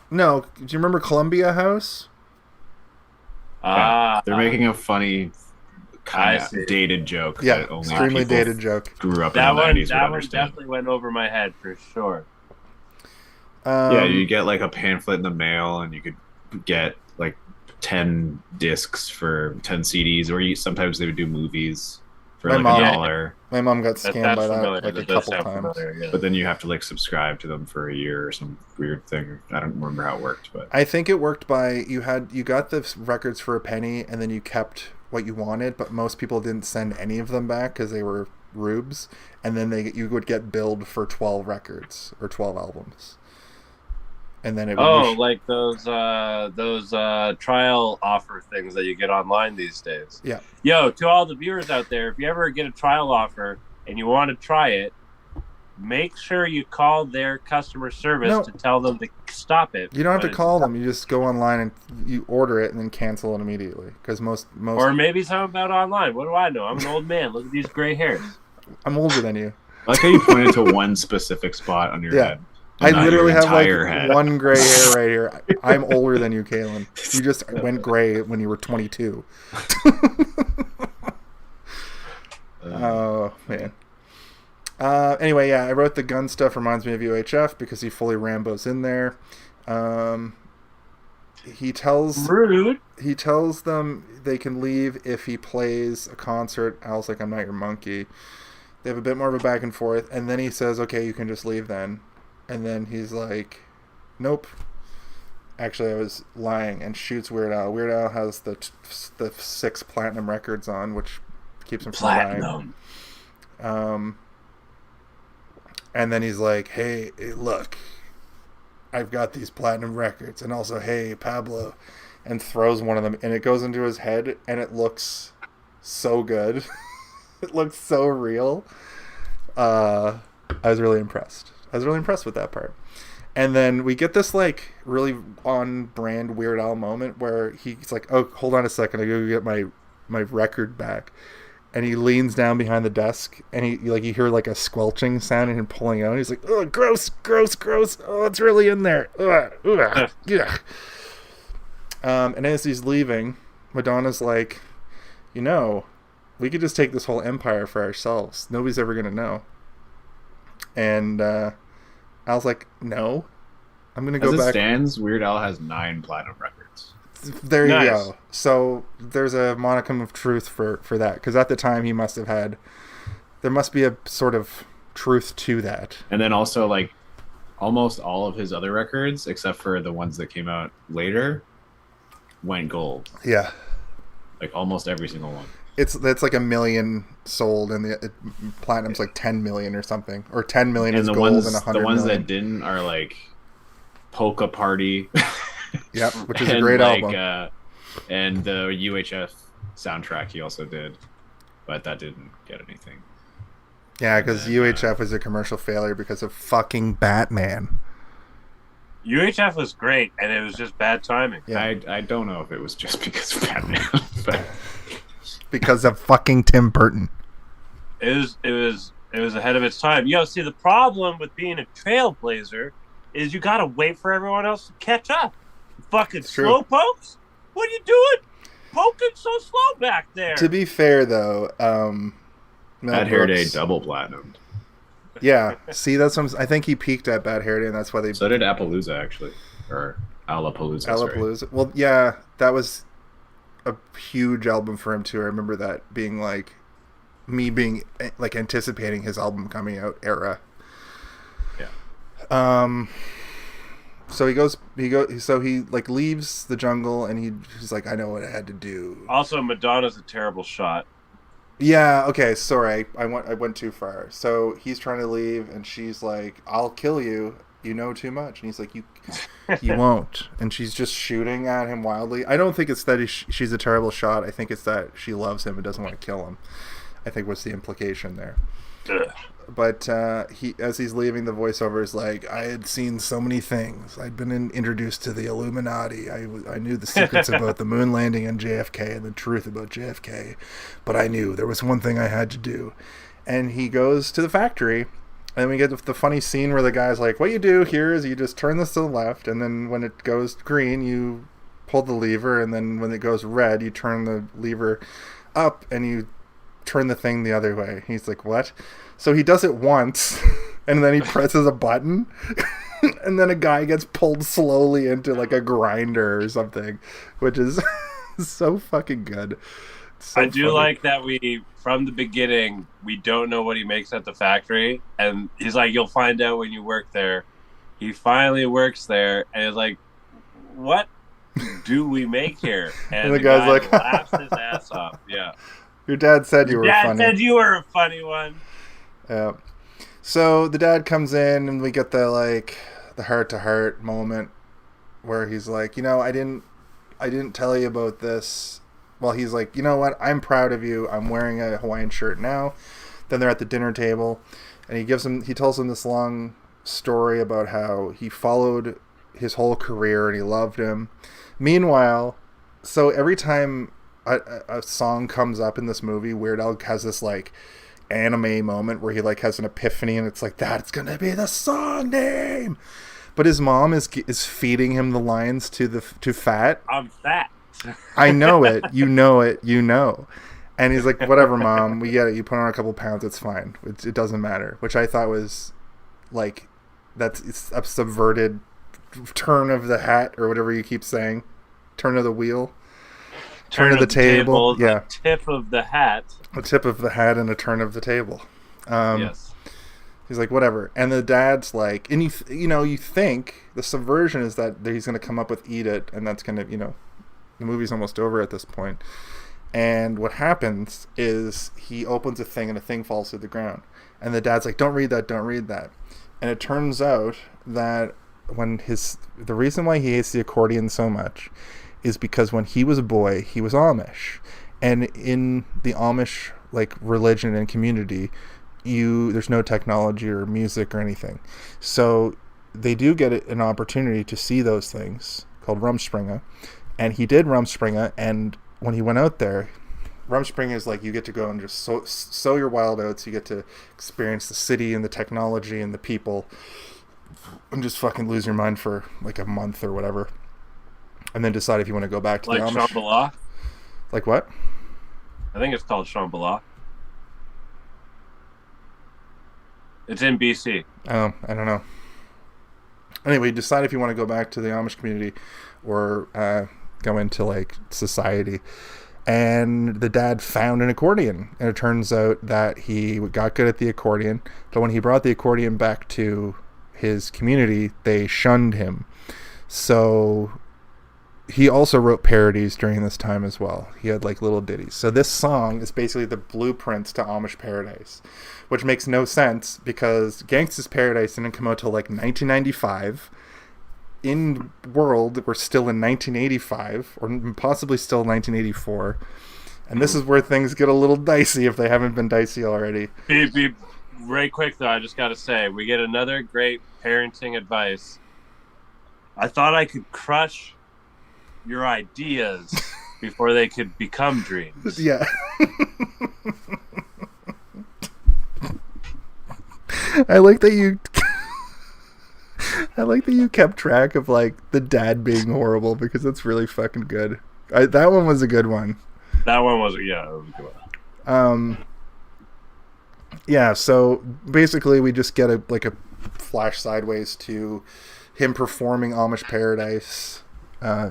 No. Do you remember Columbia House? They're making a funny kind of dated joke. Yeah, that only extremely people dated joke. Grew up that in the 90s would that one understand. definitely went over my head for sure. Yeah, you get like a pamphlet in the mail, and you could get like 10 discs for 10 CDs, or sometimes they would do movies for like $1. My mom got scammed by familiar. that like a couple times. Yeah. But then you have to like subscribe to them for a year or some weird thing. I don't remember how it worked, but I think it worked by you got the records for a penny, and then you kept what you wanted, but most people didn't send any of them back because they were rubes, and then you would get billed for 12 records or 12 albums. And then it would like those trial offer things that you get online these days. Yeah. Yo, to all the viewers out there, if you ever get a trial offer and you want to try it, make sure you call their customer service to tell them to stop it. You don't have to call them. You just go online and you order it and then cancel it immediately. Because most or maybe something about online. What do I know? I'm an old man. Look at these gray hairs. I'm older than you. I like how you pointed to one specific spot on your head. I literally have like head. one gray hair right here. I'm older than you, Kalen. You just went gray when you were 22. Oh, man. Anyway, yeah, I wrote the gun stuff reminds me of UHF because he fully Rambo's in there. He tells them they can leave if he plays a concert. Al's like, I'm not your monkey. They have a bit more of a back and forth, and then he says, okay, you can just leave then. And then he's like, nope. Actually, I was lying, and shoots Weird Al. Weird Al has the 6 platinum records on, which keeps him from dying. And then he's like, hey, look, I've got these platinum records, and also, hey, Pablo, and throws one of them, and it goes into his head, and it looks so good. It looks so real. I was really impressed. I was really impressed with that part. And then we get this like really on brand Weird Al moment where he's like, oh, hold on a second, I gotta get my my record back. And he leans down behind the desk, and you hear like a squelching sound and him pulling out. He's like, "Oh, gross, gross, gross! Oh, it's really in there." Yeah. And as he's leaving, Madonna's like, we could just take this whole empire for ourselves. Nobody's ever gonna know. And I was like, no, I'm gonna go back. As it stands, Weird Al has 9 platinum records. There you go. So there's a modicum of truth for that, because at the time he must have had. There must be a sort of truth to that. And then also, like, almost all of his other records, except for the ones that came out later, went gold. Yeah, like almost every single one. It's like 1 million sold, and the platinum's like 10 million or something, or 10 million is gold, and 100 the ones million. that didn't are like Polka Party. Yep, which is a great album. And the UHF soundtrack he also did, but that didn't get anything. Yeah, because UHF was a commercial failure because of fucking Batman. UHF was great, and it was just bad timing. Yeah. I don't know if it was just because of Batman, but because of fucking Tim Burton. It was ahead of its time. See, the problem with being a trailblazer is you gotta wait for everyone else to catch up. Fucking slow pokes? What are you doing? Poking so slow back there. To be fair, though, Bad Hair Day double platinum. Yeah, see, that's what I think he peaked at Bad Hair Day, and that's why they. So did Appaloosa, actually, or Alapalooza. Alapalooza. Well, yeah, that was a huge album for him too. I remember that being like me being like anticipating his album coming out era. Yeah. So he like leaves the jungle, and he's like, I know what I had to do. Also, Madonna's a terrible shot. Yeah, okay, sorry. I went too far. So he's trying to leave, and she's like, I'll kill you. You know too much. And he's like, you won't. And she's just shooting at him wildly. I don't think it's that she's a terrible shot. I think it's that she loves him and doesn't want to kill him. I think was the implication there. Ugh. But as he's leaving, the voiceover is like, I had seen so many things. I'd been introduced to the Illuminati. I knew the secrets about the moon landing and JFK and the truth about JFK. But I knew there was one thing I had to do. And he goes to the factory, and we get the funny scene where the guy's like, what you do here is you just turn this to the left, and then when it goes green, you pull the lever, and then when it goes red, you turn the lever up, and you turn the thing the other way. He's like, what? So he does it once, and then he presses a button, and then a guy gets pulled slowly into like a grinder or something, which is so fucking good. So I do like that from the beginning, we don't know what he makes at the factory, and he's like, you'll find out when you work there. He finally works there, and it's like, what do we make here? And the guy's like, laughs his ass off. Yeah. Your dad said you were funny. Dad said you were a funny one. Yeah. So the dad comes in, and we get the heart-to-heart moment where he's like, I didn't tell you about this. Well, he's like, you know what? I'm proud of you. I'm wearing a Hawaiian shirt now. Then they're at the dinner table, and he tells him this long story about how he followed his whole career and he loved him. Meanwhile, so every time a song comes up in this movie, Weird Al has this like anime moment where he like has an epiphany, and it's like, that's gonna be the song name. But his mom is feeding him the lines to Fat. I'm fat. I know it. You know it. You know. And he's like, whatever, Mom. We get it. You put on a couple pounds. It's fine. It doesn't matter. Which I thought was like, it's a subverted turn of the hat, or whatever you keep saying. Turn of the wheel. Turn of the table. Yeah. The tip of the hat. A tip of the hat and a turn of the table. Yes. He's like, whatever. And the dad's like, and you think the subversion is that he's going to come up with Eat It, and that's going to, the movie's almost over at this point. And what happens is he opens a thing, and a thing falls to the ground. And the dad's like, don't read that, don't read that. And it turns out that the reason why he hates the accordion so much is because when he was a boy, he was Amish. And in the Amish, like, religion and community, there's no technology or music or anything. So they do get an opportunity to see those things called Rumspringa. And he did Rumspringa, and when he went out there, Rumspringa is like you get to go and just sow your wild oats. You get to experience the city and the technology and the people, and just fucking lose your mind for like a month or whatever, and then decide if you want to go back to like the Amish. Shambhala. Like what? I think it's called Shambhala. It's in BC. Oh, I don't know. Anyway, decide if you want to go back to the Amish community or go into like society. And the dad found an accordion, and it turns out that he got good at the accordion, but when he brought the accordion back to his community, they shunned him. So he also wrote parodies during this time as well. He had like little ditties. So this song is basically the blueprints to Amish Paradise, which makes no sense because Gangsta's Paradise didn't come out till like 1995. In world, we're still in 1985, or possibly still 1984. And this is where things get a little dicey if they haven't been dicey already. Be right quick, though, I just got to say, we get another great parenting advice. I thought I could crush your ideas before they could become dreams. Yeah. I like that you kept track of like the dad being horrible because it's really fucking good. That one was a good one. That one was, yeah, it was a good one. Yeah, so basically we just get a flash sideways to him performing Amish Paradise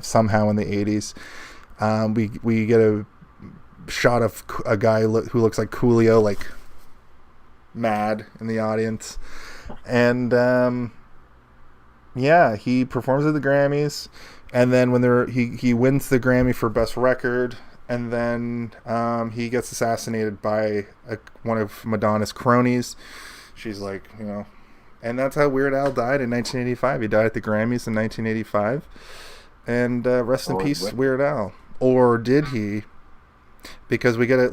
somehow in the 80s. We get a shot of a guy who looks like Coolio, like mad in the audience. And yeah, he performs at the Grammys, and then when he wins the Grammy for Best Record, and then he gets assassinated by one of Madonna's cronies. She's like, and that's how Weird Al died in 1985. He died at the Grammys in 1985, and rest in peace, Weird Al. Or did he? Because we get a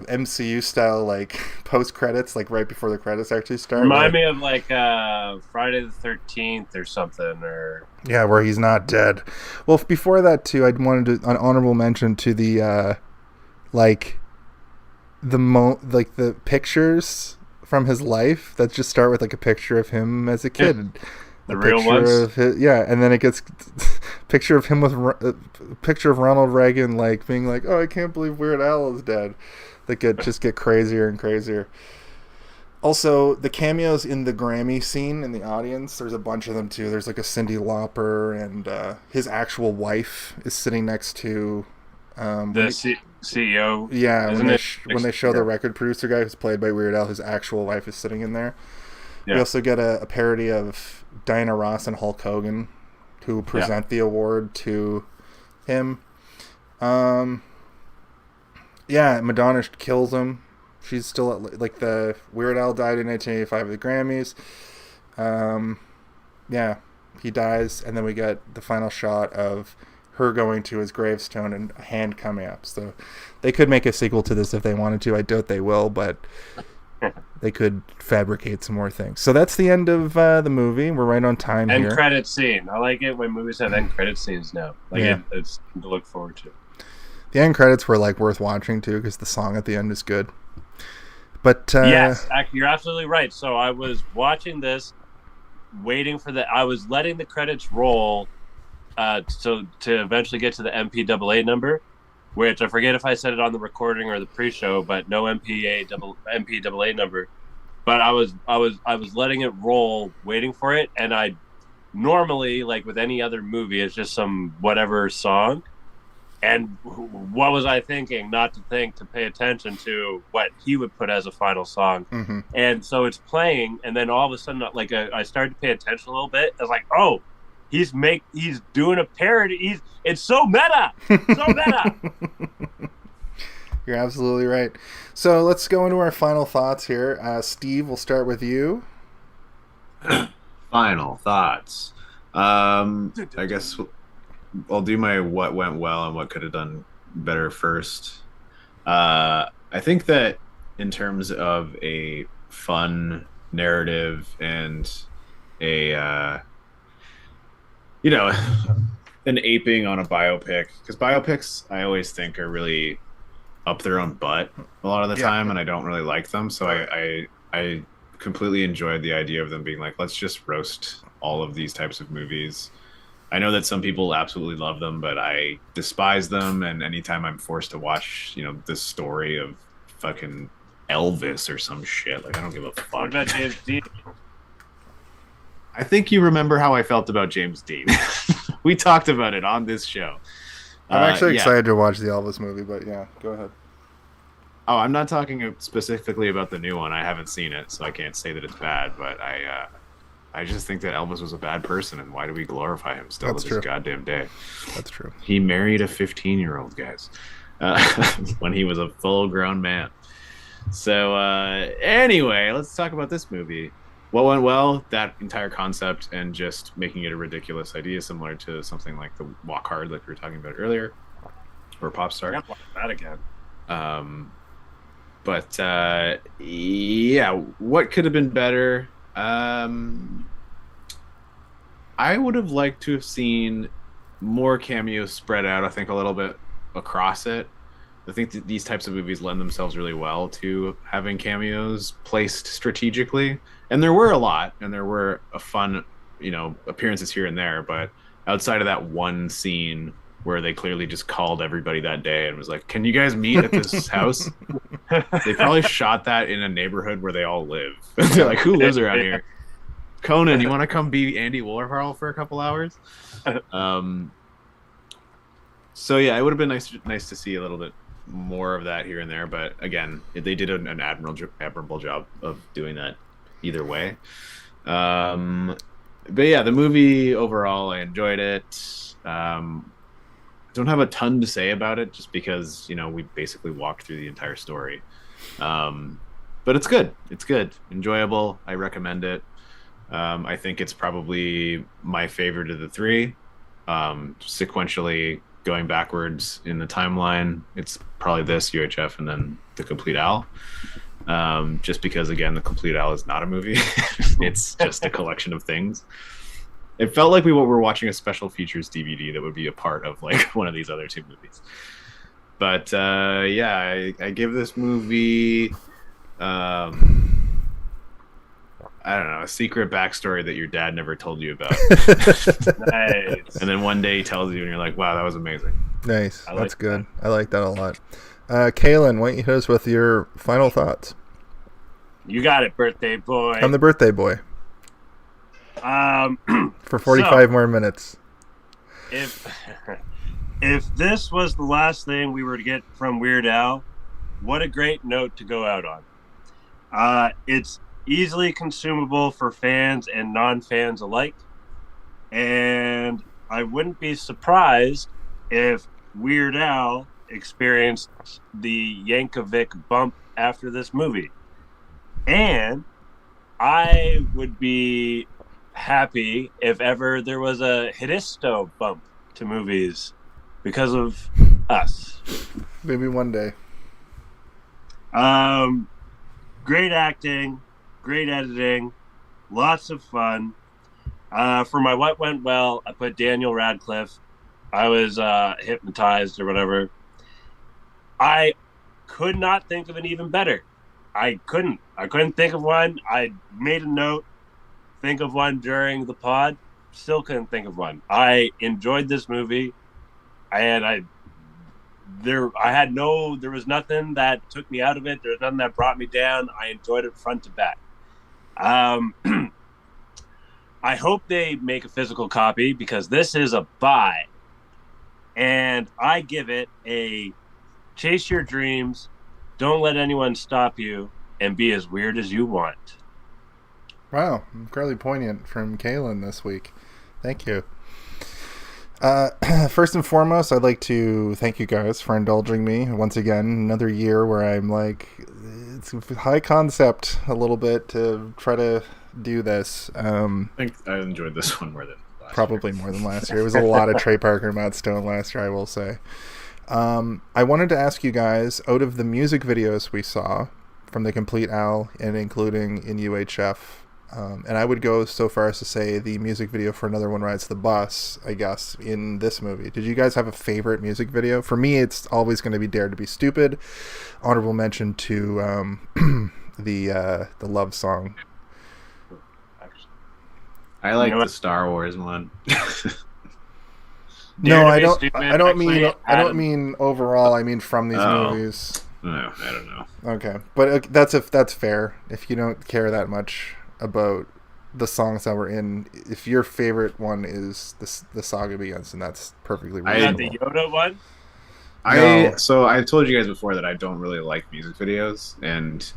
MCU style like post credits, like right before the credits actually start. Remind me of like Friday the 13th or something, or yeah, where he's not dead. Well, before that too, I wanted to an honorable mention to the the pictures from his life that just start with like a picture of him as a kid. The real ones? And then it gets picture of him with picture of Ronald Reagan like being like, oh, I can't believe Weird Al is dead. They just get crazier and crazier. Also, the cameos in the Grammy scene in the audience, there's a bunch of them too. There's like a Cyndi Lauper, and his actual wife is sitting next to the CEO. Yeah, when they show the record producer guy who's played by Weird Al, his actual wife is sitting in there. Yeah. We also get a parody of Diana Ross and Hulk Hogan, who present the award to him. Madonna kills him. She's still at, like, the Weird Al died in 1985 at the Grammys. He dies, and then we get the final shot of her going to his gravestone and a hand coming up. So they could make a sequel to this if they wanted to. I doubt they will, but they could fabricate some more things. So that's the end of the movie. We're right on time here. End credit scene. I like it when movies have end credit scenes now. It's to look forward to. The end credits were like worth watching too because the song at the end is good. But yes, you're absolutely right. So I was watching this, waiting for I was letting the credits roll, so to eventually get to the MPAA number. Which I forget if I said it on the recording or the pre-show, but no MPAA number. But I was letting it roll, waiting for it, and I normally, like with any other movie, it's just some whatever song. And what was I thinking? Not to pay attention to what he would put as a final song. Mm-hmm. And so it's playing, and then all of a sudden, like I started to pay attention a little bit. I was like, oh. He's doing a parody. It's so meta. So meta. You're absolutely right. So let's go into our final thoughts here. Steve, we'll start with you. Final thoughts. I guess I'll do my what went well and what could have done better first. I think that in terms of a fun narrative and a an aping on a biopic, because biopics I always think are really up their own butt a lot of the Yeah. time, and I don't really like them. So I completely enjoyed the idea of them being like, let's just roast all of these types of movies. I know that some people absolutely love them, but I despise them. And anytime I'm forced to watch, this story of fucking Elvis or some shit, like I don't give a What fuck. about James Dean? I think you remember how I felt about James Dean. We talked about it on this show. I'm actually yeah. excited to watch the Elvis movie, but yeah, go ahead. Oh, I'm not talking specifically about the new one. I haven't seen it, so I can't say that it's bad. But I just think that Elvis was a bad person, and why do we glorify him still to this goddamn day? That's true. He married a 15-year-old, guys, when he was a full-grown man. So anyway, let's talk about this movie. What went well? That entire concept and just making it a ridiculous idea, similar to something like the Walk Hard, like we were talking about earlier, or Pop Star. Yeah, that again. But yeah, what could have been better? I would have liked to have seen more cameos spread out, I think, a little bit across it. I think that these types of movies lend themselves really well to having cameos placed strategically. And there were a lot, and there were a fun, appearances here and there. But outside of that one scene where they clearly just called everybody that day and was like, "Can you guys meet at this house?" They probably shot that in a neighborhood where they all live. They're like, "Who lives around here?" Conan, you want to come be Andy Warhol for a couple hours? So yeah, it would have been nice to see a little bit more of that here and there. But again, they did an admirable job of doing that either way. But yeah, the movie overall, I enjoyed it. Don't have a ton to say about it just because, we basically walked through the entire story. But it's good. It's good. Enjoyable. I recommend it. I think it's probably my favorite of the three. Sequentially going backwards in the timeline, it's probably this, UHF, and then The Complete Owl. Just because, again, The Complete Owl is not a movie. It's just a collection of things. It felt like we were watching a special features DVD that would be a part of like one of these other two movies. But yeah, I give this movie I don't know, a secret backstory that your dad never told you about. Nice. And then one day he tells you and you're like, wow, that was amazing. Nice. That's good. That. I like that a lot. Kaylin, why don't you hit us with your final thoughts? You got it, birthday boy. I'm the birthday boy. For 45 more minutes. If this was the last thing we were to get from Weird Al, what a great note to go out on. It's easily consumable for fans and non-fans alike, and I wouldn't be surprised if Weird Al experienced the Yankovic bump after this movie. And I would be happy if ever there was a Hidisto bump to movies because of us. Maybe one day. Great acting, great editing, lots of fun. For my what went well, I put Daniel Radcliffe. I was hypnotized or whatever. I could not think of an even better. I couldn't think of one. I made a note, think of one during the pod. Still couldn't think of one. I enjoyed this movie, and there was nothing that took me out of it. There was nothing that brought me down. I enjoyed it front to back. I hope they make a physical copy because this is a buy, and I give it a chase your dreams. Don't let anyone stop you, and be as weird as you want. Wow, incredibly poignant from Kaylin this week. Thank you. First and foremost, I'd like to thank you guys for indulging me once again. Another year where I'm like, it's high concept a little bit to try to do this. I think I enjoyed this one more than last probably year. More than last year. It was a lot of Trey Parker and Matt Stone last year, I will say. I wanted to ask you guys, out of the music videos we saw from The Complete Owl and including in UHF, And I would go so far as to say the music video for Another One Rides the Bus, I guess, in this movie. Did you guys have a favorite music video? For me, it's always going to be Dare to Be Stupid. Honorable mention to the love song. I like the Star Wars one. No, I don't. I don't mean overall. I mean from these movies. No, I don't know. Okay, but that's fair. If you don't care that much about the songs that were in, if your favorite one is the Saga Begins, then that's perfectly reasonable. The Yoda one. So I told you guys before that I don't really like music videos, and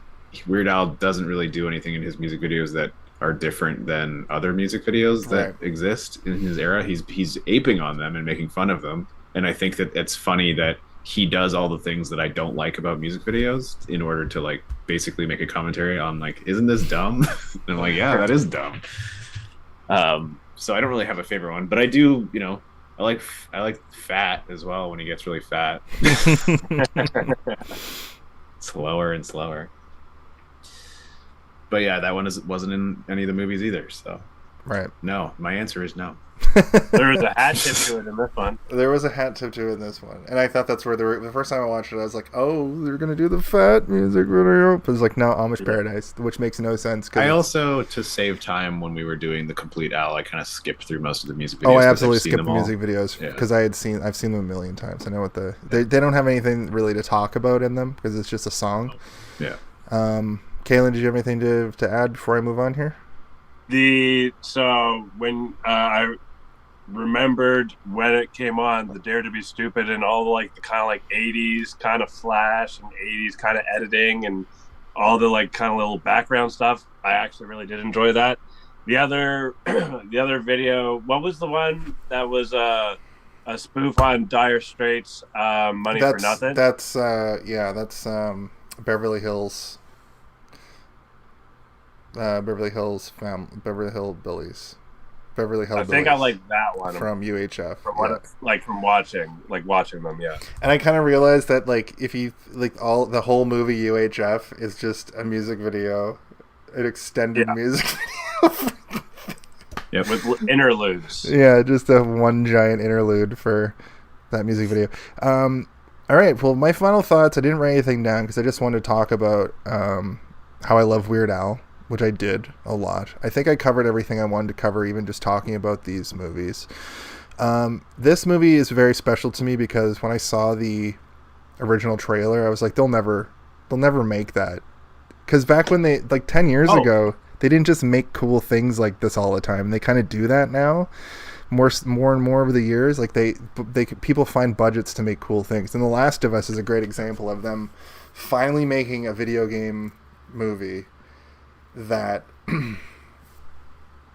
Weird Al doesn't really do anything in his music videos that are different than other music videos that exist in his era. He's aping on them and making fun of them, and I think that it's funny that he does all the things that I don't like about music videos in order to like basically make a commentary on like, isn't this dumb? And I'm like, yeah, that is dumb. So I don't really have a favorite one, but I do, I like Fat as well when he gets really fat. Slower and slower. But yeah, that one wasn't in any of the movies either. So right. No, my answer is no. There was a hat tip to it in this one. There was a hat tip to it in this one, and I thought that's where the first time I watched it, I was like, "Oh, they're gonna do the Fat music video." But it's like, no, Amish Paradise, which makes no sense. I also, to save time when we were doing the Complete Al, I kind of skipped through most of the music videos. Oh, I absolutely skipped the music videos because I've seen them a million times. I know what they don't have anything really to talk about in them because it's just a song. Yeah. Kaylin, did you have anything to add before I move on here? So when I remembered when it came on, the Dare to Be Stupid and all the the kind of 80s kind of flash and 80s kind of editing and all the kind of little background stuff, I actually really did enjoy that. The other video, what was the one that was a spoof on Dire Straits, Money for Nothing? That's Beverly Hills. Beverly Hills Hillbillies. I think I like that one from UHF. From watching them, yeah. And I kind of realized that if you the whole movie UHF is just a music video, an extended music video. Yeah, with interludes. Yeah, just a one giant interlude for that music video. All right, well, my final thoughts. I didn't write anything down because I just wanted to talk about how I love Weird Al, which I did a lot. I think I covered everything I wanted to cover, even just talking about these movies. This movie is very special to me because when I saw the original trailer, I was like, they'll never make that. Because back when they 10 years ago, they didn't just make cool things like this all the time. They kind of do that now, more and more over the years. People find budgets to make cool things, and The Last of Us is a great example of them finally making a video game movie that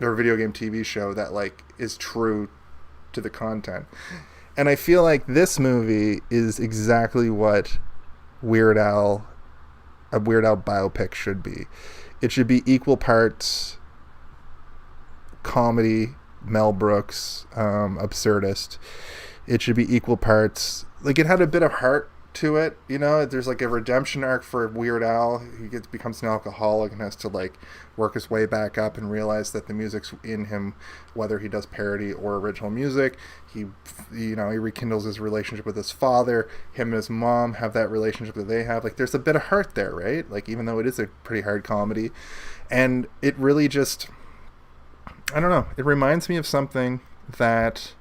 or video game TV show that is true to the content. And I feel like this movie is exactly what a Weird Al biopic should be. It should be equal parts comedy, Mel Brooks, absurdist. It should be equal parts. It had a bit of heart to it, there's a redemption arc for Weird Al. He becomes an alcoholic and has to work his way back up and realize that the music's in him, whether he does parody or original music. He rekindles his relationship with his father. Him and his mom have that relationship that they have. There's a bit of heart there, right? Even though it is a pretty hard comedy, and it really just, I don't know, it reminds me of something that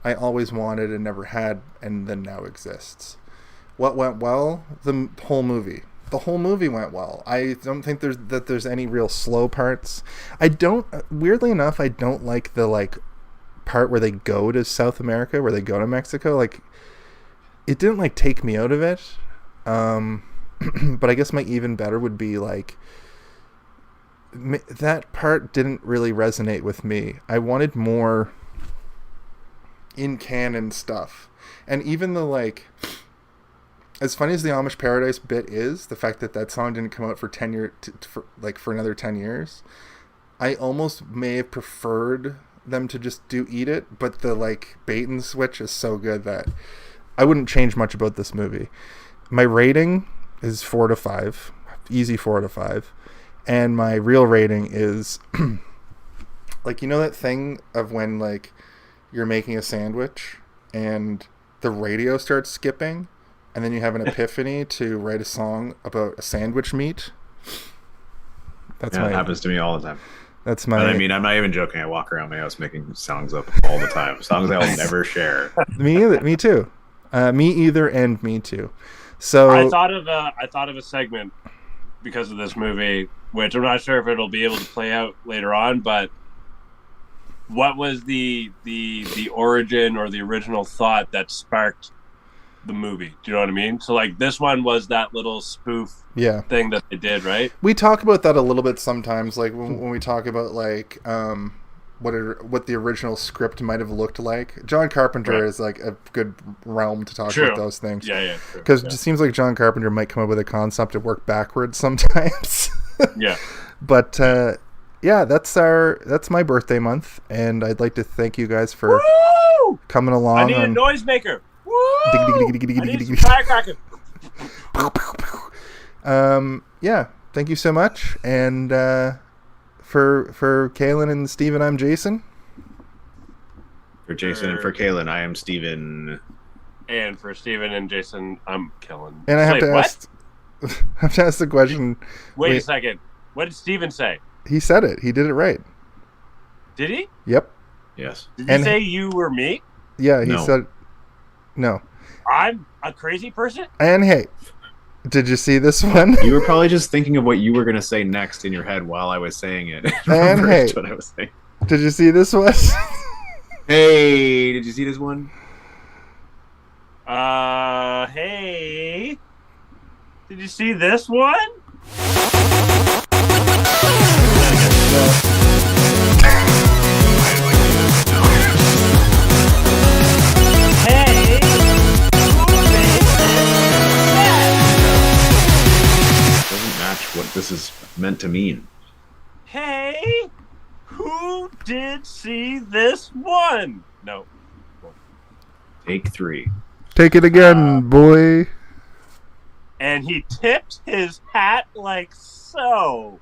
I always wanted and never had, and then now exists. What went well? The whole movie. The whole movie went well. I don't think there's any real slow parts. Weirdly enough, I don't like the part where they go to South America, where they go to Mexico. It didn't take me out of it. But I guess my even better would be that part didn't really resonate with me. I wanted more in canon stuff. And even the as funny as the Amish Paradise bit is, the fact that song didn't come out for 10 years, for another 10 years, I almost may have preferred them to just do Eat It, but the bait and switch is so good that I wouldn't change much about this movie. My rating is 4 to 5, easy 4 to 5, And my real rating is like, you know that thing of when like you're making a sandwich and the radio starts skipping and then you have an epiphany to write a song about a sandwich meat? It happens to me all the time. That's my. And I mean, I'm not even joking. I walk around my house making songs up all the time. Songs I'll never share. Me too. Me either, and me too. So I thought of a segment because of this movie, which I'm not sure if it'll be able to play out later on. But what was the origin or the original thought that sparked the movie? Do you know what I mean? So like this one was that little spoof thing that they did, right? We talk about that a little bit sometimes, like when we talk about like what the original script might have looked like. John Carpenter is like a good realm to talk about those things. Yeah. Because it just seems like John Carpenter might come up with a concept and work backwards sometimes. Yeah. But that's my birthday month, and I'd like to thank you guys for coming along. I need a noisemaker. Woo! I need some firecrackers. Thank you so much. And for Kaylin and Steven, I'm Jason. For Jason and for Kaylin, I am Steven. And for Steven and Jason, I'm Kellen. And I have to ask the question. Wait a second. What did Steven say? He said it. He did it right. Did he? Yep. Yes. Did he say you were me? Yeah, he said no. I'm a crazy person? And hey, did you see this one? You were probably just thinking of what you were going to say next in your head while I was saying it. And hey, what I was saying. Did you see this one? Hey, did you see this one? Hey. Did you see this one? Hey. Doesn't match what this is meant to mean. Hey, who did see this one? No. Take 3. Take it again, boy. And he tipped his hat like so.